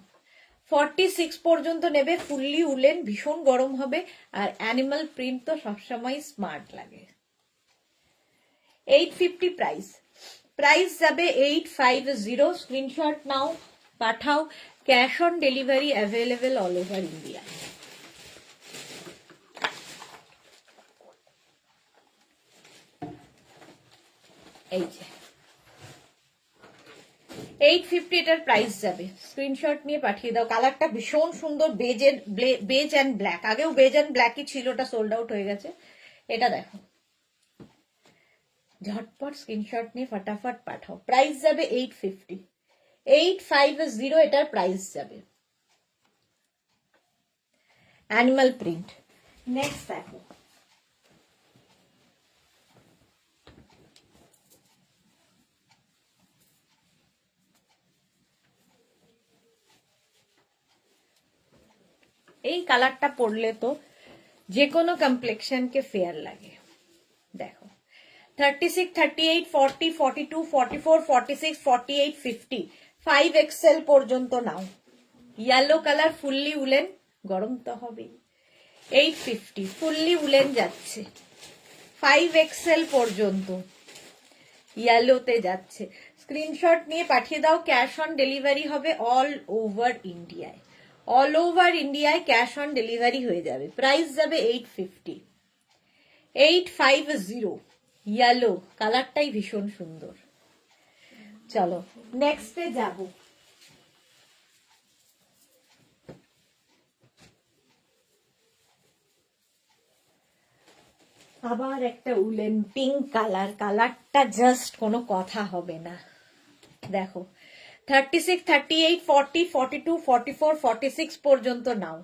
46 পর্যন্ত নেবে। ফুললি উলেন, ভীষণ গরম হবে, আর অ্যানিমাল প্রিন্ট তো সবসময় স্মার্ট লাগে। 850 প্রাইস। প্রাইস যাবে 850। স্ক্রিনশট নাও, পাঠাও, cash on delivery available all over India. এই যে 850 এটার প্রাইস যাবে। স্ক্রিনশট নিয়ে পাঠিয়ে দাও। কালারটা ভীষণ সুন্দর, বেজ অ্যান্ড ব্ল্যাক। আগেও বেজ অ্যান্ড ব্ল্যাকই ছিল, ওটা সোল্ড আউট হয়ে গেছে। এটা দেখো ঝটপট স্ক্রিনশট নিয়ে ফটাফট পাঠাও। প্রাইস যাবে 850, 850 এটার প্রাইস যাবে। Animal print. নেক্সট দেখো, এই কালারটা পরলে তো যে কোনো কমপ্লেক্সনকে ফেয়ার লাগে। দেখো 36, 38, 40, 42, 44, 46, 48, 50, 5XL পর্যন্ত নাও। ইয়েলো কালার ফুললি উলেন, গরম তো হবেই। 850 ফুললি উলেন যাচ্ছে, 5XL পর্যন্ত ইয়েলোতে যাচ্ছে। স্ক্রিনশট নিয়ে পাঠিয়ে দাও। ক্যাশ অন ডেলিভারি হবে অল ওভার ইন্ডিয়ায়, অল ওভার ইন্ডিয়ায় ক্যাশ অন ডেলিভারি হয়ে যাবে। প্রাইস যাবে 850, 850। ইয়েলো কালারটাই ভীষণ সুন্দর। চলো নেক্সটে যাব। আবার একটা উলেন পিঙ্ক কালার, কালারটা জাস্ট কোনো কথা হবে না। দেখো 36, 38, 40, 42, 44, 46 পর্যন্ত নাও,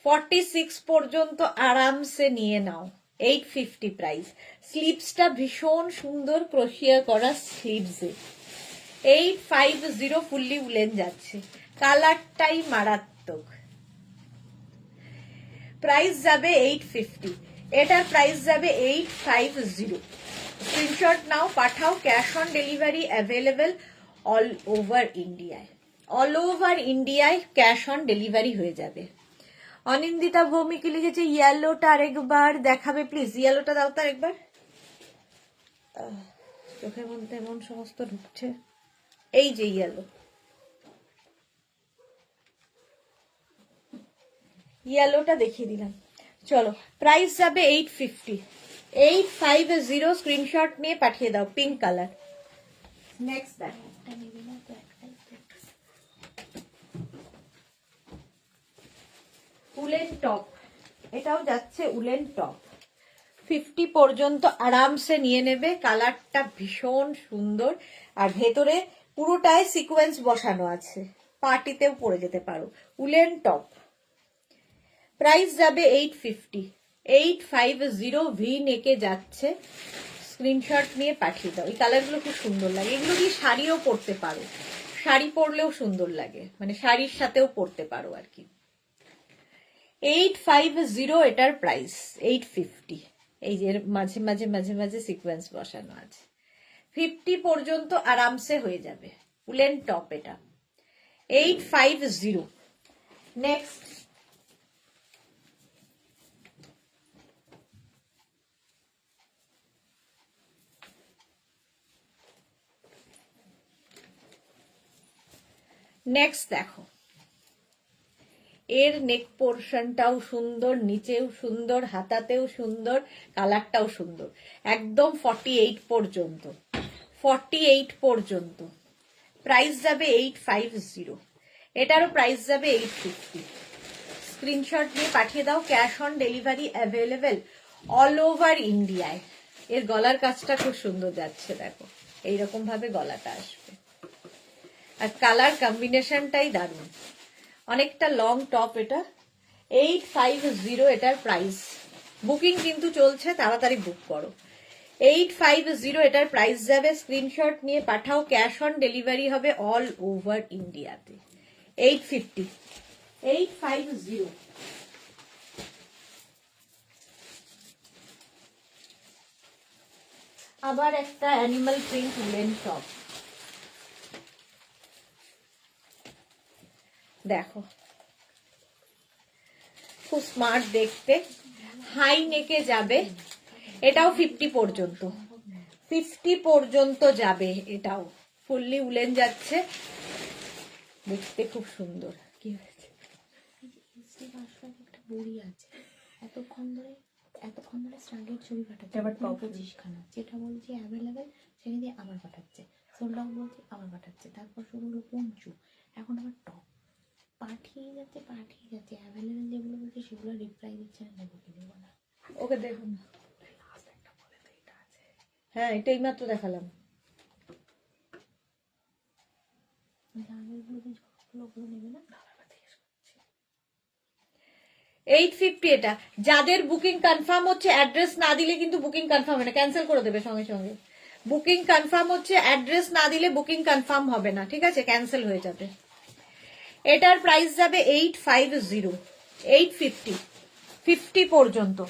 46 পর্যন্ত আরামসে নিয়ে নাও। 850 প্রাইস। স্লিভসটা ভীষণ সুন্দর ক্রোশিয়া করা স্লিভসে। 850 ফুললি উলেন যাচ্ছে, কালারটাই মারাত্মক। প্রাইস যাবে 850, এটার প্রাইস যাবে 850। স্ক্রিনশট নাও, পাঠাও। Cash on delivery available all over ইন্ডিয়ায়, অল ওভার ইন্ডিয়ায় ক্যাশ অন ডেলিভারি হয়ে যাবে। অনিন্দিতা ভৌমিক লিখেছে ইয়েলোটা আরেকবার দেখাবে প্লিজ। ইয়েলোটা দাও তো আরেকবার। চোখের মধ্যে এমন সমস্ত ঢুকছে। এই যে ইয়েলো, ইয়েলোটা দেখিয়ে দিলাম। চলো প্রাইস যাবে 850, 850। স্ক্রিনশট নিয়ে পাঠিয়ে দাও। Pink colour. নেক্সট দেখো, উলেন টপ। এটাও যাচ্ছে উলেন টপ, 50 পর্যন্ত আরামসে নিয়ে নেবে। কালারটা ভীষণ সুন্দর, আর ভেতরে পুরোটাই সিকোয়েন্স বসানো আছে, পার্টিতেও পরে যেতে পারো। উলেন টপ, প্রাইস যাবে 850, 850। ভি নেকে যাচ্ছে। স্ক্রিনশট নিয়ে পাঠিয়ে দাও। এই কালারগুলো খুব সুন্দর লাগে, এগুলো দিয়ে শাড়িও পরতে পারো, শাড়ি পরলেও সুন্দর লাগে, মানে শাড়ির সাথেও পরতে পারো আর কি। 850 এটার প্রাইস, 850। এই যে মাঝে মাঝে মাঝে মাঝে সিকোয়েন্স বসানো আছে। 50 পর্যন্ত আরামসে হয়ে যাবে। উলেন টপ এটা, 850। নেক্সট দেখো, এর নেক পোর্শনটাও সুন্দর, নিচেও সুন্দর, হাতাতেও সুন্দর, কালারটাও সুন্দর। একদম 48 পর্যন্ত, 48 পর্যন্ত। প্রাইস যাবে 850, এটারও প্রাইস যাবে 850। স্ক্রিনশট নিয়ে পাঠিয়ে দাও। Cash on delivery available all over ইন্ডিয়ায়। এর গলার কাজটা খুব সুন্দর যাচ্ছে, দেখো এইরকম ভাবে গলাটা আসবে, আর কালার কম্বিনেশনটাই দারুণ। অনেকটা লং টপ এটা, 850 এটার প্রাইস। বুকিং কিন্তু চলছে, তাড়াতাড়ি বুক করো। 850 এটার প্রাইস যাবে। স্ক্রিনশট নিয়ে পাঠাও। ক্যাশ অন ডেলিভারি হবে অল ওভার ইন্ডিয়াতে। 850, 850। আবার একটা অ্যানিমাল প্রিন্ট উলেন টপ। দেখো খুব স্মার্ট দেখতে, হাই নেকে যাবে। এটাও 50 পর্যন্ত, 50 পর্যন্ত যাবে। এটাও ফুললি উলেন যাচ্ছে, দেখতে খুব সুন্দর। কি হয়েছে? একটা বড়ি আছে, এতক্ষণ ধরে স্টার্টের ছবি পাঠাচ্ছে, আবার 25খানা, যেটা বলছি অ্যাভেলেবেল সেখানে দিয়ে আবার পাঠাচ্ছে, সোল্ড আউট বলছি আবার পাঠাচ্ছে, তারপর শুরু হলো পঞ্চু, এখন আবার টপ পাঠিয়ে যাচ্ছে অ্যাভেলেবেল যেগুলো বলছে সেগুলো রিপ্লাই দিচ্ছে না, নেবো কি নেবো না। ওকে দেখুন, হ্যাঁ এটাই মাত্র দেখালাম। আগেরগুলো যে ঝড়গুলো ওগুলো নেবে না? 850 এটা। যাদের বুকিং কনফার্ম হচ্ছে, অ্যাড্রেস না দিলে কিন্তু বুকিং কনফার্ম হবে না, ক্যান্সেল করে দেবে সঙ্গে সঙ্গে। বুকিং কনফার্ম হচ্ছে, অ্যাড্রেস না দিলে বুকিং কনফার্ম হবে না, ঠিক আছে, ক্যান্সেল হয়ে যাবে। এটার প্রাইস যাবে 850, 850, 50 পর্যন্ত।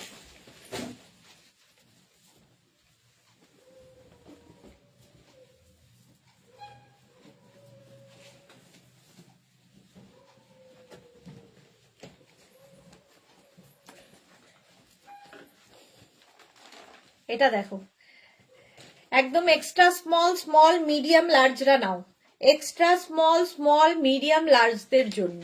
এটা দেখো, একদম এক্সট্রা স্মল স্মল মিডিয়াম লার্জরা নাও, এক্সট্রা স্মল স্মল মিডিয়াম লার্জদের জন্য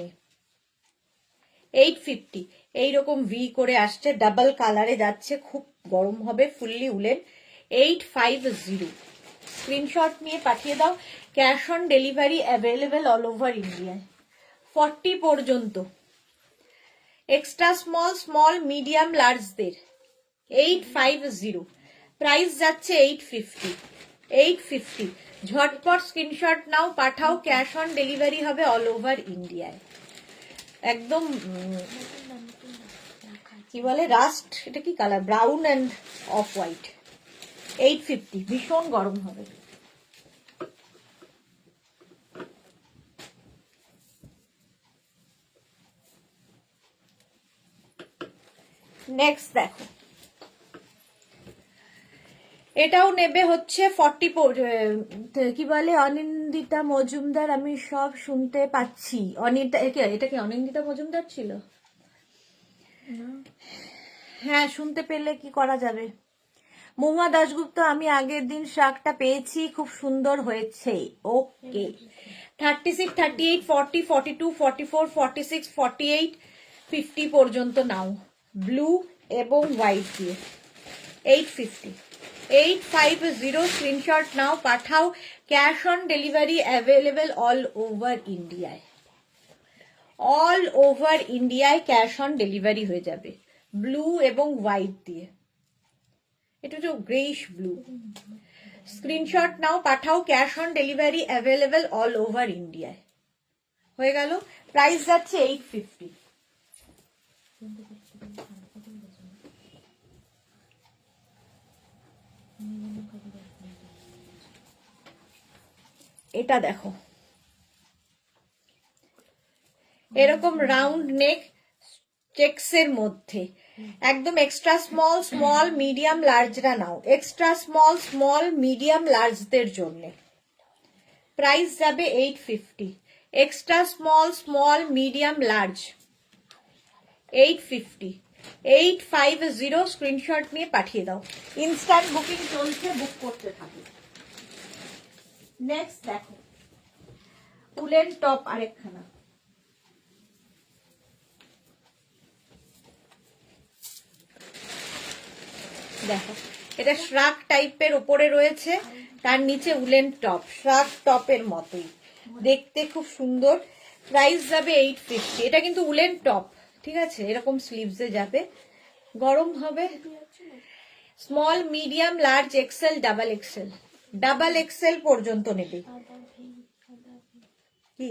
850। এইরকম ভি করে আসছে, ডাবল কালারে যাচ্ছে, খুব গরম হবে, ফুললি উলেন। 850, স্ক্রিনশট নিয়ে পাঠিয়ে দাও। Cash on delivery available all over ইন্ডিয়ায়, 40 পর্যন্ত। এক্সট্রা স্মল স্মল মিডিয়াম লার্জদের 850, প্রাইস যাচ্ছে 850, 850। ঝটপট স্ক্রিনশট নাও, পাঠাও, ক্যাশ অন ডেলিভারি হবে অল ওভার ইন্ডিয়ায়। একদম কি বলে রাস্ট, এটা কি colour, brown and off white, 850, ভীষণ গরম হবে। নেক্সট দেখো, এটাও নেবে হচ্ছে 40, কি বলে অনিন্দিতা মজুমদার, আমি সব শুনতে পাচ্ছি। অনিতা, এটা কি অনিন্দিতা মজুমদার ছিল? হ্যাঁ, শুনতে পেলে কি করা যাবে। মহুয়া দাশগুপ্ত, আমি আগের দিন শাকটা পেয়েছি, খুব সুন্দর হয়েছে। ওকে, 36, 38, 40, 42, 44, 46, 48, 50 পর্যন্ত নাও, ব্লু এবং হোয়াইট দিয়ে 850, 850, স্ক্রিনশট নাও, পাঠাও, cash on delivery available all over ইন্ডিয়ায়, অল ওভার ইন্ডিয়ায় ক্যাশ অন ডেলিভারি হয়ে যাবে, ব্লু এবং হোয়াইট দিয়ে। এটা হচ্ছে গ্রেইশ ব্লু। স্ক্রিনশট নাও, পাঠাও, cash on delivery available all over ইন্ডিয়ায়। হয়ে গেল, প্রাইস যাচ্ছে 850। এটা দেখো, এরকম রাউন্ড নেক চেক্সের মধ্যে, একদম এক্সট্রা স্মল স্মল মিডিয়াম লার্জরা নাও, এক্সট্রা স্মল স্মল মিডিয়াম লার্জদের জন্য প্রাইস যাবে 850, extra small small medium large 850, 850, screenshot নিয়ে পাঠিয়ে দাও। ইনস্ট্যান্ট বুকিং চলছে, বুক করতে থাকো। নেক্সট দেখো, উলেন টপ আরেকখানা, দেখো, এটা শ্রাক টাইপের উপরে রয়েছে, তার নিচে উলেন টপ, শ্রাক টপের মতোই দেখতে, খুব সুন্দর। প্রাইস যাবে 850। এটা কিন্তু উলেন টপ, ঠিক আছে, এরকম স্লিভসে যাবে, গরম হবে। Small medium large XL double Excel, double Excel পর্যন্ত নেবে। কি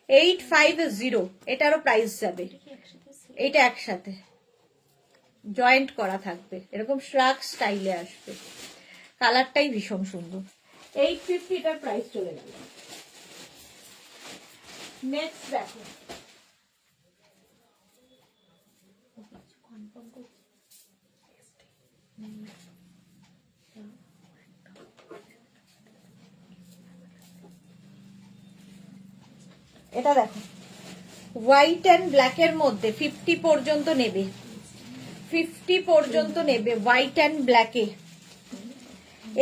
850, এটারও প্রাইস যাবে। এটা একসাথে জয়েন্ট করা থাকবে, এরকম শ্রাক স্টাইলে আসবে, কালারটাই ভীষণ সুন্দর। 850, এটার প্রাইস চলে গেল। নেক্সট দেখো, এটা দেখো, হোয়াইট অ্যান্ড ব্ল্যাক এর মধ্যে 50 পর্যন্ত নেবে, 50 পর্যন্ত নেবে, হোয়াইট অ্যান্ড ব্ল্যাকে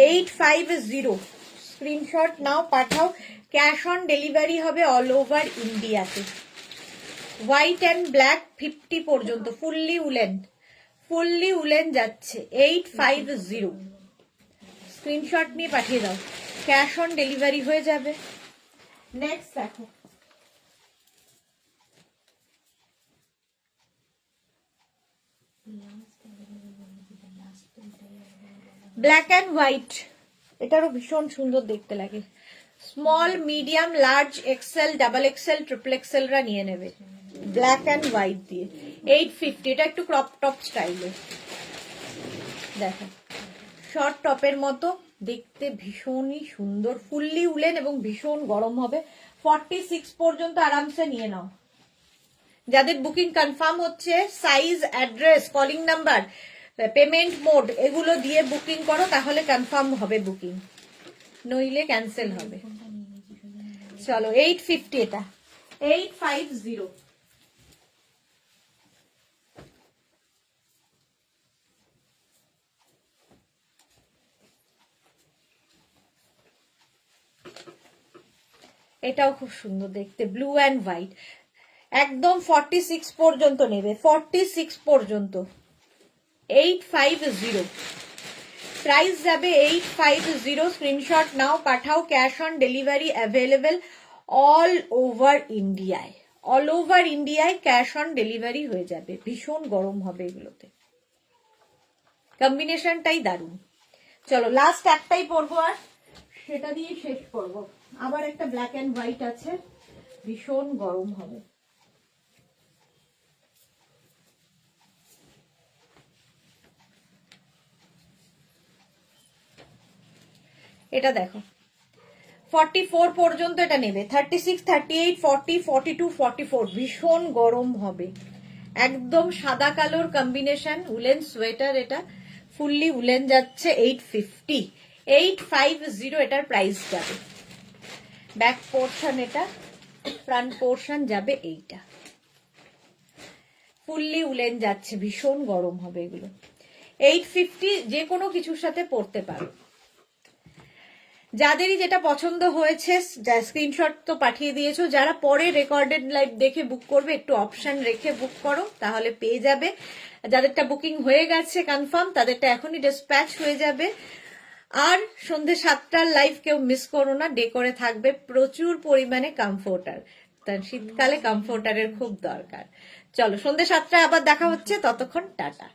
850, স্ক্রিনশট নাও, পাঠাও, ক্যাশ অন ডেলিভারি হবে অল ওভার ইন্ডিয়াতে। হোয়াইট অ্যান্ড ব্ল্যাক 50 পর্যন্ত, ফুললি উলেন যাচ্ছে, 850, স্ক্রিনশট নিয়ে পাঠিয়ে দাও, ক্যাশ অন ডেলিভারি হয়ে যাবে। নেক্সট দেখো, ব্ল্যাক অ্যান্ড হোয়াইট, এটারও ভীষণ সুন্দর দেখতে লাগে। Small, medium, large, XL, double XL, triple এক্সেলরা নিয়ে নেবে। ব্ল্যাক অ্যান্ড হোয়াইট দিয়ে 850। এটা একটু ক্রপ টপ স্টাইলে, দেখো শর্ট টপের মতো দেখতে, ভীষণই সুন্দর, ফুললি উলেন এবং ভীষণ গরম হবে। 46 পর্যন্ত আরামসে নিয়ে নাও। যাদের বুকিং কনফার্ম হচ্ছে, size, address, calling number, payment mode এগুলো দিয়ে বুকিং করো, তাহলে কনফার্ম হবে বুকিং, নইলে ক্যান্সেল হবে। চলো 850, এটা 850। এটাও খুব সুন্দর দেখতে, ব্লু অ্যান্ড হোয়াইট, একদম 46 পর্যন্ত নেবে, 46 পর্যন্ত 850। প্রাইস যাবে 850। স্ক্রিনশট নাও, পাঠাও। Cash on delivery available all over ইন্ডিয়ায়, অল ওভার ইন্ডিয়ায় ক্যাশ অন ডেলিভারি হয়ে যাবে। ভীষণ গরম হবে এগুলোতে, কম্বিনেশনটাই দারুণ। চলো লাস্ট একটাই পরবো আর সেটা দিয়ে শেষ করবো। আবার একটা ব্ল্যাক অ্যান্ড হোয়াইট আছে, ভীষণ গরম হবে। এটা দেখো 44 পর্যন্ত এটা নেবে, 36, 38, 40, 42, 44, ভীষণ গরম হবে। একদম সাদা কালোর কম্বিনেশন, উলেন সোয়েটার, এটা ফুললি উলেন যাচ্ছে 850, 850 এটার প্রাইস যাবে। ব্যাক পোর্শন এটা, ফ্রন্ট পোর্শন যাবে এইটা, ফুললি উলেন যাচ্ছে, ভীষণ গরম হবে এগুলো। 850, যে কোনো কিছুর সাথে পরতে পারো। যাদেরই যেটা পছন্দ হয়েছে স্ক্রিনশট তো পাঠিয়ে দিয়েছো, যারা পরে রেকর্ডেড লাইভ দেখে বুক করবে একটু অপশন রেখে বুক করো, তাহলে পেয়ে যাবে। যাদেরটা বুকিং হয়ে গেছে কনফার্ম, তাদেরটা এখনই ডিসপ্যাচ হয়ে যাবে। আর সন্ধ্যে 7টার লাইভ কেউ মিস করো না, ডে করে থাকবে প্রচুর পরিমাণে কমফোর্টার, তার শীতকালে কমফোর্টারের খুব দরকার। চলো সন্ধ্যে 7টায় আবার দেখা হচ্ছে, ততক্ষণ টাটা।